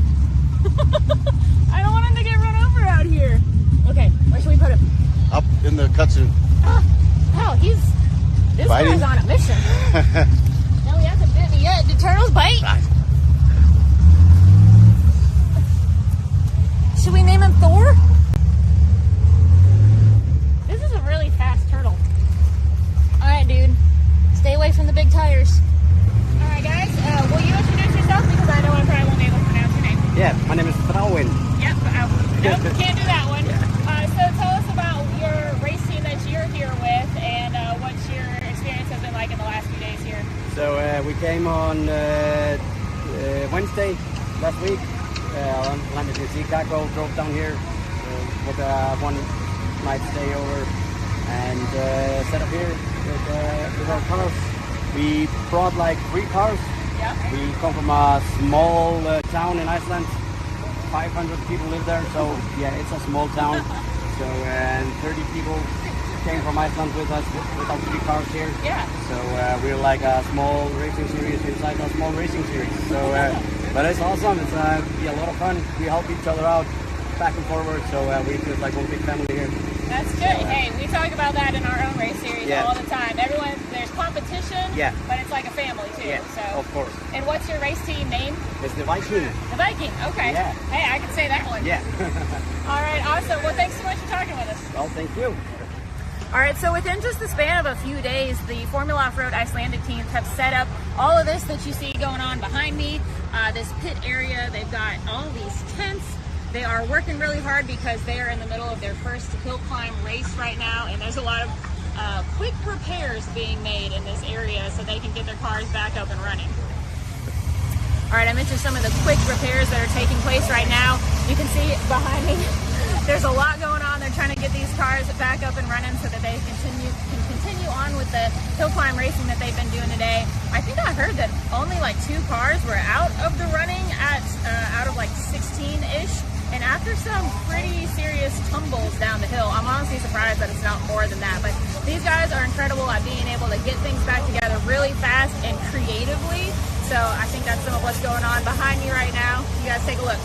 F: I don't want him to get run over out here. Okay, where should we put him?
G: Up in the kudzu.
F: Hell, this
G: Biting?
F: guy's on a mission. No, he hasn't bit me yet. Did turtles bite? Should we name him Thor? This is a really fast turtle. Alright, dude. Stay away from the big tires. Alright, guys. Will you introduce yourself? Because I know I probably won't be able to pronounce your name.
H: Yeah, my name is Thrawin.
F: Yep. Nope, can't do that one. So tell us about your race team that you're here with, and what your experience has been like in the last few days here.
H: So we came on Wednesday last week. Landed in Chicago, drove down here with one night stay over, and set up here with our cars. We brought like 3 cars.
F: Yep.
H: We come from a small town in Iceland. 500 people live there, so yeah, it's a small town. So and 30 people came from Iceland with us with our 3 cars here.
F: Yeah.
H: So we're like a small racing series inside a small racing series. So, but it's awesome. It's be a lot of fun. We help each other out back and forward. So we feel like one big family here.
F: That's good. So, hey, we talk about that in our own race series all the time. There's competition, but it's like a family too.
H: Yeah,
F: so.
H: of course.
F: And what's your race team name?
H: It's the Viking.
F: The Viking. Okay.
H: Yeah.
F: Hey, I can say that one.
H: Yeah.
F: All right. Awesome. Well, thanks so much for talking with us.
H: Well, thank you.
F: All right, so within just the span of a few days, the Formula Off-Road Icelandic teams have set up all of this that you see going on behind me, this pit area. They've got all these tents. They are working really hard because they are in the middle of their first hill climb race right now, and there's a lot of quick repairs being made in this area so they can get their cars back up and running. All right, I mentioned some of the quick repairs that are taking place right now. You can see behind me. There's a lot going on. They're trying to get these cars back up and running so that they can continue on with the hill climb racing that they've been doing today. I think I heard that only like 2 cars were out of the running out of like 16-ish. And after some pretty serious tumbles down the hill, I'm honestly surprised that it's not more than that. But these guys are incredible at being able to get things back together really fast and creatively. So I think that's some of what's going on behind me right now. You guys take a look.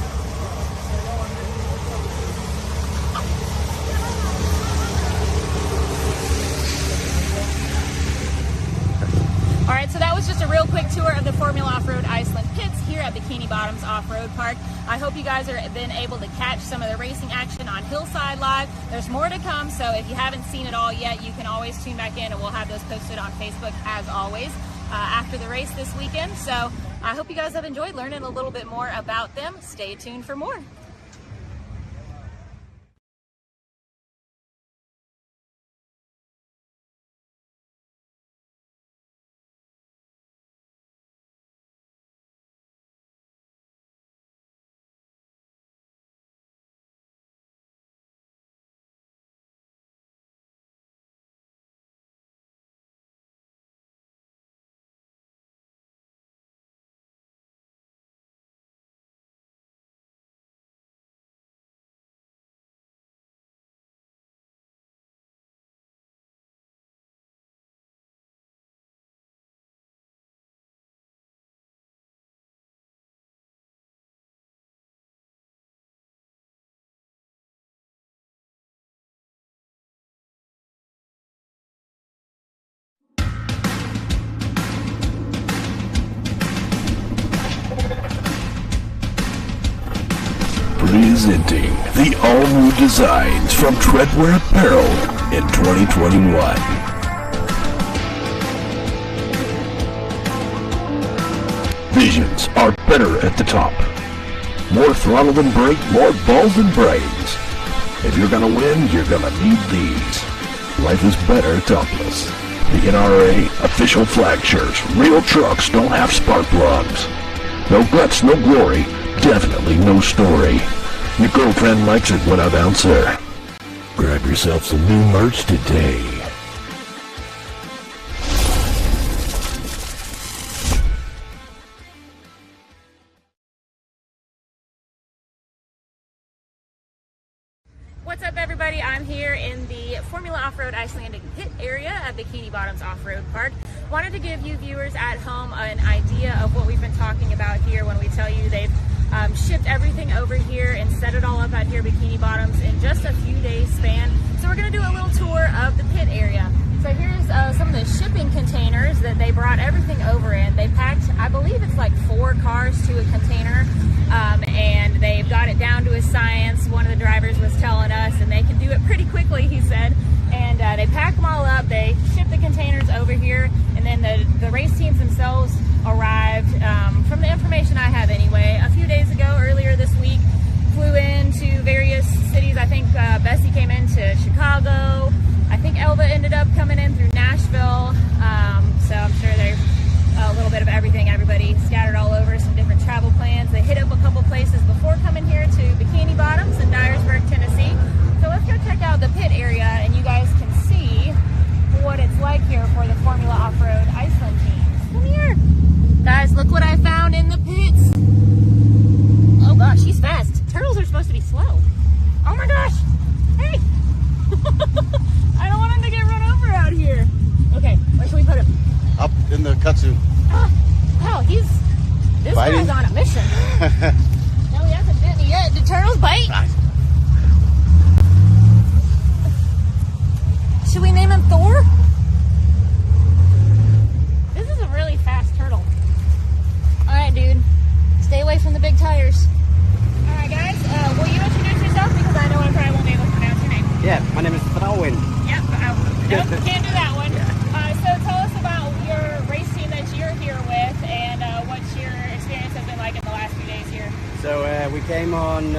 F: All right, so that was just a real quick tour of the Formula Off-Road Iceland pits here at Bikini Bottoms Off-Road Park. I hope you guys have been able to catch some of the racing action on Hillside Live. There's more to come, so if you haven't seen it all yet, you can always tune back in, and we'll have those posted on Facebook as always after the race this weekend. So I hope you guys have enjoyed learning a little bit more about them. Stay tuned for more.
D: Presenting the all-new designs from Treadwear Apparel in 2021. Visions are better at the top. More throttle than brake, more balls than brains. If you're gonna win, you're gonna need these. Life is better topless. The NRA official flag shirts. Real trucks don't have spark plugs. No guts, no glory. Definitely no story. Your girlfriend likes it when I bounce her. Grab yourself some new merch today.
F: What's up, everybody? I'm here in the Formula Off-Road Icelandic pit area at Bikini Bottoms Off-Road Park. Wanted to give you viewers at home an idea of what we've been talking about here when we tell you they've shipped everything over here and set it all up out here at Bikini Bottoms in just a few days span. So we're going to do a little tour of the pit area. So here's some of the shipping containers that they brought everything over in. They packed, I believe it's like 4 cars to a container, and they've got it down to a science. One of the drivers was telling us, and they can do it pretty quickly, he said. And they pack them all up, they ship the containers over here, and then the race teams themselves arrived, from the information I have anyway, a few days ago, earlier this week, flew into various cities. I think Bessie came into Chicago. I think Elba ended up coming in through Nashville, so I'm sure there's a little bit of everything. Everybody scattered all over, some different travel plans. They hit up a couple places before coming here to Bikini Bottoms in Dyersburg, Tennessee. So let's go check out the pit area, and you guys can see what it's like here for the Formula Off-Road Iceland teams. Come here. Guys, look what I found in the pits. Oh gosh, he's fast. Turtles are supposed to be slow. Oh my gosh. Hey. I don't want him to get run over out here. Okay, where should we put him?
G: Up in the kudzu.
F: Wow, this guy's on a mission. No, he hasn't bit me yet. Did turtles bite? Should we name him Thor? This is a really fast turtle. Alright, dude. Stay away from the big tires. Alright, guys. Will you introduce yourself? Because I know I probably won't be able to pronounce your name.
H: Yeah, my name is Frauen.
F: Yep. Nope, can't do that one. So tell us about your race team that you're here with, and what your experience has been like in the last few days here.
H: So we came on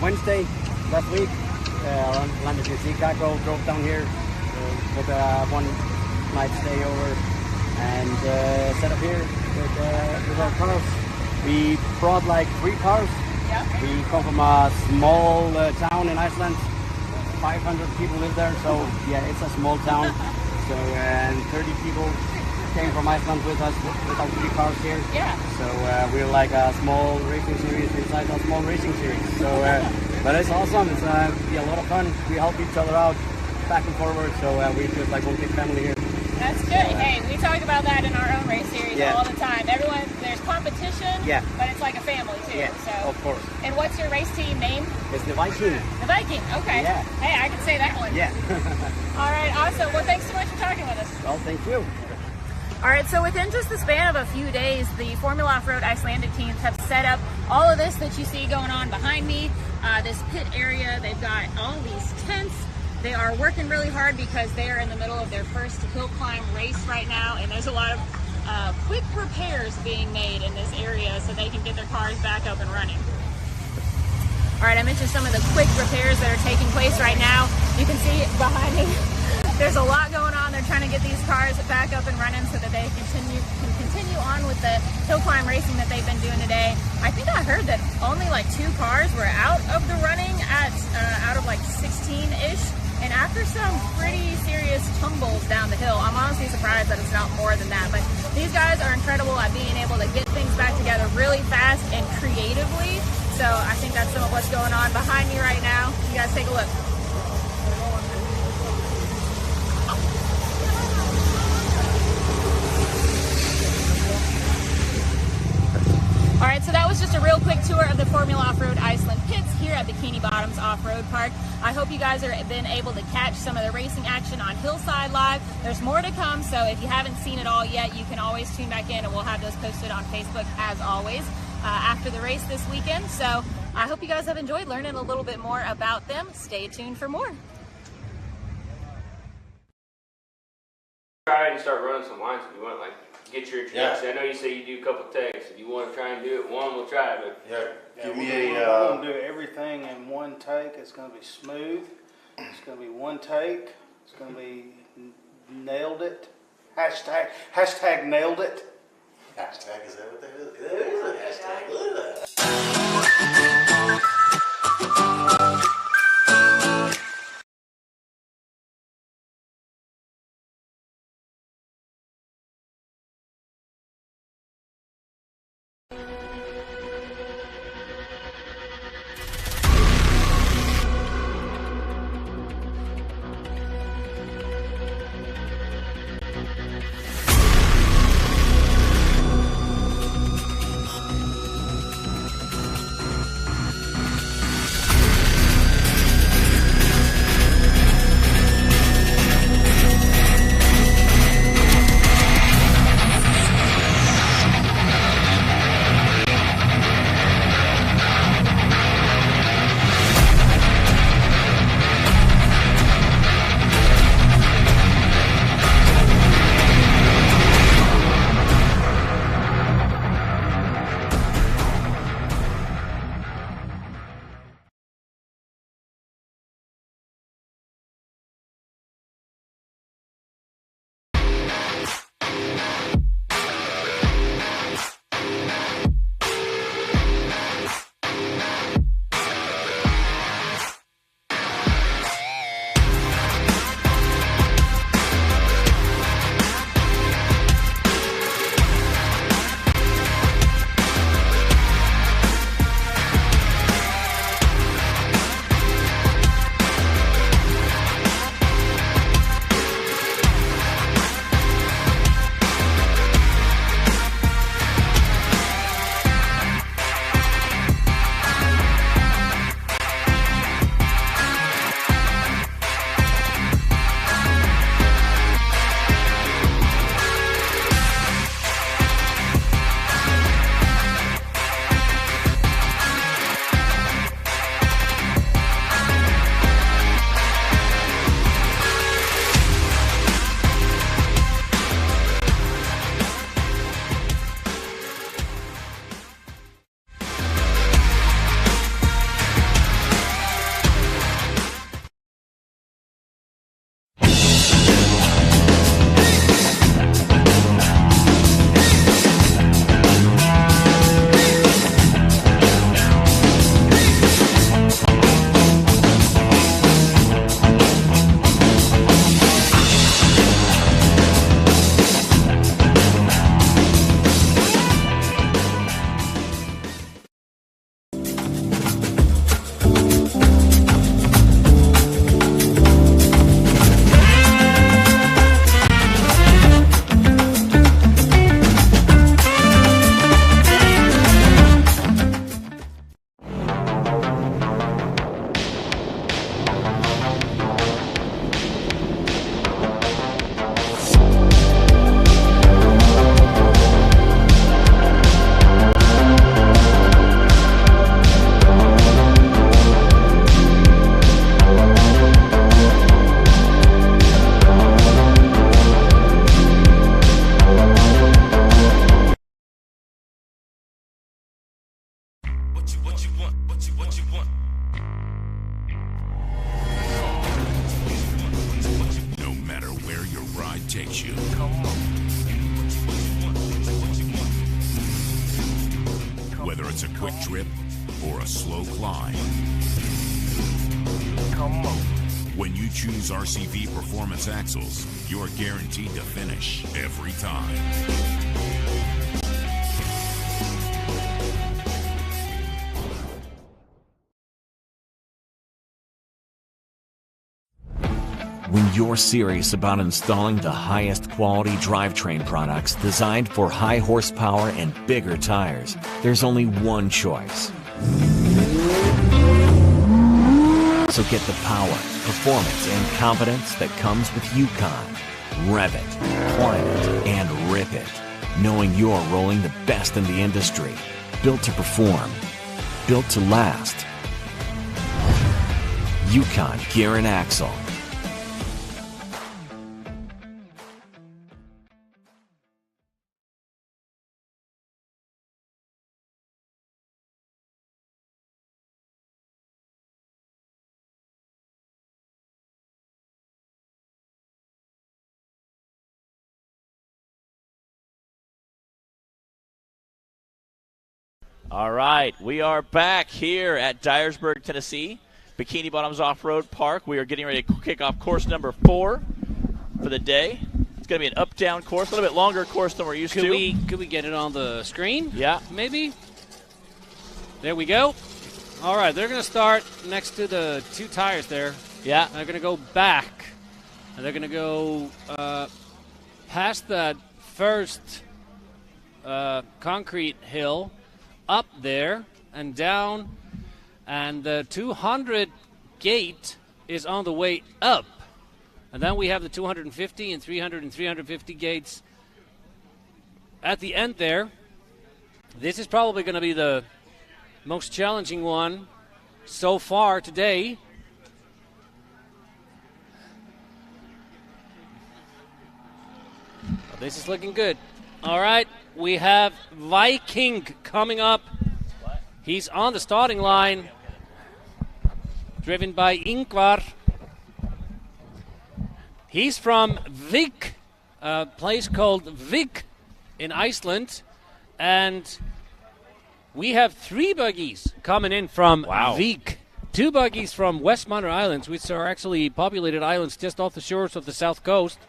H: Wednesday last week. Landed in Chicago, drove down here with one night stay over, and set up here with our cars. We brought like 3 cars.
F: Yep.
H: We come from a small town in Iceland. 500 people live there, so yeah, it's a small town. So and 30 people came from Iceland with us with our 3 cars here.
F: Yeah.
H: So we're like a small racing series inside a small racing series. So, but it's awesome. It's a lot of fun. We help each other out back and forward. So we just like one big family here.
F: That's good. Hey, we talk about that in our own race series all the time. There's competition, but it's like a family too.
H: Yeah,
F: so.
H: of course.
F: And what's your race team name?
H: It's the Viking.
F: The Viking. Okay.
H: Yeah.
F: Hey, I can say that one.
H: Yeah.
F: All right. Awesome. Well, thanks so much for talking with us.
H: Well, thank you.
F: All right, so within just the span of a few days, the Formula Off-Road Icelandic teams have set up all of this that you see going on behind me, this pit area. They've got all these tents. They are working really hard because they are in the middle of their first hill climb race right now, and there's a lot of quick repairs being made in this area so they can get their cars back up and running. All right, I mentioned some of the quick repairs that are taking place right now. You can see behind me. There's a lot going on. They're trying to get these cars back up and running so that they can continue on with the hill climb racing that they've been doing today. I think I heard that only like 2 cars were out of the running out of like 16-ish. And after some pretty serious tumbles down the hill, I'm honestly surprised that it's not more than that. But these guys are incredible at being able to get things back together really fast and creatively. So I think that's some of what's going on behind me right now. You guys take a look. All right, so that was just a real quick tour of the Formula Off-Road Iceland pits here at Bikini Bottoms Off-Road Park. I hope you guys have been able to catch some of the racing action on Hillside Live. There's more to come, so if you haven't seen it all yet, you can always tune back in, and we'll have those posted on Facebook as always. after the race this weekend. So I hope you guys have enjoyed learning a little bit more about them. Stay tuned for more.
J: Try and start running some lines if you want, like get your introduction. I know you say you do a couple takes. If you want to try and do it one, we'll try. But
G: give me
E: We're going to do everything in one take. It's going to be smooth. It's going to be one take. It's going to be nailed it. Hashtag nailed it.
G: Hashtag, is that what that is? There is a hashtag. Look at that.
C: takes you. Whether it's a quick trip or a slow climb. When you choose RCV Performance Axles, you're guaranteed to finish every time.
K: When you're serious about installing the highest quality drivetrain products designed for high horsepower and bigger tires, there's only one choice. So get the power, performance, and confidence that comes with Yukon. Rev it, climb it, and rip it, knowing you're rolling the best in the industry. Built to perform. Built to last. Yukon Gear and Axle.
A: All right, we are back here at Dyersburg, Tennessee, Bikini Bottoms Off-Road Park. We are getting ready to kick off course number 4 for the day. It's going to be an up-down course, a little bit longer course than we're used to.
B: Could we get it on the screen?
A: Yeah.
B: Maybe? There we go. All right, they're going to start next to the 2 tires there.
A: Yeah.
B: They're going to go back. And they're going to go past that first concrete hill, up there and down, and the 200 gate is on the way up. And then we have the 250 and 300 and 350 gates at the end there. This is probably going to be the most challenging one so far today. Well, this is looking good. All right, we have Viking coming up. He's on the starting line, driven by Ingvar. He's from Vik, a place called Vik in Iceland. And we have 3 buggies coming in from Vik. 2 buggies from Westminster Islands, which are actually populated islands just off the shores of the south coast.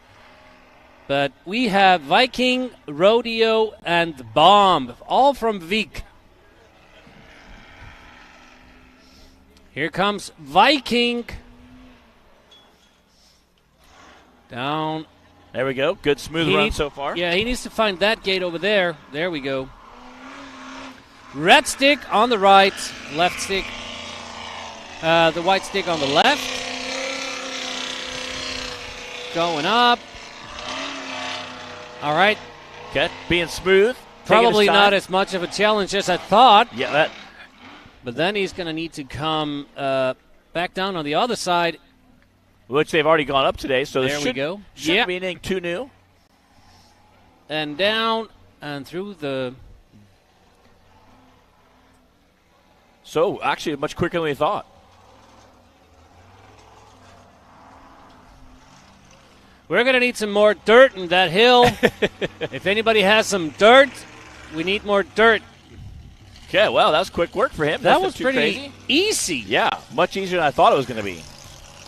B: But we have Viking, Rodeo, and Bomb, all from Vik. Here comes Viking. Down.
A: There we go. Good smooth run so far.
B: Yeah, he needs to find that gate over there. There we go. Red stick on the right, left stick. The white stick on the left. Going up. All right.
A: Okay, being smooth.
B: Probably not as much of a challenge as I thought.
A: Yeah, that.
B: But then he's going to need to come back down on the other side.
A: Which they've already gone up today, so
B: there we go.
A: Shouldn't be anything too new.
B: And down and through the...
A: So, actually, much quicker than we thought.
B: We're going to need some more dirt in that hill. If anybody has some dirt, we need more dirt.
A: Okay, well, that was quick work for him.
B: That was pretty
A: crazy.
B: Easy.
A: Yeah, much easier than I thought it was going to be.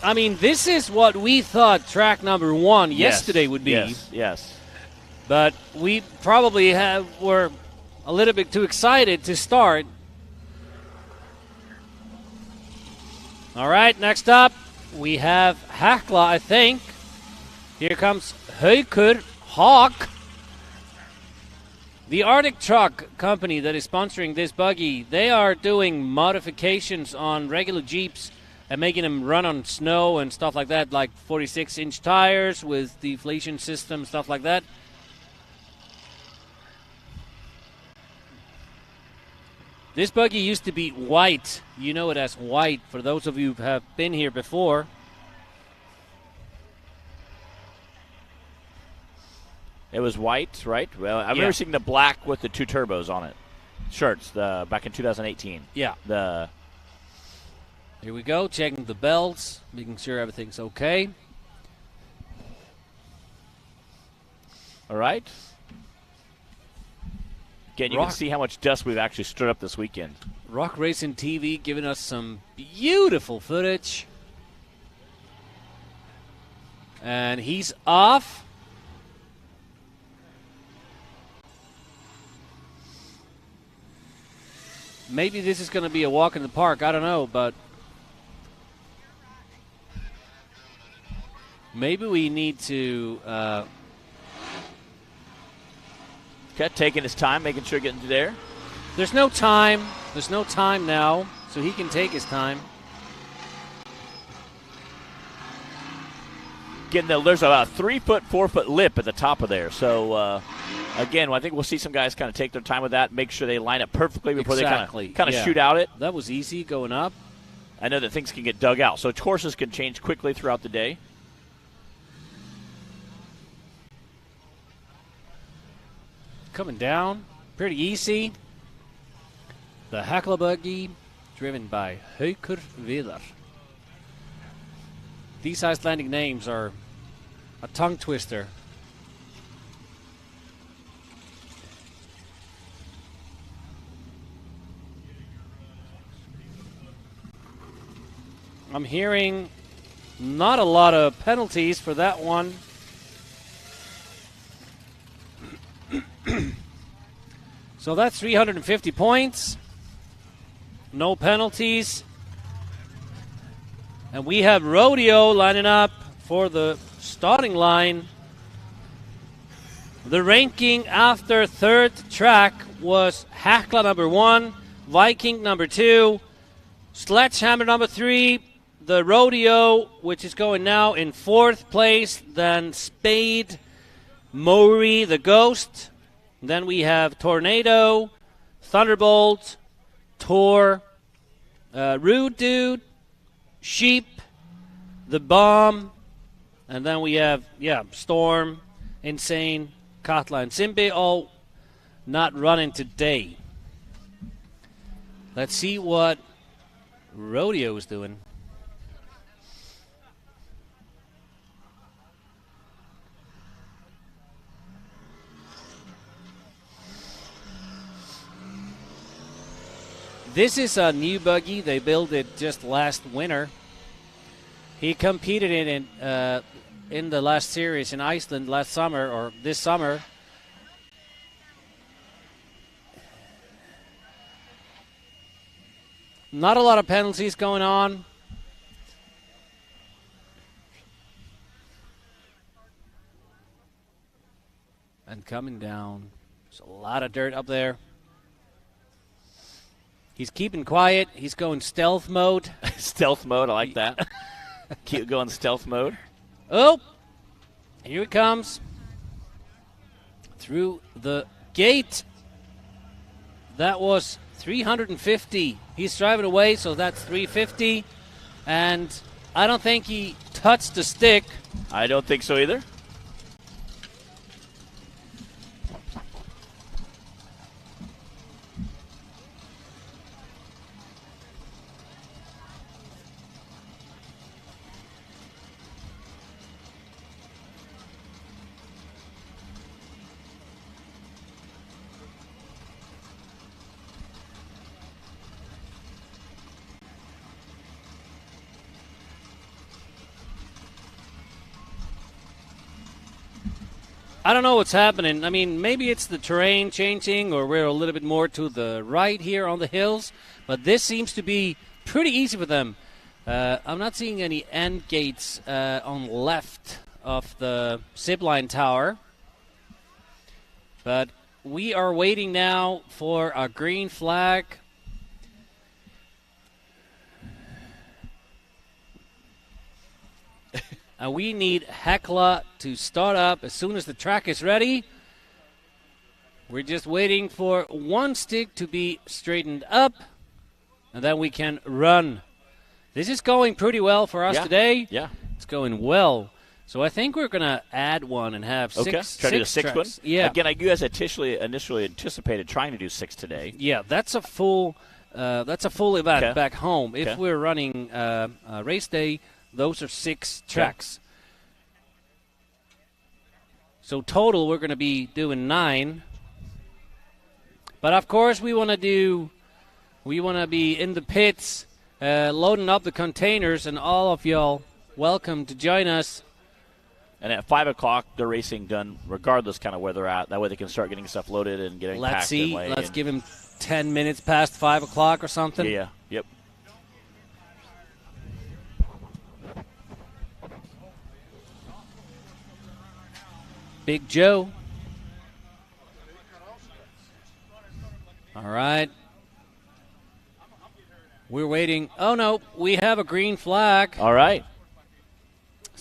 B: I mean, this is what we thought track number 1 yesterday would be.
A: Yes.
B: But we probably were a little bit too excited to start. All right, next up, we have Heckler, I think. Here comes Heckler Hawk. The Arctic Truck company that is sponsoring this buggy, they are doing modifications on regular Jeeps and making them run on snow and stuff like that, like 46-inch tires with deflation system, stuff like that. This buggy used to be white. You know it as white for those of you who have been here before.
A: It was white, right? Well, I've never seen the black with the 2 turbos on it. Shirts, back in 2018.
B: Yeah. Here we go, checking the belts, making sure everything's okay.
A: All right. Again, you can see how much dust we've actually stirred up this weekend.
B: Rock Racing TV giving us some beautiful footage. And he's off. Maybe this is going to be a walk in the park. I don't know, but maybe we need to...
A: taking his time, making sure getting to there.
B: There's no time. There's no time now, so he can take his time.
A: Again, there's about a 3 foot, 4 foot lip at the top of there. So, again, I think we'll see some guys kind of take their time with that, make sure they line up perfectly before they kind of shoot out it.
B: That was easy going up.
A: I know that things can get dug out, so courses can change quickly throughout the day.
B: Coming down, pretty easy. The Heckler buggy, driven by Heckler and Rodeo. These Icelandic names are a tongue twister. I'm hearing not a lot of penalties for that one. So that's 350 points. No penalties. And we have Rodeo lining up for the starting line. The ranking after third track was Heckler number 1, Viking number 2, Sledgehammer number 3, the Rodeo, which is going now in fourth place, then Spade, Mori, the Ghost. Then we have Tornado, Thunderbolt, Thor, Rude Dude, Sheep, the Bomb, and then we have, Storm, Insane, Katla, and Simbe, all not running today. Let's see what Rodeo is doing. This is a new buggy. They built it just last winter. He competed in the last series in Iceland last summer, or this summer. Not a lot of penalties going on. And coming down, there's a lot of dirt up there. He's keeping quiet. He's going stealth mode.
A: Stealth mode, I like that. Keep going stealth mode.
B: Oh, here he comes. Through the gate. That was 350. He's driving away, so that's 350. And I don't think he touched the stick.
A: I don't think so either.
B: I don't know what's happening. I mean, maybe it's the terrain changing, or we're a little bit more to the right here on the hills. But this seems to be pretty easy for them. I'm not seeing any end gates on the left of the zipline tower. But we are waiting now for a green flag. And we need Heckler to start up as soon as the track is ready. We're just waiting for one stick to be straightened up, and then we can run. This is going pretty well for us today.
A: Yeah.
B: It's going well. So I think we're going to add one and have six.
A: Try to do a sixth one?
B: Yeah.
A: Again, you guys initially anticipated trying to do 6 today.
B: Yeah, that's a full event back home. If we're running a race day, those are 6 tracks. So total, we're going to be doing 9. But of course, we want to be in the pits, loading up the containers, and all of y'all welcome to join us.
A: And at 5 o'clock, the racing done, regardless kind of where they're at. That way they can start getting stuff loaded and getting packed.
B: Let's see. Let's give him 10 minutes past 5 o'clock or something.
A: Yeah. Yep.
B: Big Joe. All right. We're waiting. Oh, no. We have a green flag.
A: All right.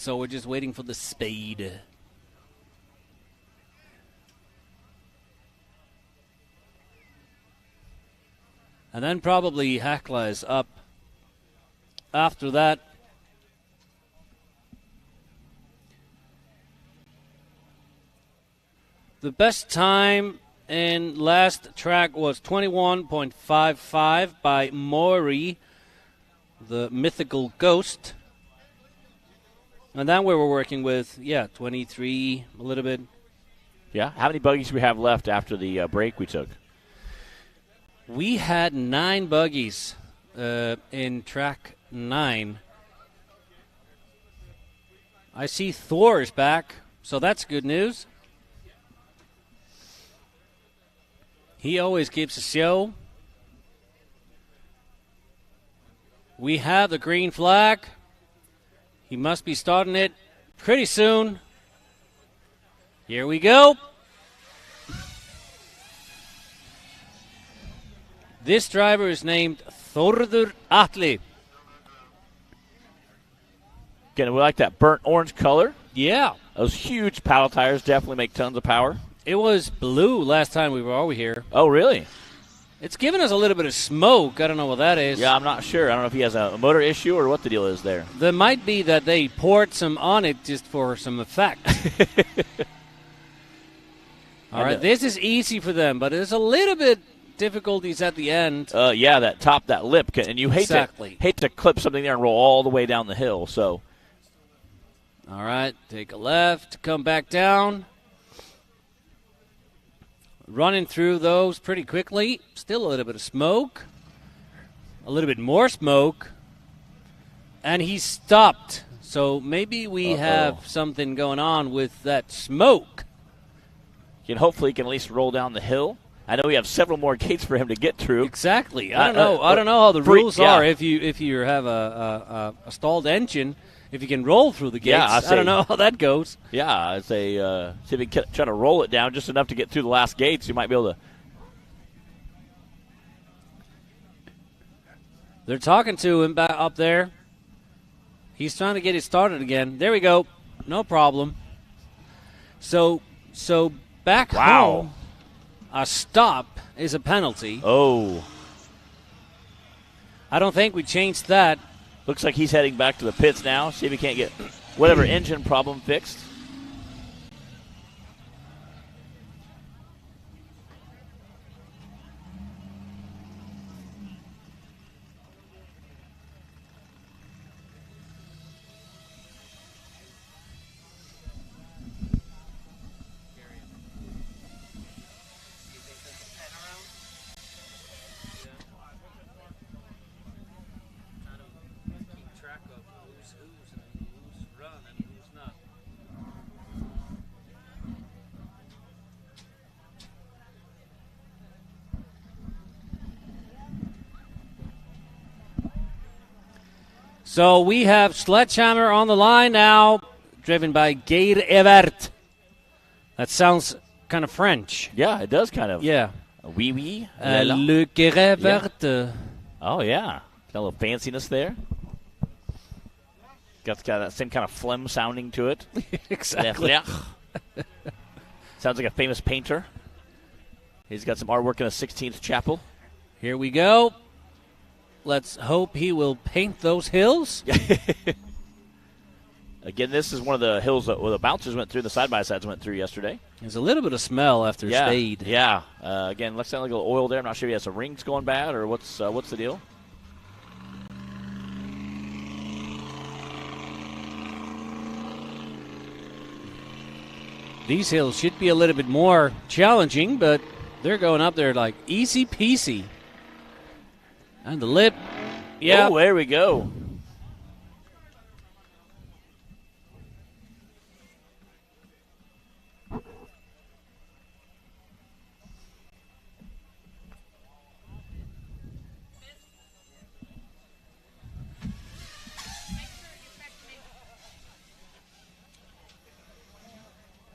B: So we're just waiting for the Spade. And then probably Heckler is up after that. The best time in last track was 21.55 by Mori, the mythical ghost. And then we were working with, 23, a little bit.
A: Yeah. How many buggies do we have left after the break we took?
B: We had 9 buggies in track 9. I see Thor is back, so that's good news. He always keeps a show. We have the green flag. He must be starting it pretty soon. Here we go. This driver is named Þórður Atli.
A: Again, we like that burnt orange color.
B: Yeah.
A: Those huge paddle tires definitely make tons of power.
B: It was blue last time we were over here.
A: Oh, really?
B: It's giving us a little bit of smoke. I don't know what that is.
A: Yeah, I'm not sure. I don't know if he has a motor issue or what the deal is there.
B: There might be that they poured some on it just for some effect. All right, this is easy for them, but there's a little bit difficulties at the end.
A: Yeah, that top, that lip, and you hate to clip something there and roll all the way down the hill. So,
B: all right, take a left, come back down. Running through those pretty quickly. Still a little bit of smoke. A little bit more smoke. And he stopped. So maybe we have something going on with that smoke.
A: Hopefully he can at least roll down the hill. I know we have several more gates for him to get through.
B: Exactly. I don't know. I don't know how the rules are if you have a stalled engine. If you can roll through the gates,
A: I
B: don't know how that goes.
A: Yeah, I'd say see if you can try to roll it down just enough to get through the last gates. You might be able to.
B: They're talking to him back up there. He's trying to get it started again. There we go. No problem. So back home, a stop is a penalty.
A: Oh.
B: I don't think we changed that.
A: Looks like he's heading back to the pits now. See if he can't get whatever engine problem fixed.
B: So we have Sledgehammer on the line now, driven by Geir Evert. That sounds kind of French.
A: Yeah, it does kind of.
B: Yeah.
A: Oui, oui.
B: Le Geir Evert.
A: Yeah. Oh, yeah. Got a little fanciness there. Got that same kind of phlegm sounding to it.
B: Exactly.
A: Sounds like a famous painter. He's got some artwork in the 16th Chapel.
B: Here we go. Let's hope he will paint those hills.
A: Again, this is one of the hills that the bouncers went through, the side-by-sides went through yesterday.
B: There's a little bit of smell after Spade.
A: Yeah. Again, looks like a little oil there. I'm not sure if he has some rings going bad or what's the deal.
B: These hills should be a little bit more challenging, but they're going up there like easy peasy. And the lip. Yeah.
A: Oh, there we go.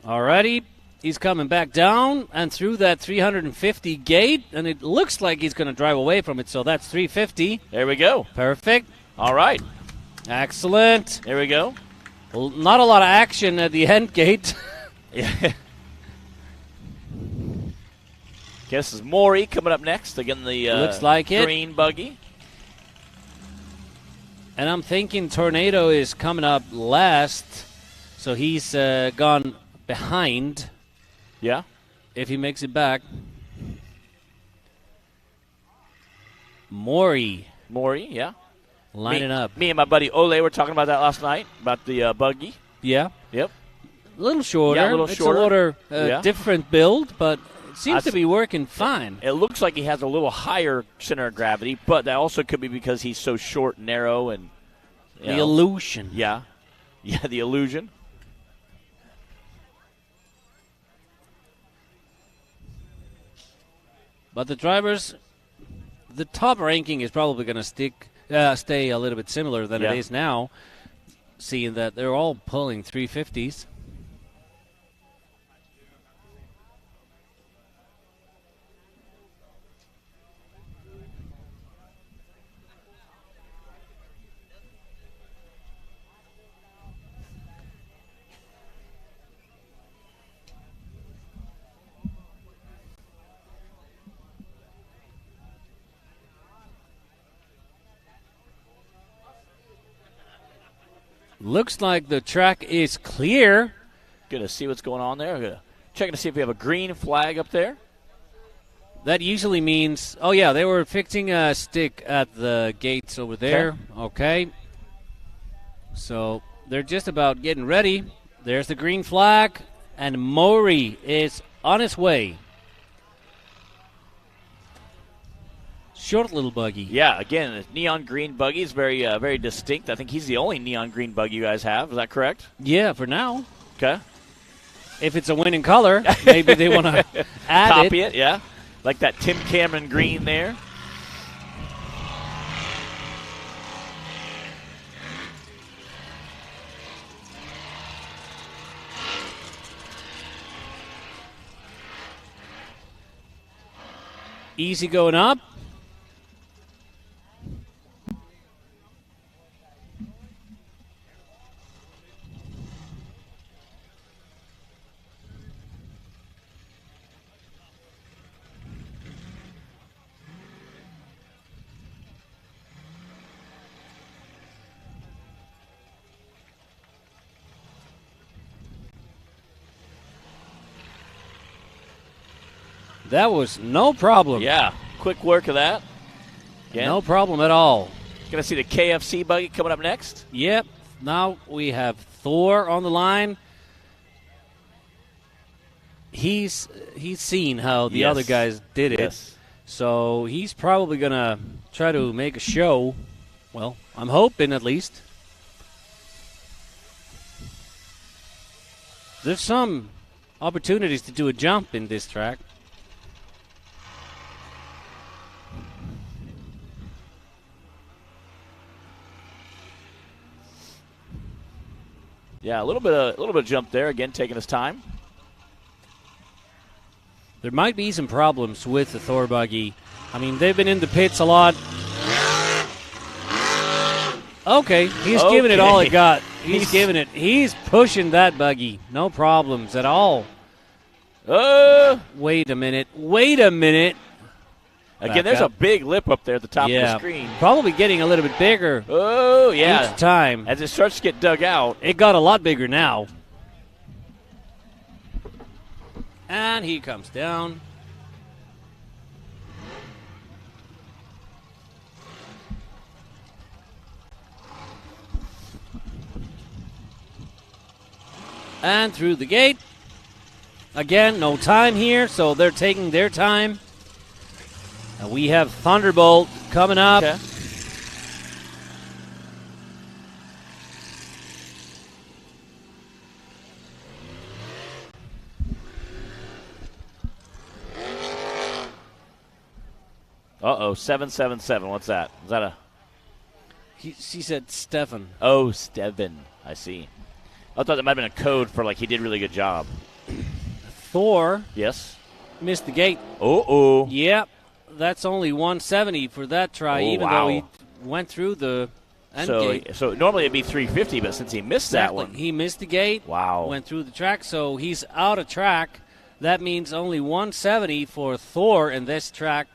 B: Alrighty. He's coming back down and through that 350 gate, and it looks like he's going to drive away from it, so that's 350.
A: There we go.
B: Perfect.
A: All right.
B: Excellent.
A: There we go.
B: Well, not a lot of action at the end gate.
A: Yeah. Guess is Mori coming up next. Again, the
B: looks like
A: green buggy.
B: And I'm thinking Tornado is coming up last, so he's gone behind.
A: Yeah.
B: If he makes it back. Mori,
A: yeah.
B: Lining up.
A: Me and my buddy Ole were talking about that last night, about the buggy.
B: Yeah.
A: Yep.
B: A little shorter.
A: Yeah, a little
B: it's
A: shorter.
B: a little different build, but it seems to be working fine.
A: It looks like he has a little higher center of gravity, but that also could be because he's so short and narrow. And
B: the illusion.
A: Yeah. Yeah, the illusion.
B: But the drivers, the top ranking is probably going to stay a little bit similar than it is now, seeing that they're all pulling 350s. Looks like the track is clear.
A: Gonna see what's going on there. Checking to see if we have a green flag up there.
B: That usually means, oh yeah, they were fixing a stick at the gates over there. Okay. So they're just about getting ready. There's the green flag, and Mori is on his way. Short little buggy.
A: Yeah, again, the neon green buggy is very, very distinct. I think he's the only neon green buggy you guys have. Is that correct?
B: Yeah, for now.
A: Okay.
B: If it's a winning color, maybe they want to add
A: Copy it, yeah. Like that Tim Cameron green there.
B: Easy going up. That was no problem.
A: Yeah, quick work of that. Again.
B: No problem at all.
A: Going to see the KFC buggy coming up next.
B: Yep. Now we have Thor on the line. He's seen how the other guys did it.
A: Yes.
B: So he's probably going to try to make a show. Well, I'm hoping at least. There's some opportunities to do a jump in this track.
A: Yeah, a little bit of jump there. Again, taking his time.
B: There might be some problems with the Thor buggy. I mean, they've been in the pits a lot. Okay, he's giving it all it got. He's giving it. He's pushing that buggy. No problems at all. Wait a minute.
A: Again, there's a big lip up there at the top of the screen.
B: Probably getting a little bit bigger.
A: Oh, yeah.
B: Each time.
A: As it starts to get dug out.
B: It got a lot bigger now. And he comes down. And through the gate. Again, no time here, so they're taking their time. And we have Thunderbolt coming up.
A: Okay. Uh-oh, 777. What's that? Is that a...
B: She said Stefan.
A: Oh, Steven. I see. I thought that might have been a code for, like, he did a really good job.
B: Thor.
A: Yes.
B: Missed the gate.
A: Uh-oh.
B: Yep. That's only 170 for that try, even though he went through the and
A: So
B: gate.
A: so normally it'd be 350, but since he missed that
B: Exactly.
A: one,
B: He missed the gate.
A: wow.
B: Went through the track, so he's out of track. That means only 170 for Thor in this track.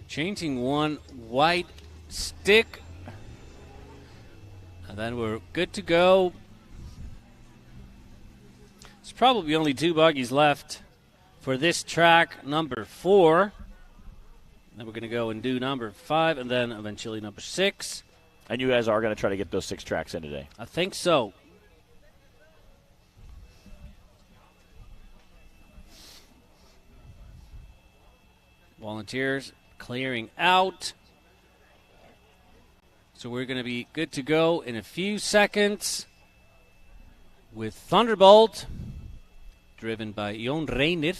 B: Changing one white stick. And then we're good to go. There's probably only 2 buggies left for this track, number 4. Then we're going to go and do number 5 and then eventually number 6.
A: And you guys are going to try to get those 6 tracks in today.
B: I think so. Volunteers clearing out. So we're going to be good to go in a few seconds with Thunderbolt, driven by Jon Reiner.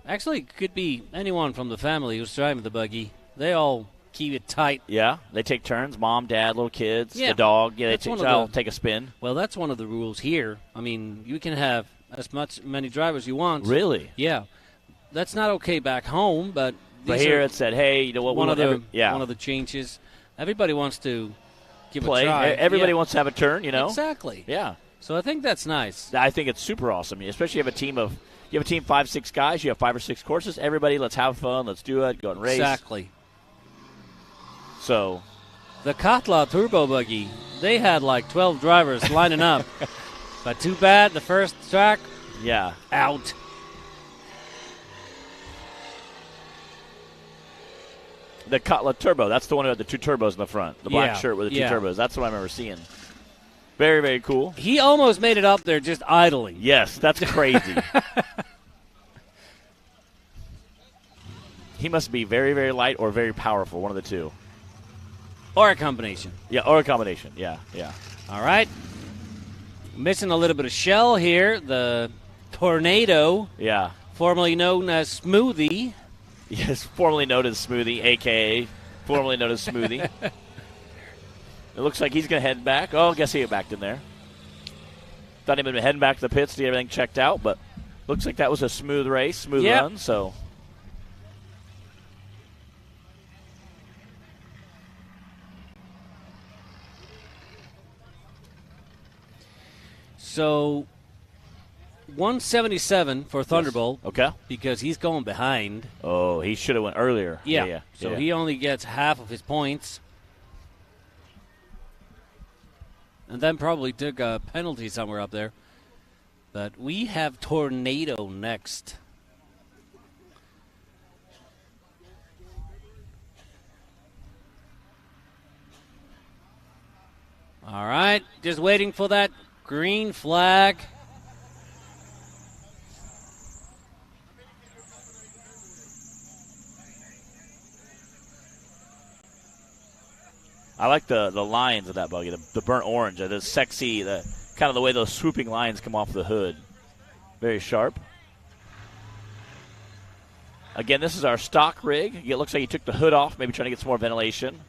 B: Actually, it could be anyone from the family who's driving the buggy. They all keep it tight.
A: Yeah, they take turns. Mom, dad, little kids,
B: Yeah.
A: the dog. Yeah,
B: That's
A: they'll take a spin.
B: Well, that's one of the rules here. I mean, you can have many drivers you want.
A: Really?
B: Yeah. That's not okay back home, but
A: But
B: these
A: here
B: are
A: it said, hey, you know what?
B: one of the
A: yeah.
B: one of the changes. Everybody wants to give
A: play.
B: a try.
A: Everybody
B: Yeah.
A: wants to have a turn, you know?
B: Exactly.
A: Yeah.
B: So I think that's nice.
A: I think it's super awesome, especially if you have a team 5-6 guys, you have 5 or 6 courses. Everybody, let's have fun, let's do it, go and race.
B: Exactly.
A: So
B: the Katla Turbo Buggy, they had like 12 drivers lining up. But too bad, the first track,
A: yeah,
B: out.
A: The Katla Turbo, that's the one who had the 2 turbos in the front. The black
B: Yeah,
A: shirt with the 2
B: yeah.
A: turbos. That's what I remember seeing. Very, very cool.
B: He almost made it up there just idling.
A: Yes, that's crazy. He must be very, very light or very powerful, one of the 2.
B: Or a combination.
A: Yeah, or a combination. Yeah, yeah.
B: All right. Missing a little bit of shell here. The Tornado,
A: Yeah.
B: formerly known as Smoothie.
A: Yes, formerly known as Smoothie, a.k.a. formerly known as Smoothie. It looks like he's going to head back. Oh, I guess he backed in there. Thought he'd been heading back to the pits to get everything checked out, but looks like that was a smooth race, smooth
B: Yep.
A: run, so.
B: So 177 for Thunderbolt.
A: Okay.
B: Because he's going behind.
A: Oh, he should have went earlier.
B: Yeah. So
A: yeah.
B: he only gets half of his points. And then probably took a penalty somewhere up there. But we have Tornado next. All right, just waiting for that green flag.
A: I like the lines of that buggy, the burnt orange, the sexy, the kind of the way those swooping lines come off the hood. Very sharp. Again, this is our stock rig. It looks like he took the hood off, maybe trying to get some more ventilation.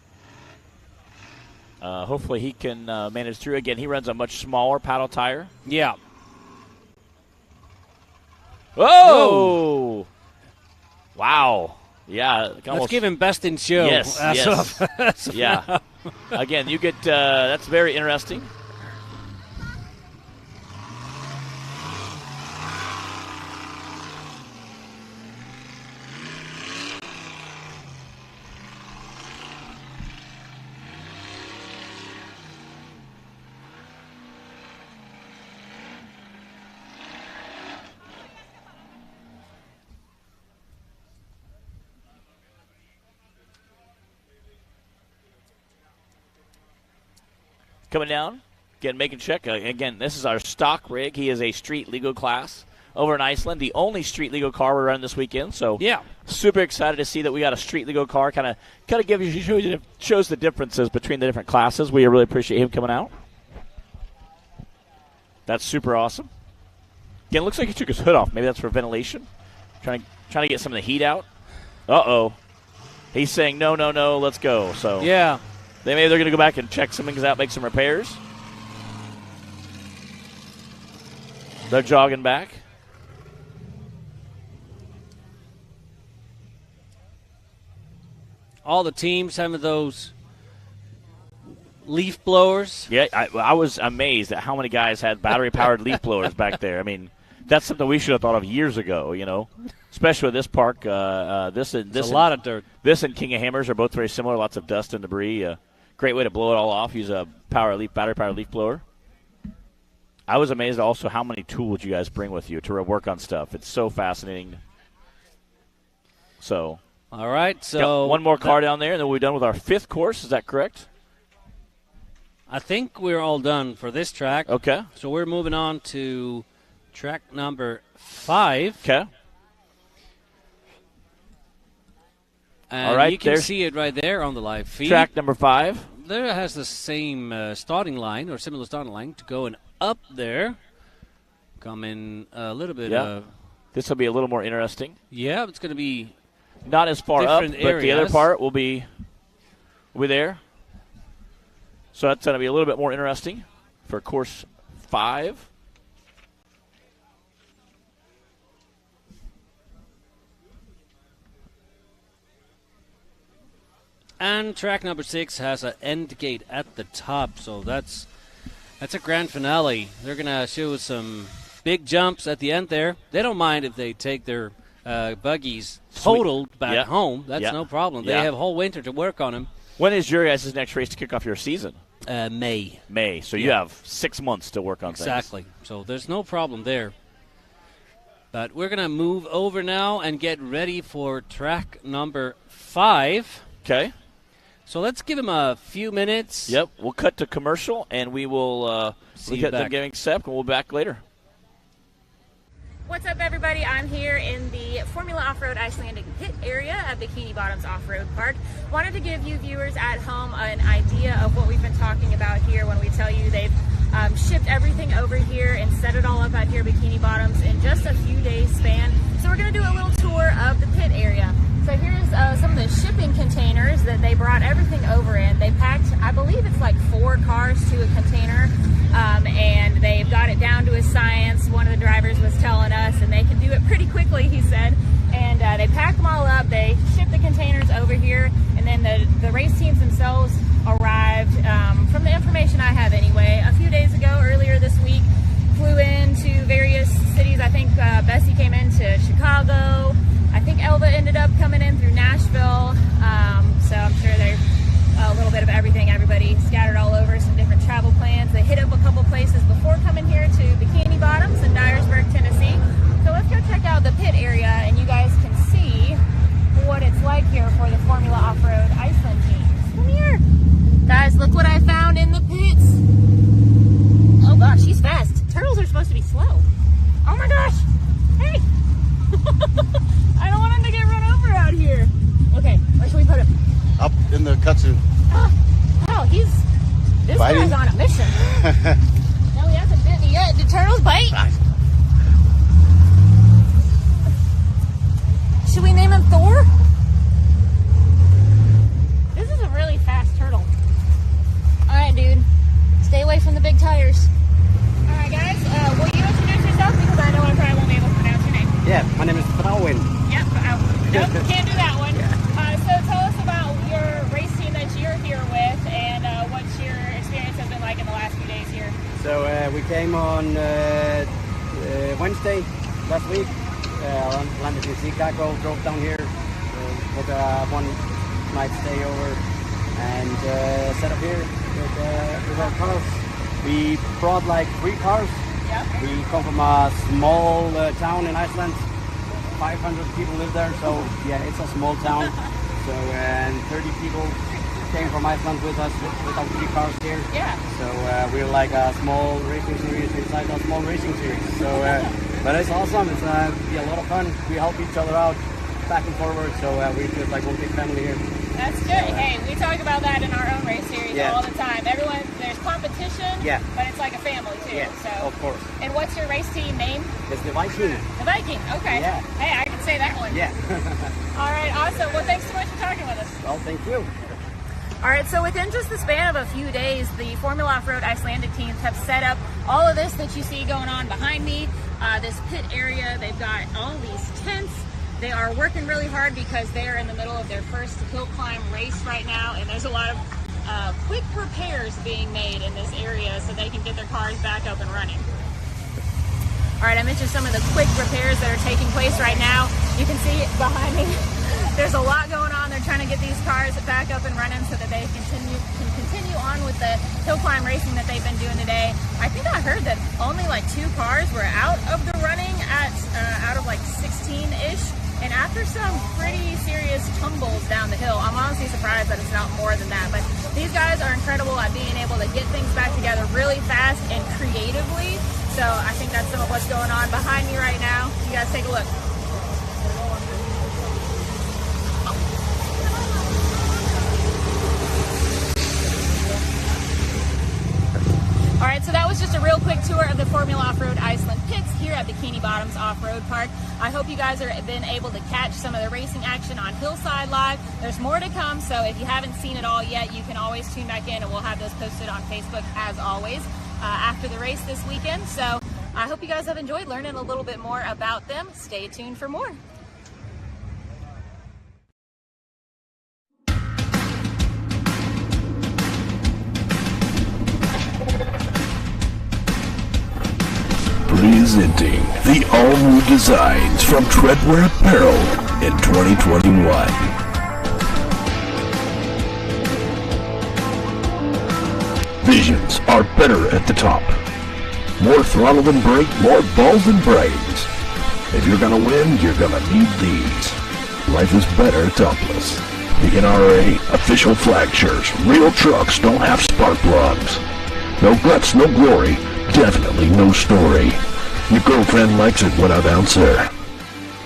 A: Hopefully he can manage through. Again, he runs a much smaller paddle tire.
B: Yeah.
A: Whoa! Wow. Yeah.
B: Let's give him best in show.
A: Yes, yes. Yeah. Again, you get, that's very interesting. Coming down. Again, making check. Again, this is our stock rig. He is a street legal class over in Iceland, the only street legal car we're running this weekend. So
B: yeah,
A: super excited to see that we got a street legal car. Kind of shows the differences between the different classes. We really appreciate him coming out. That's super awesome. Again, it looks like he took his hood off. Maybe that's for ventilation. Trying to get some of the heat out. Uh-oh. He's saying, no, let's go. So
B: yeah,
A: maybe they're going to go back and check some things out, make some repairs. They're jogging back.
B: All the teams having those leaf blowers.
A: Yeah, I was amazed at how many guys had battery-powered leaf blowers back there. I mean, that's something we should have thought of years ago, especially with this park. This a
B: lot of dirt.
A: This and King of Hammers are both very similar, lots of dust and debris. Great way to blow it all off. Use a battery-powered leaf blower. I was amazed also how many tools you guys bring with you to work on stuff. It's so fascinating. So,
B: all right. So
A: got one more car down there, and then we'll be done with our 5th course. Is that correct?
B: I think we're all done for this track.
A: Okay.
B: So we're moving on to track number 5.
A: Okay.
B: And
A: all right,
B: you can see it right there on the live feed.
A: Track number 5.
B: There has the same starting line or similar starting line to going up there. Coming a little bit.
A: Yeah. This will be a little more interesting.
B: Yeah, it's going to be
A: not as far up,
B: areas.
A: But the other part will be there. So that's going to be a little bit more interesting for course 5.
B: And track number 6 has an end gate at the top, so that's a grand finale. They're going to show some big jumps at the end there. They don't mind if they take their buggies totaled back home. That's no problem. They have a whole winter to work on them.
A: When is your guys' next race to kick off your season?
B: May.
A: May. So you have 6 months to work on things.
B: Exactly. So there's no problem there. But we're going to move over now and get ready for track number 5.
A: Okay.
B: So let's give him a few minutes.
A: Yep. We'll cut to commercial, and we will get them getting set, and we'll be back later.
F: What's up, everybody? I'm here in the Formula Off-Road Icelandic pit area at Bikini Bottoms Off-Road Park. Wanted to give you viewers at home an idea of what we've been talking about here when we tell you they've shipped everything over here and set it all up out here at Bikini Bottoms in just a few days span. So we're going to do a little tour of the pit area. So here's some of the shipping containers that they brought everything over in. They packed, I believe it's like 4 cars to a container, and they've got it down to a science. One of the drivers was telling us, and they can do it pretty quickly, he said. And they pack them all up. They ship the containers over here, and then the race teams themselves arrived, from the information I have anyway, a few days ago, earlier this week, flew into various cities. I think Bessie came into Chicago. I think Elva ended up coming in through Nashville, so I'm sure there's a little bit of everything. Everybody scattered all over, some different travel plans. They hit up a couple places before coming here to Bikini Bottoms in Dyersburg, Tennessee. So let's go check out the pit area, and you guys can see what it's like here for the Formula Off-Road Iceland teams. Come here. Guys, look what I found in the pits. Oh gosh, she's fast. Turtles are supposed to be slow. Oh my gosh. Hey. I don't want him to get run over out here. Okay, where should we put him?
G: Up in the kudzu.
F: Oh, this guy's on a mission. No, he hasn't bit me yet. Did turtles bite? Should we name him Thor? This is a really fast turtle. Alright, dude. Stay away from the big tires. Alright, guys. Will you introduce yourself? Because I know I probably won't be able to pronounce your name.
H: Yeah, my name is Frauen.
F: Yep. Nope, can't do that one. So tell us about your race team that you're here with and what your experience has been like in the last few days here.
H: So we came on Wednesday last week. Landed in Chicago, drove down here with one night stay over, and set up here with our cars. We brought like 3 cars.
F: Yep.
H: We come from a small town in Iceland. 500 people live there, so yeah, it's a small town. So and 30 people came from Iceland with us with our 3 cars here.
F: Yeah.
H: So we're like a small racing series inside a small racing series. So, but it's awesome. It's be a lot of fun. We help each other out back and forward. So we feel like one big family here.
F: That's good. Hey, we talk about that in our own race series all the time. Everyone, there's competition, but it's like a family too.
H: Yeah,
F: so.
H: of course.
F: And what's your race team name?
H: It's the Viking.
F: The Viking, okay.
H: Yeah.
F: Hey, I can say that one.
H: Yeah.
F: All right, awesome. Well, thanks so much for talking with us.
H: Well, thank you.
F: All right, so within just the span of a few days, the Formula Off-Road Icelandic teams have set up all of this that you see going on behind me, this pit area. They've got all these tents. They are working really hard because they're in the middle of their first hill climb race right now, and there's a lot of quick repairs being made in this area so they can get their cars back up and running. All right, I mentioned some of the quick repairs that are taking place right now. You can see behind me, there's a lot going on. They're trying to get these cars back up and running so that they can continue on with the hill climb racing that they've been doing today. I think I heard that only like 2 cars were out of the running out of like 16-ish. And after some pretty serious tumbles down the hill, I'm honestly surprised that it's not more than that. But these guys are incredible at being able to get things back together really fast and creatively. So I think that's some of what's going on behind me right now. You guys take a look. All right, so that was just a real quick tour of the Formula Off-Road Iceland pits here at Bikini Bottoms Off-Road Park. I hope you guys have been able to catch some of the racing action on Hillside Live. There's more to come, so if you haven't seen it all yet, you can always tune back in, and we'll have those posted on Facebook as always after the race this weekend. So I hope you guys have enjoyed learning a little bit more about them. Stay tuned for more.
D: Presenting the all-new designs from Treadwear Apparel in 2021. Visions are better at the top. More throttle than brake, more balls than brains. If you're gonna win, you're gonna need these. Life is better topless. The NRA official flag shirts. Real trucks don't have spark plugs. No guts, no glory. Definitely no story. Your girlfriend likes it, what a bouncer.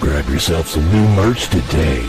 D: Grab yourself some new merch today.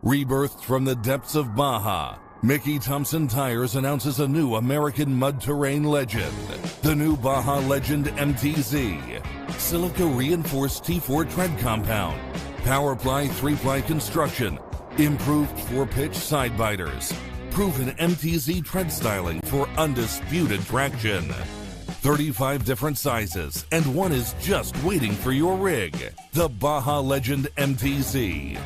C: Rebirthed from the depths of Baja, Mickey Thompson Tires announces a new American mud terrain legend. The new Baja Legend MTZ. Silica reinforced T4 tread compound. Powerply 3-ply construction. Improved 4-pitch side biters. Proven MTZ tread styling for undisputed traction. 35 different sizes, and one is just waiting for your rig. The Baja Legend MTZ.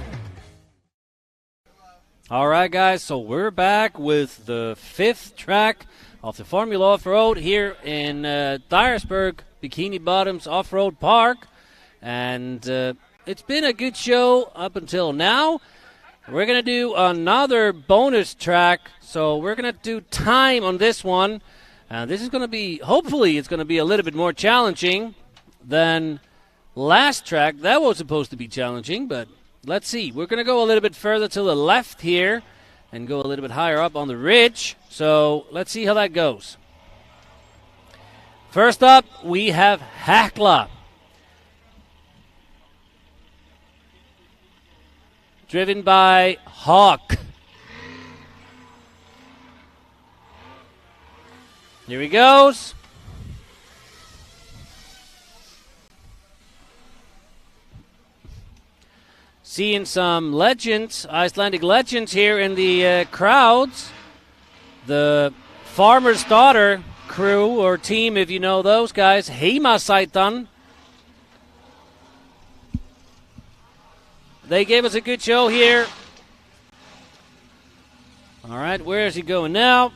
B: All right, guys, so we're back with the 5th track of the Formula Off-Road here in Dyersburg, Bikini Bottoms Off-Road Park. And it's been a good show up until now. We're going to do another bonus track, so we're going to do time on this one. This is going to be, hopefully, it's going to be a little bit more challenging than last track. That was supposed to be challenging, but let's see. We're going to go a little bit further to the left here and go a little bit higher up on the ridge. So let's see how that goes. First up, we have Heckler. Driven by Hawk. Here he goes. Seeing some legends, Icelandic legends here in the crowds. The Farmer's Daughter crew or team, if you know those guys. Heimasætan. They gave us a good show here. All right, where is he going now?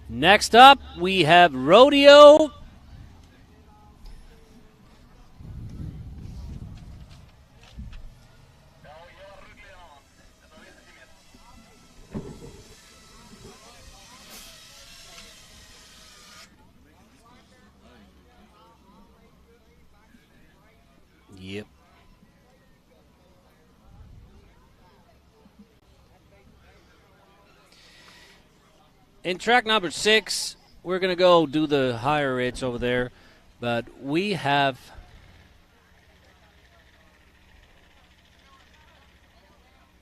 B: Next up, we have Rodeo. Yep. In track number 6, we're going to go do the higher ridge over there, but we have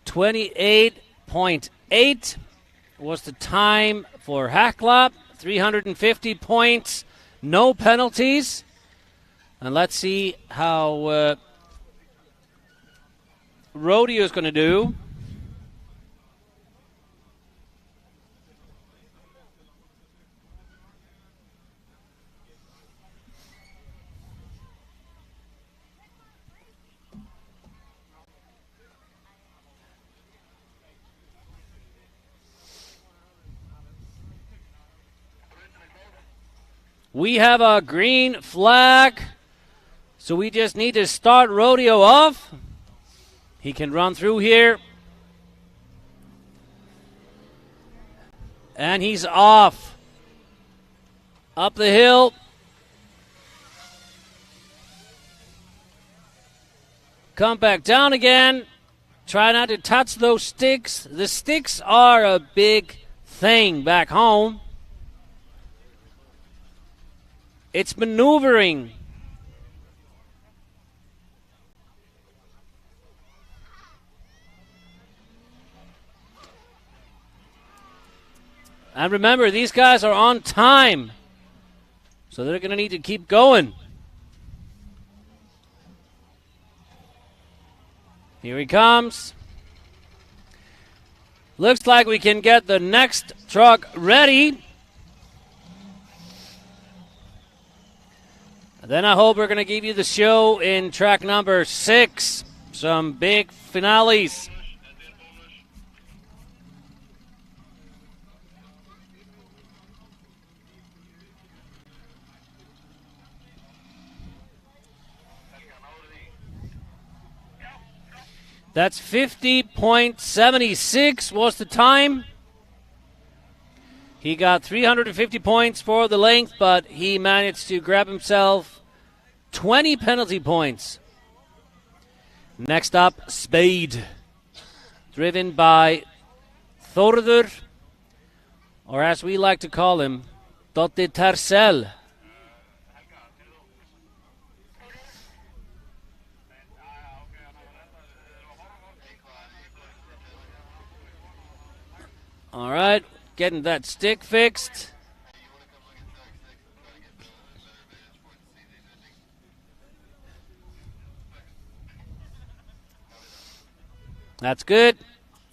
B: .28 was the time for Heckler, 350 points, no penalties. And let's see how Rodeo is going to do. We have a green flag, so we just need to start Rodeo off. He can run through here. And he's off. Up the hill. Come back down again. Try not to touch those sticks. The sticks are a big thing back home. It's maneuvering. And remember, these guys are on time. So they're going to need to keep going. Here he comes. Looks like we can get the next truck ready. Then I hope we're going to give you the show in track number 6. Some big finales. That's 50.76 was the time. He got 350 points for the length, but he managed to grab himself 20 penalty points. Next up, Spade. Driven by Thorður, or as we like to call him, Dotti Tersel. All right, getting that stick fixed. That's good.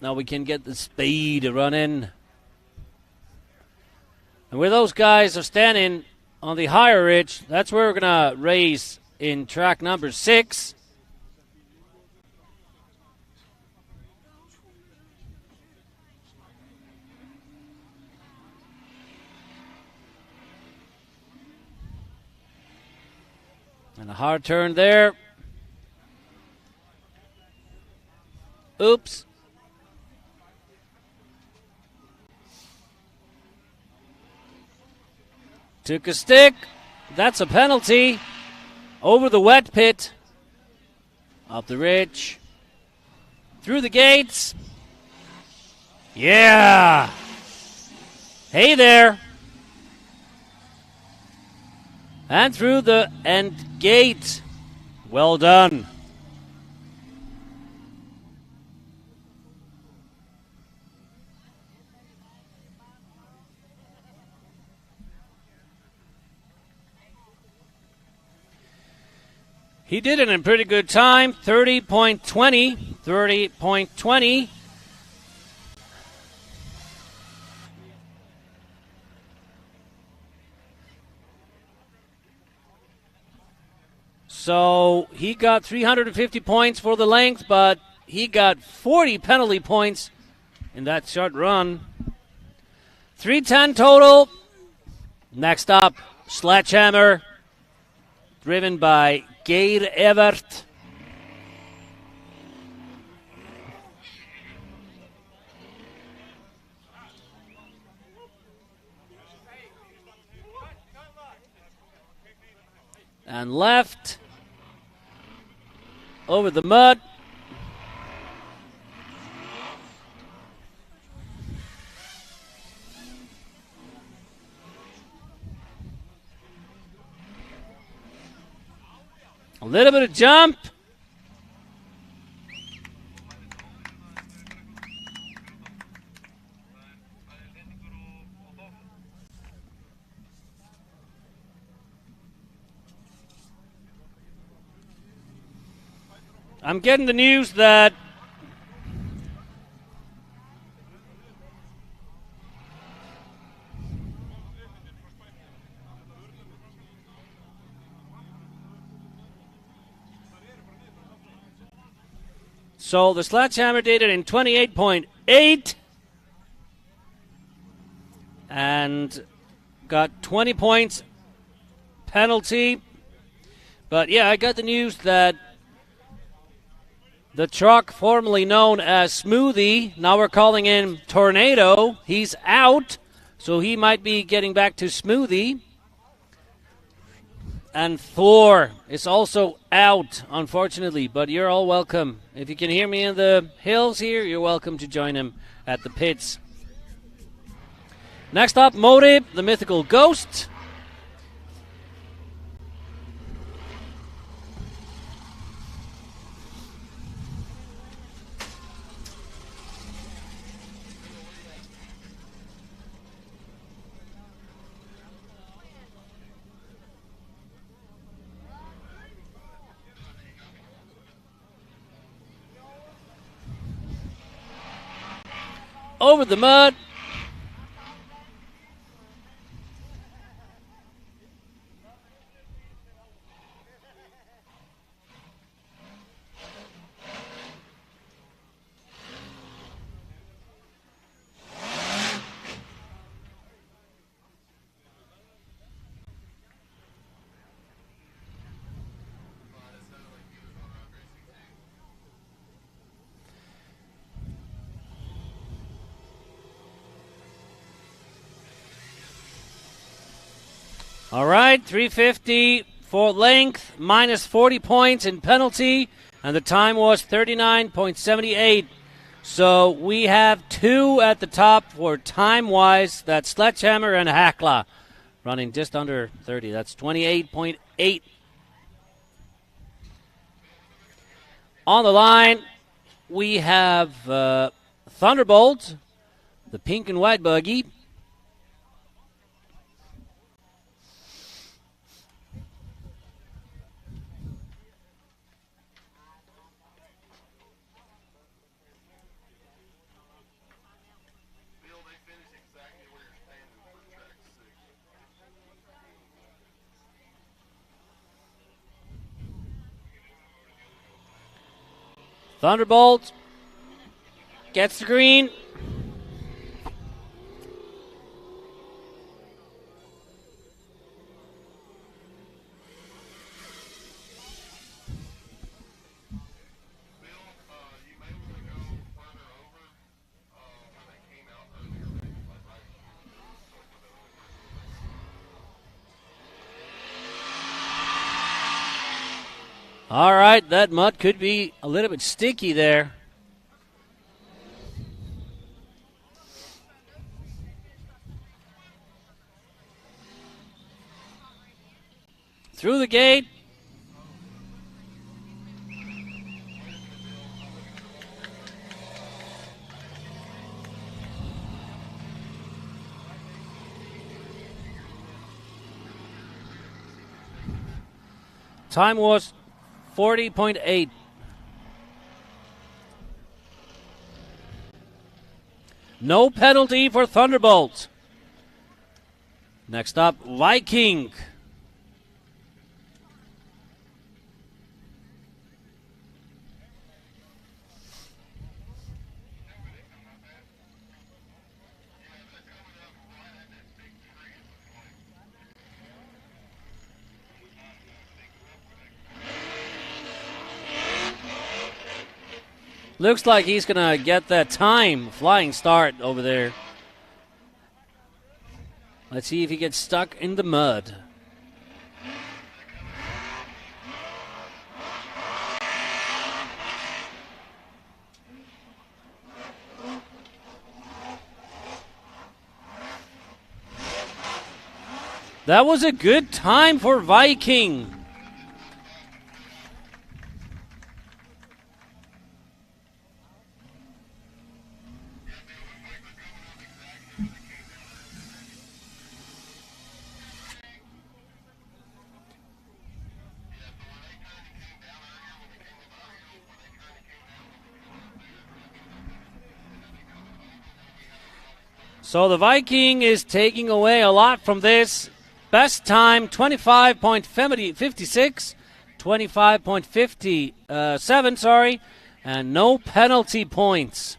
B: Now we can get the speed running. And where those guys are standing on the higher ridge, that's where we're going to race in track number 6. And a hard turn there. Oops. Took a stick. That's a penalty. Over the wet pit. Up the ridge. Through the gates. Yeah. Hey there. And through the end gate. Well done. He did it in pretty good time, 30.20. 30.20. So he got 350 points for the length, but he got 40 penalty points in that short run. 310 total. Next up, Sledgehammer, driven by Geir Evert. And left over the mud. A little bit of jump. I'm getting the news that so the Sledgehammer did it in 28.8 and got 20 points penalty. But yeah, I got the news that the truck formerly known as Smoothie, now we're calling him Tornado, he's out, so he might be getting back to Smoothie. And Thor is also out, unfortunately, but you're all welcome. If you can hear me in the hills here, you're welcome to join him at the pits. Next up, Mori, the mythical ghost. Over the mud. All right, 350 for length, minus 40 points in penalty, and the time was 39.78. So we have 2 at the top for time-wise. That's Sledgehammer and Heckler, running just under 30. That's 28.8. On the line, we have Thunderbolt, the pink and white buggy. Thunderbolt gets the green. All right, that mud could be a little bit sticky there. Through the gate. Time was 40.8. No penalty for Thunderbolt. Next up, Viking. Looks like he's going to get that flying start over there. Let's see if he gets stuck in the mud. That was a good time for Viking. So the Viking is taking away a lot from this. Best time, 25.56, 25.57, and no penalty points.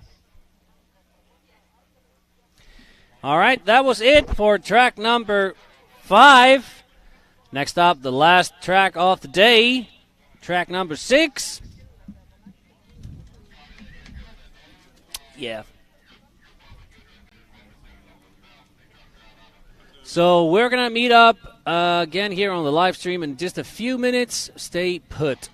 B: All right, that was it for track number 5. Next up, the last track of the day, track number 6. Yeah. So we're going to meet up again here on the live stream in just a few minutes. Stay put.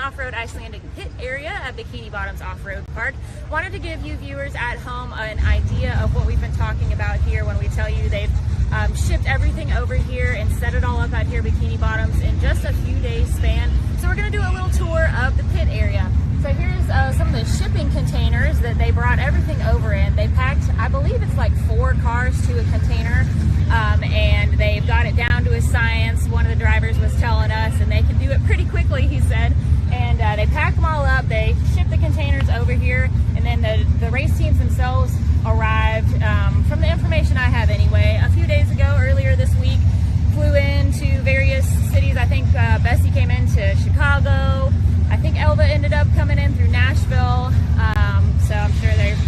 F: Off-Road Icelandic pit area at Bikini Bottoms Off-Road Park. Wanted to give you viewers at home an idea of what we've been talking about here when we tell you they've shipped everything over here and set it all up out here, Bikini Bottoms, in just a few days span. So we're going to do a little tour of the pit area. So here's some of the shipping containers that they brought everything over in. They packed, I believe it's like 4 cars to a container, and they've got it down to a science. One of the drivers was telling us, and they can do it pretty quickly, he said. And they pack them all up, they ship the containers over here, and then the race teams themselves arrived, from the information I have anyway, a few days ago, earlier this week, flew into various cities. I think Bessie came into Chicago. I think Elva ended up coming in through Nashville, so I'm sure there's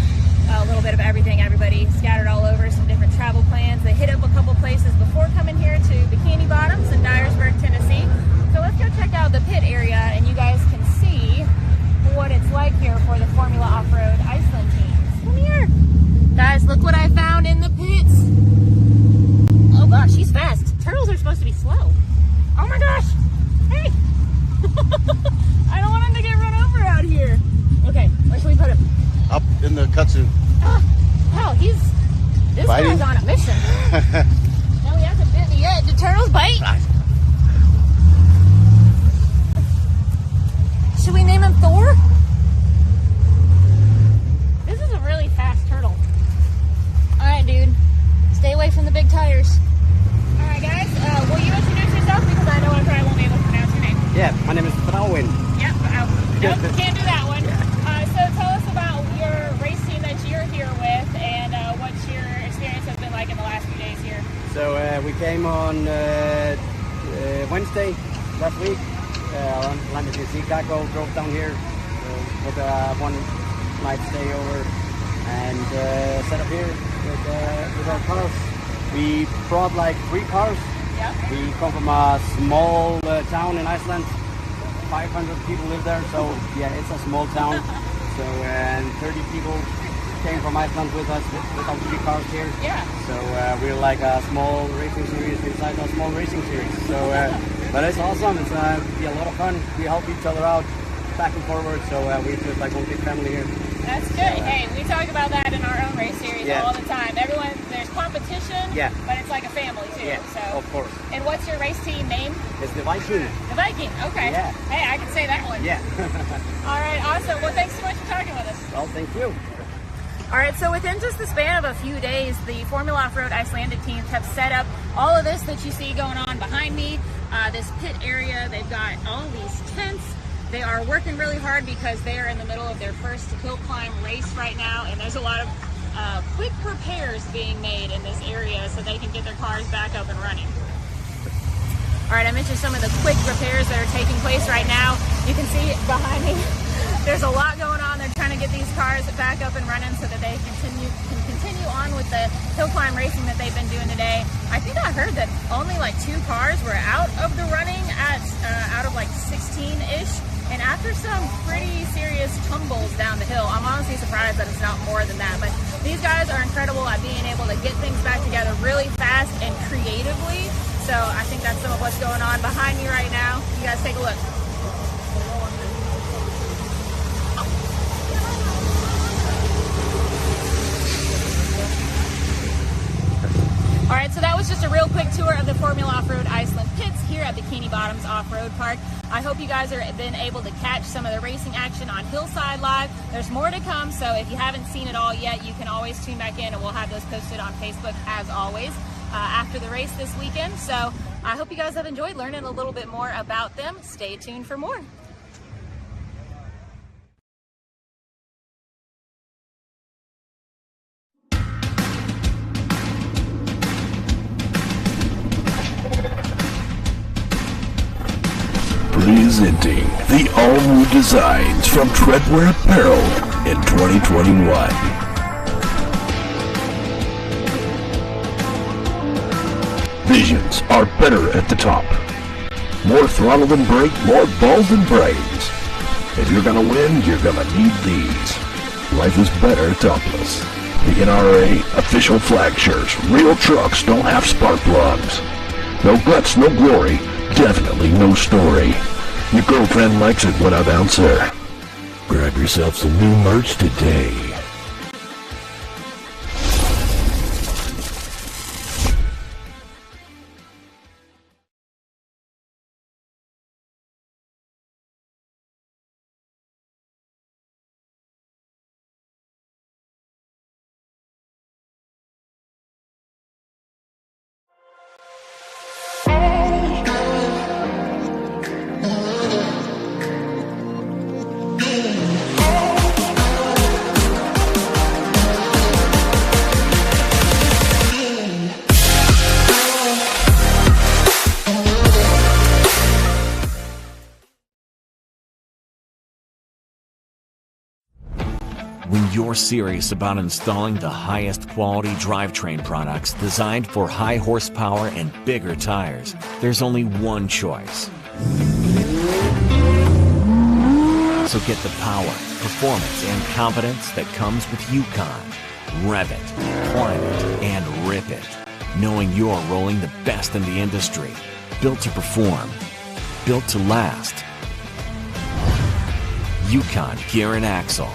F: a little bit of everything. Everybody scattered all over, some different travel plans. They hit up a couple places before coming here to Bikini Bottoms in Dyersburg, Tennessee. So let's go check out the pit area, and you guys can see what it's like here for the Formula Off-Road Iceland teams. Come here. Guys, look what I found in the pits. Oh gosh, she's fast. Turtles are supposed to be slow. Oh my gosh. Hey. I don't want him to get run over out here. Okay, where should we put him?
L: Up in the kudzu.
F: Hell, this
L: Biting?
F: guy's on a mission. No, he hasn't bit me yet. Did turtles bite? Should we name him Thor? This is a really fast turtle. Alright, dude. Stay away from the big tires. Alright, guys. Will you introduce yourself? Because I know I probably won't be able to pronounce your name.
H: Yeah, my name is Frauen.
F: Yep. Nope, can't do that one. So tell us about your race team that you're here with, and what your experience has been like in the last few days here.
H: So we came on Wednesday last week. Landed in Chicago, drove down here with one night stay over, and set up here with our cars. We brought like 3 cars.
F: Yep.
H: We come from a small town in Iceland. 500 people live there, so yeah, it's a small town. So and 30 people came from Iceland with us with our 3 cars here.
F: Yeah.
H: So we're like a small racing series inside a small racing series. So, but it's awesome. It's be a lot of fun. We help each other out back and forward. So we just like one big family here.
F: That's good. Hey, we talk about that in our own race series all the time. Everyone, there's competition, but it's like a family too.
H: Yeah,
F: so.
H: of course.
F: And what's your race team name?
H: It's the Viking.
F: The Viking. Okay.
H: Yeah.
F: Hey, I can say that one.
H: Yeah.
F: All right. Awesome. Well, thanks so much for talking with us.
H: Well, thank you.
F: All right, so within just the span of a few days, the Formula Off-Road Icelandic teams have set up all of this that you see going on behind me, this pit area. They've got all these tents. They are working really hard because they are in the middle of their first hill climb race right now, and there's a lot of quick repairs being made in this area so they can get their cars back up and running. All right, I mentioned some of the quick repairs that are taking place right now. You can see behind me. There's a lot going on. They're trying to get these cars back up and running so that they can continue on with the hill climb racing that they've been doing today. I think I heard that only like 2 cars were out of the running out of like 16-ish. And after some pretty serious tumbles down the hill, I'm honestly surprised that it's not more than that. But these guys are incredible at being able to get things back together really fast and creatively. So I think that's some of what's going on behind me right now. You guys take a look. All right, so that was just a real quick tour of the Formula Off-Road Iceland pits here at Bikini Bottoms Off-Road Park. I hope you guys have been able to catch some of the racing action on Hillside Live. There's more to come, so if you haven't seen it all yet, you can always tune back in, and we'll have those posted on Facebook as always after the race this weekend. So I hope you guys have enjoyed learning a little bit more about them. Stay tuned for more.
D: Presenting the all-new designs from Treadwear Apparel in 2021. Visions are better at the top. More throttle than brake, more balls than brains. If you're gonna win, you're gonna need these. Life is better topless. The NRA official flag shirts. Real trucks don't have spark plugs. No guts, no glory. Definitely no story. Your girlfriend likes it when I bounce her. Grab yourself some new merch today.
K: When you're serious about installing the highest quality drivetrain products designed for high horsepower and bigger tires, there's only one choice. So get the power, performance, and confidence that comes with Yukon. Rev it, climb it, and rip it, knowing you're rolling the best in the industry. Built to perform, built to last. Yukon Gear and Axle.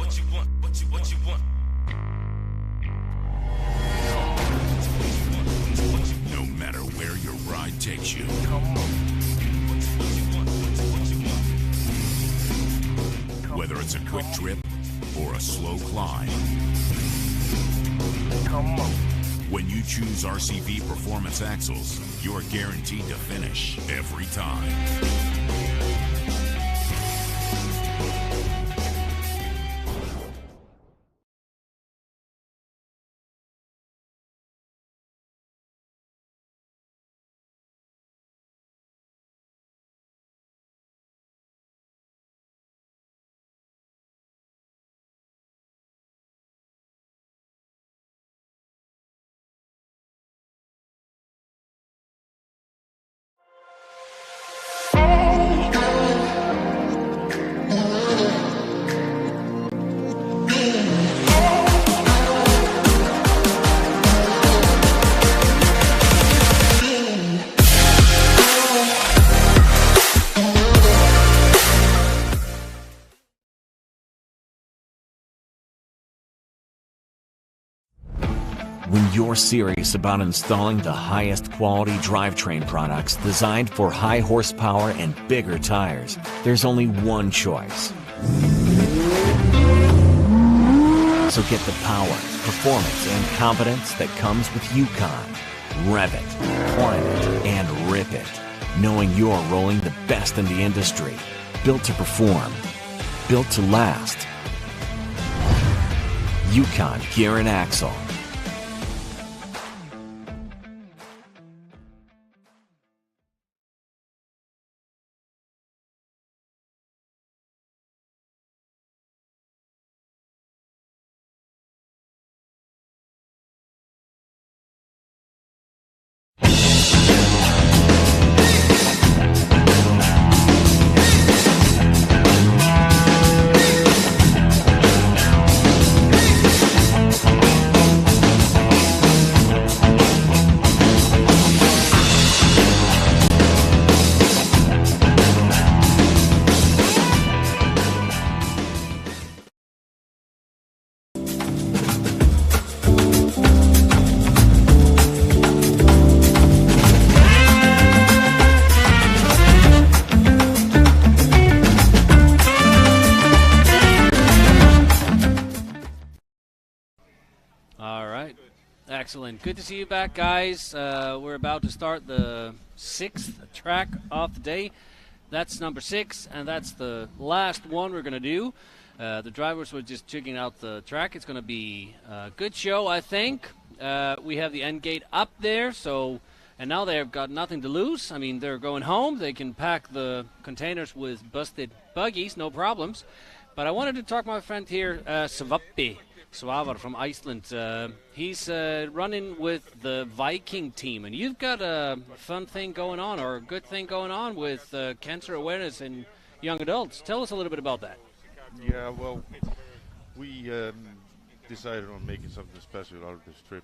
C: what you want, what you want. No matter where your ride takes you. Whether it's a quick trip or a slow climb. When you choose RCV Performance Axles, you're guaranteed to finish every time.
K: When you're serious about installing the highest quality drivetrain products designed for high horsepower and bigger tires, there's only one choice. So get the power, performance, and confidence that comes with Yukon. Rev it, climb it, and rip it, knowing you're rolling the best in the industry. Built to perform, built to last. Yukon Gear and Axle.
B: Excellent. Good to see you back, guys. We're about to start the 6th track of the day. That's number 6, and that's the last one we're going to do. The drivers were just checking out the track. It's going to be a good show, I think. We have the end gate up there, and now they've got nothing to lose. I mean, they're going home. They can pack the containers with busted buggies, no problems. But I wanted to talk to my friend here, Svavar from Iceland. He's running with the Viking team, and you've got a fun thing going on, or a good thing going on with cancer awareness in young adults. Tell us a little bit about that.
M: Yeah, well, we decided on making something special out of this trip,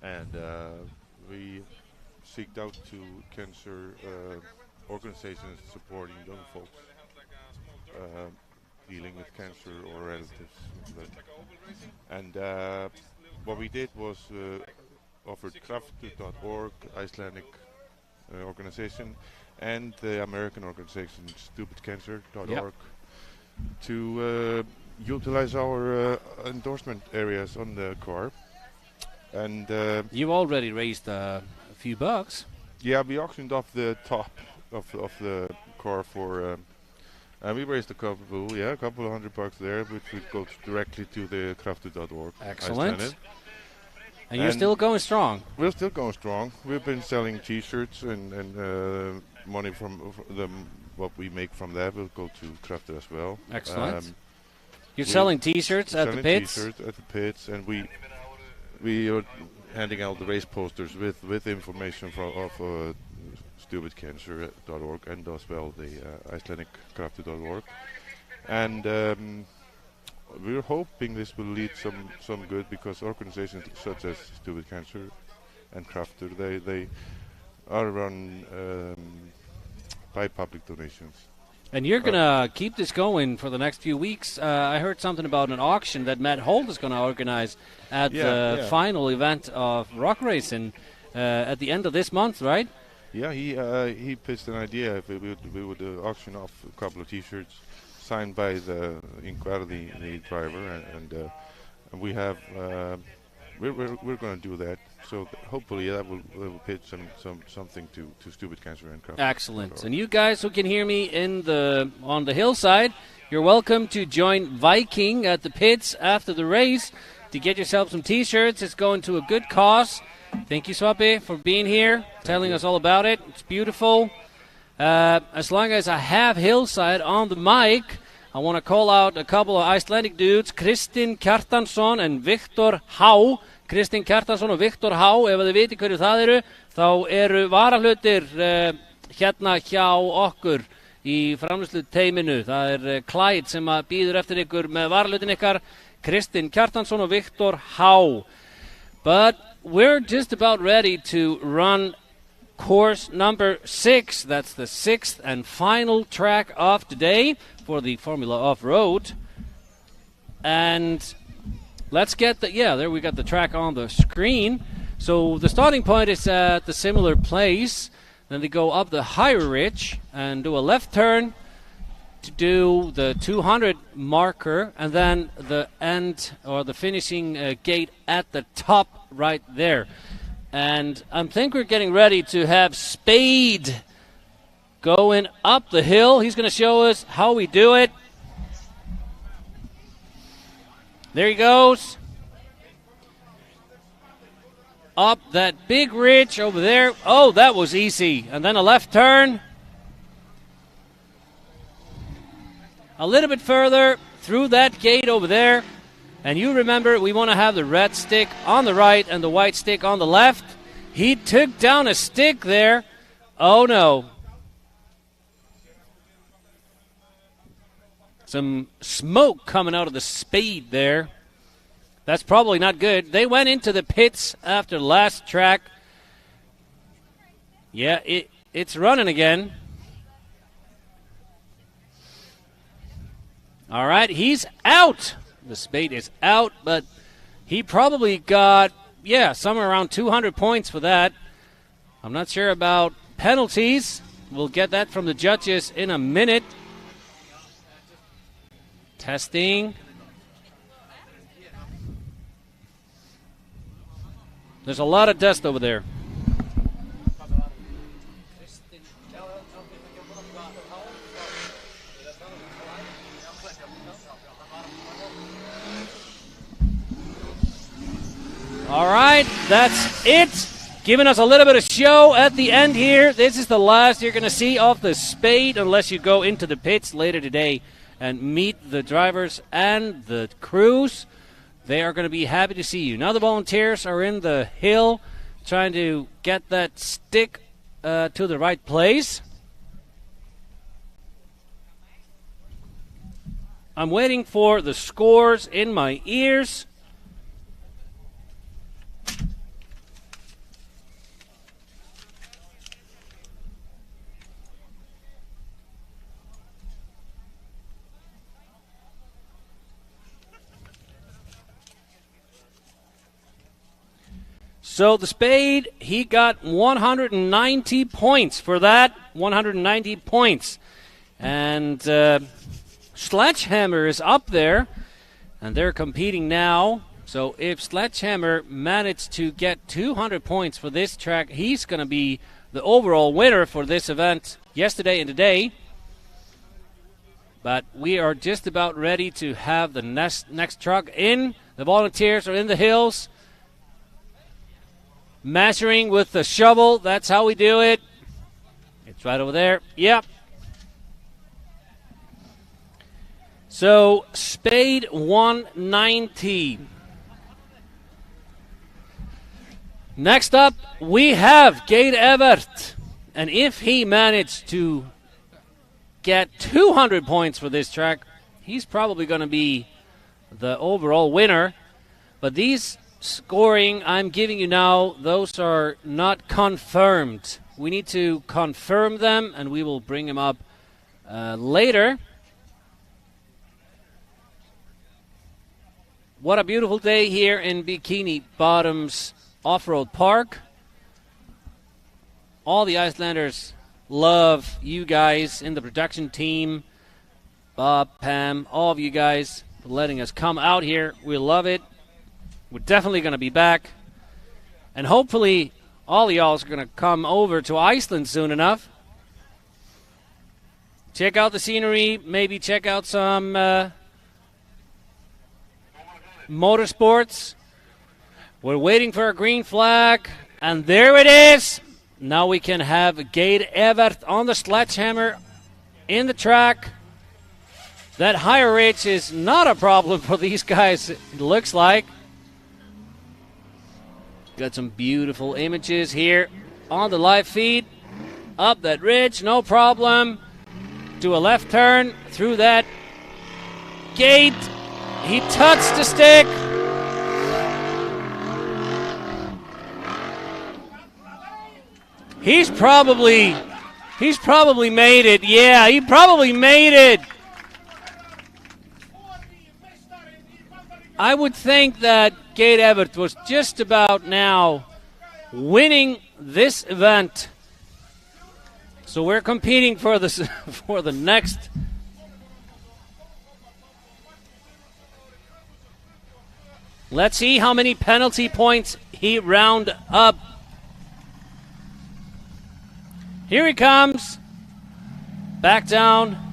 M: and we seeked out to cancer organizations supporting young folks dealing with cancer or relatives. And what we did was offered Kraftur.org, Icelandic organization, and the American organization StupidCancer.org to utilize our endorsement areas on the car. And
B: you already raised a few bucks.
M: Yeah, we auctioned off the top of the car for. And we raised a couple of $100 there, which would go directly to the Kraftur.org.
B: Excellent.
M: Icelandic.
B: And you're still going strong.
M: We're still going strong. We've been selling T-shirts, and money from what we make from that will go to Kraftur as well.
B: Excellent. You're selling T-shirts at the pits?
M: T-shirts at the pits, and we are handing out the race posters with information of StupidCancer.org and as well the Icelandic Kraftur.org. And we're hoping this will lead some good, because organizations such as Stupid Cancer and Kraftur, they are run by public donations.
B: And you're going to keep this going for the next few weeks. I heard something about an auction that Matt Holt is going to organize at the final event of Rock Racing at the end of this month, right?
M: Yeah, he pitched an idea if we would auction off a couple of T-shirts signed by the incredible driver, and we have we're going to do that. So hopefully that will pitch something to Stupid Cancer and Craft.
B: Excellent. And you guys who can hear me on the hillside, you're welcome to join Viking at the pits after the race to get yourself some T-shirts. It's going to a good cause. Thank you, Swappe, for being here, telling us all about it. It's beautiful. As long as I have Hillside on the mic, I want to call out a couple of Icelandic dudes, Kristinn Kjartansson and Viktor Há. Kristinn Kjartansson og Viktor Há, ef þið viti hverju það eru, þá eru varahlutir hérna hjá okkur í framleiðslu teiminu. Það er Clyde sem býður eftir ykkur með varahlutin ykkar, Kristinn Kjartansson og Viktor Há. But we're just about ready to run course number 6. That's the 6th and final track of today for the Formula Off-Road. And let's get there we got the track on the screen. So the starting point is at the similar place. Then they go up the higher ridge and do a left turn to do the 200 marker, and then the end or the finishing gate at the top right there. And I think we're getting ready to have Spade going up the hill. He's going to show us how we do it. There he goes. Up that big ridge over there. Oh, that was easy. And then a left turn. A little bit further through that gate over there. And you remember, we want to have the red stick on the right and the white stick on the left. He took down a stick there. Oh, no. Some smoke coming out of the Spade there. That's probably not good. They went into the pits after last track. Yeah, it's running again. All right, he's out. The Spade is out, but he probably got, somewhere around 200 points for that. I'm not sure about penalties. We'll get that from the judges in a minute. Testing. There's a lot of dust over there. All right, that's it. Giving us a little bit of show at the end here. This is the last you're going to see of the Spade unless you go into the pits later today and meet the drivers and the crews. They are going to be happy to see you. Now the volunteers are in the hill trying to get that stick to the right place. I'm waiting for the scores in my ears. So the Spade, he got 190 points for that. 190 points. And Sledgehammer is up there, and they're competing now. So if Sledgehammer managed to get 200 points for this track, he's going to be the overall winner for this event yesterday and today. But we are just about ready to have the next truck in. The volunteers are in the hills. Measuring with the shovel, that's how we do it. It's right over there. Yep. So, Spade 190. Next up, we have Geir Evert. And if he managed to get 200 points for this track, he's probably going to be the overall winner. But these scoring I'm giving you now, those are not confirmed. We need to confirm them, and we will bring them up later. What a beautiful day here in Bikini Bottoms Off-Road Park. All the Icelanders love you guys in the production team. Bob, Pam, all of you guys for letting us come out here. We love it. We're definitely going to be back. And hopefully all of y'all are going to come over to Iceland soon enough. Check out the scenery. Maybe check out some motorsports. We're waiting for a green flag. And there it is. Now we can have Geir Evert on the Sledgehammer in the track. That higher ridge is not a problem for these guys, it looks like. Got some beautiful images here on the live feed. Up that ridge, no problem. Do a left turn through that gate. He touched the stick. He's probably made it. Yeah, he probably made it. I would think that Geir Evert was just about now winning this event. So we're competing for this for the next. Let's see how many penalty points he round up. Here he comes. Back down.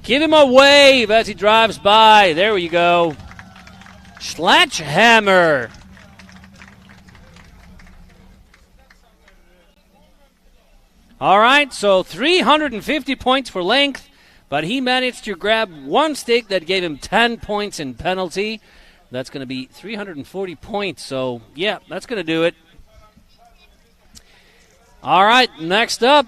B: Give him a wave as he drives by. There you go. Sledgehammer. All right, so 350 points for length, but he managed to grab one stick that gave him 10 points in penalty. That's going to be 340 points, so yeah, that's going to do it. All right, next up.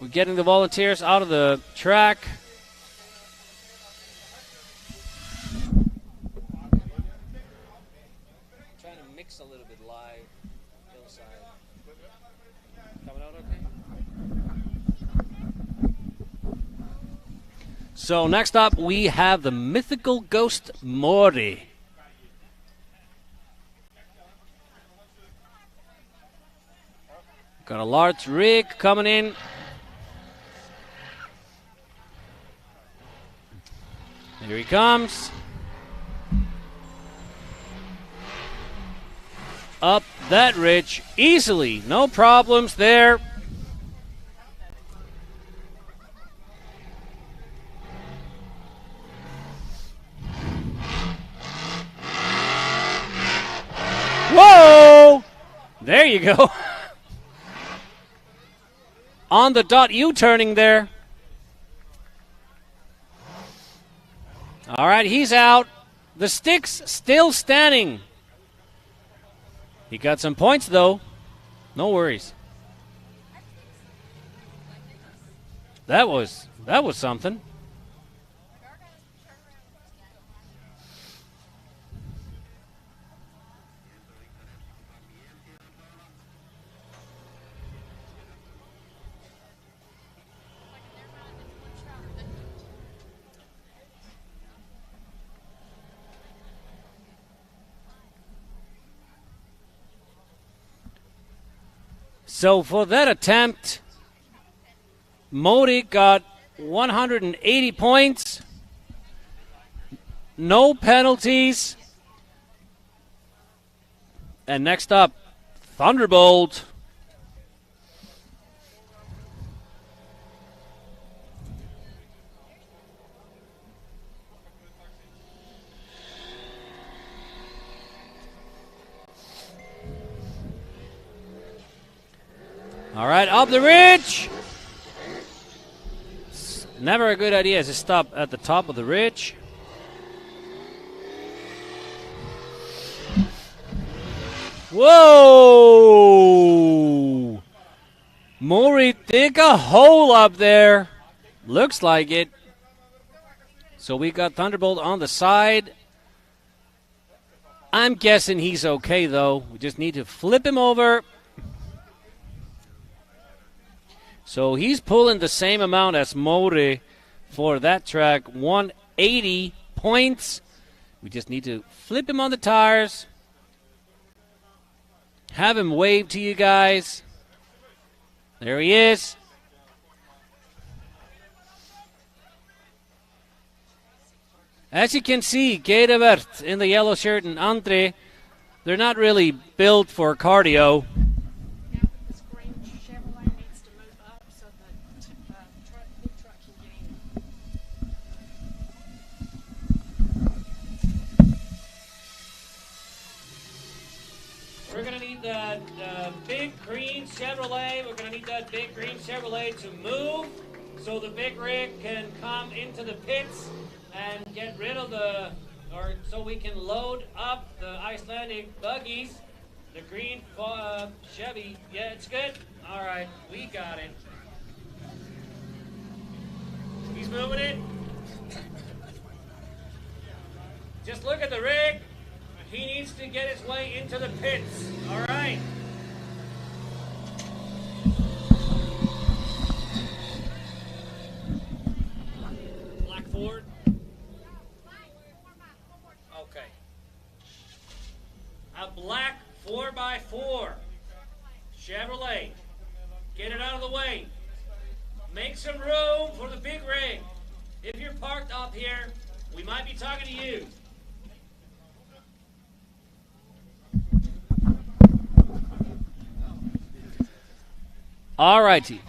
B: We're getting the volunteers out of the track. Trying to mix a little bit live hillside. Coming out okay? So next up we have the mythical ghost Mori. Got a large rig coming in. Here he comes. Up that ridge easily. No problems there. Whoa! There you go. On the dot U-turning there. All right, he's out. The stick's still standing. He got some points, though. No worries. That was something. So for that attempt, Mori got 180 points. No penalties. And next up, Thunderbolt. All right, up the ridge. It's never a good idea to stop at the top of the ridge. Whoa! Mori dig a hole up there. Looks like it. So we got Thunderbolt on the side. I'm guessing he's okay, though. We just need to flip him over. So he's pulling the same amount as Mori for that track, 180 points. We just need to flip him on the tires. Have him wave to you guys. There he is. As you can see, Geirivert in the yellow shirt and Andre, they're not really built for cardio. We're going to need that big green Chevrolet. We're going to need that big green Chevrolet to move so the big rig can come into the pits and get rid of so we can load up the Icelandic buggies. The green Chevy. Yeah, it's good. All right, we got it. He's moving it. Just look at the rig. He needs to get his way into the pits. All right. Black Ford. Okay. A black 4x4 Chevrolet. Get it out of the way. Make some room for the big rig. If you're parked up here, we might be talking to you. All righty.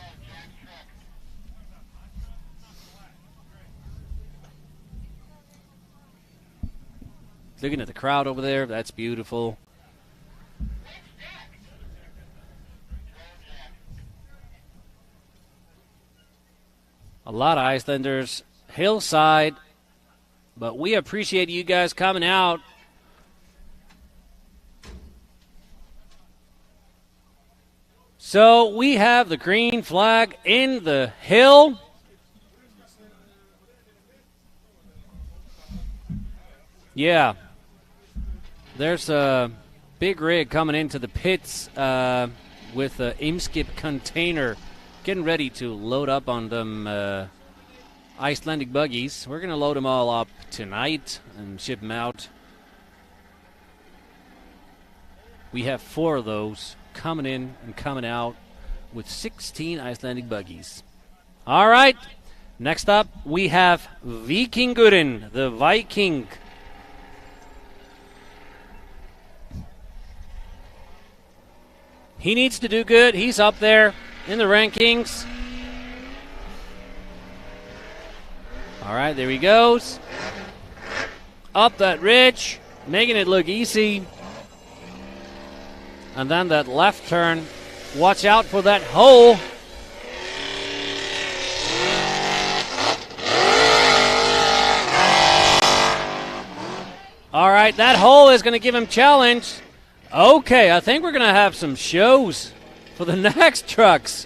B: Looking at the crowd over there, that's beautiful. A lot of Icelanders, hillside, but we appreciate you guys coming out. So we have the green flag in the hill. Yeah. There's a big rig coming into the pits with a Imskip container, getting ready to load up on them Icelandic buggies. We're going to load them all up tonight and ship them out. We have 4 of those coming in and coming out with 16 Icelandic buggies. All right. Next up, we have Vikingurinn, the Viking. He needs to do good. He's up there in the rankings. All right, there he goes. Up that ridge, making it look easy. And then that left turn. Watch out for that hole. All right, that hole is going to give him challenge. Okay, I think we're going to have some shows for the next trucks.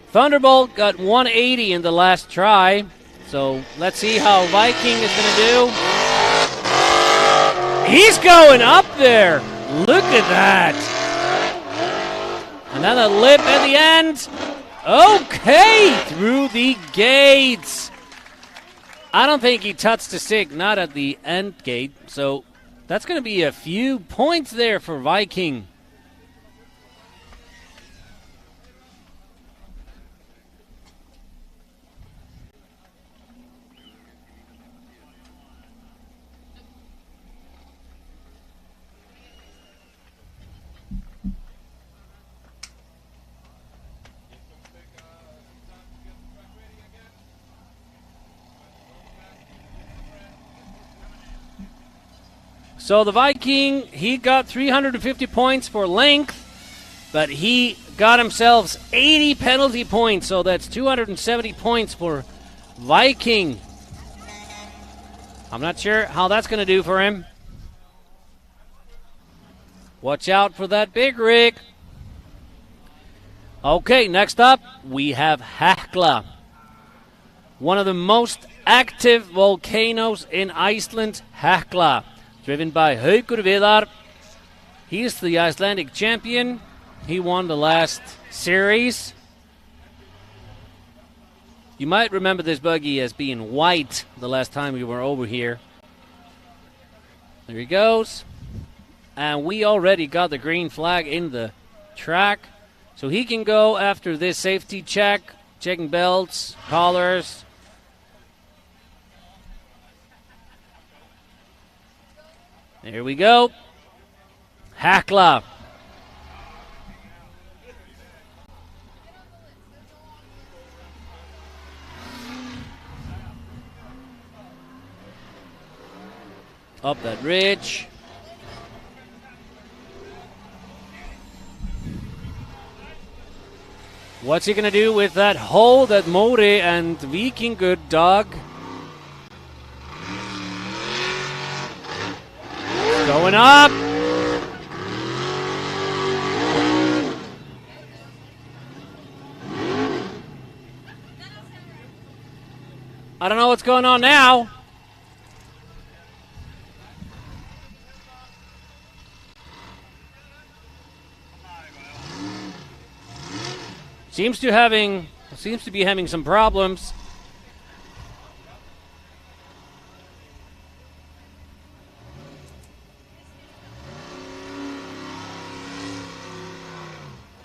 B: Thunderbolt got 180 in the last try. So let's see how Viking is going to do. He's going up there. Look at that. And then a lip at the end. Okay, through the gates. I don't think he touched the stick, not at the end gate. So that's going to be a few points there for Viking. So the Viking, he got 350 points for length, but he got himself 80 penalty points, so that's 270 points for Viking. I'm not sure how that's going to do for him. Watch out for that big rig. Okay, next up, we have Heckler. One of the most active volcanoes in Iceland, Heckler. driven by Heckler and Rodeo. He's the Icelandic champion. He won the last series. You might remember this buggy as being white the last time we were over here. There he goes. And we already got the green flag in the track. So he can go after this safety check, checking belts, collars. There we go. Heckler. Up that ridge. What's he going to do with that hole that Mori and Viking dug? Going up. I don't know what's going on now. Seems to be having some problems.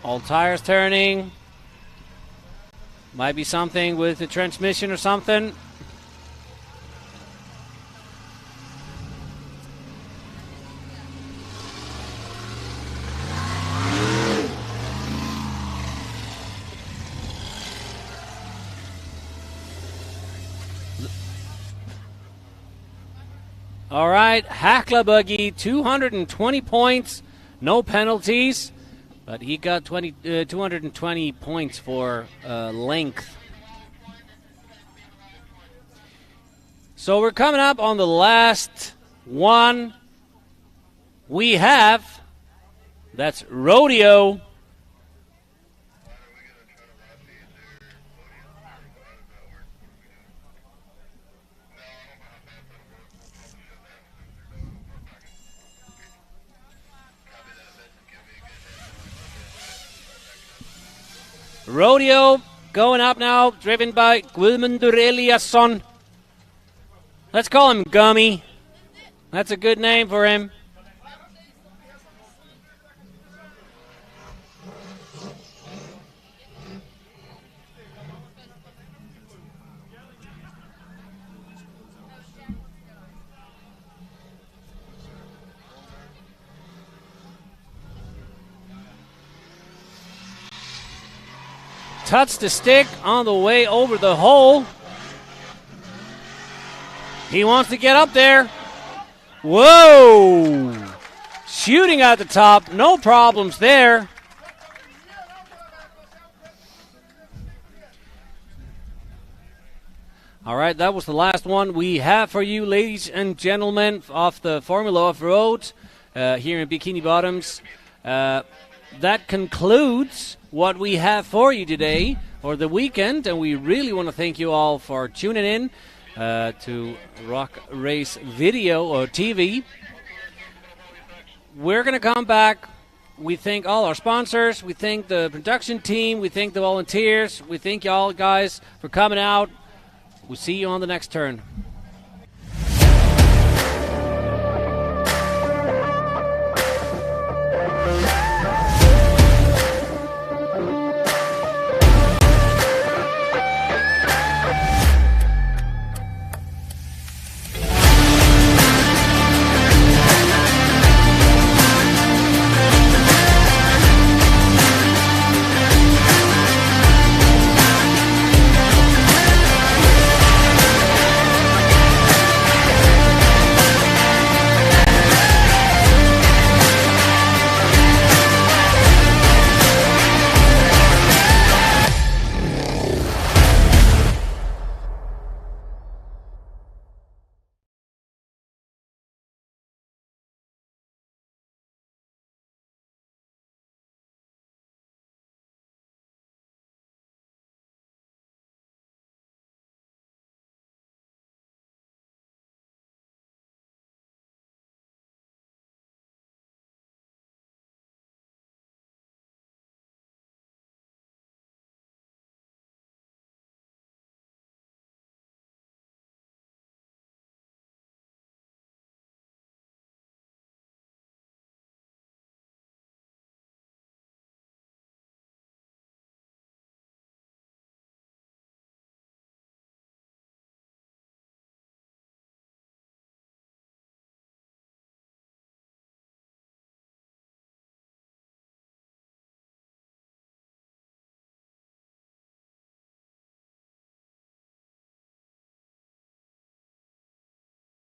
B: All tires turning. Might be something with the transmission or something. All right, Heckler buggy, 220 points, no penalties, but he got 220 points for length. So we're coming up on the last one we have. That's Rodeo. Rodeo going up now, driven by Guðmundur Eliasson. Let's call him Gummy. That's a good name for him. Touched the stick on the way over the hole. He wants to get up there. Whoa! Shooting at the top. No problems there. All right, that was the last one we have for you, ladies and gentlemen, off the Formula Off-Road here in Bikini Bottoms. That concludes what we have for you today or the weekend, and we really want to thank you all for tuning in to Rock Race Video or TV. We're going to come back. We thank all our sponsors. We thank the production team. We thank the volunteers. We thank y'all guys for coming out. We'll see you on the next turn.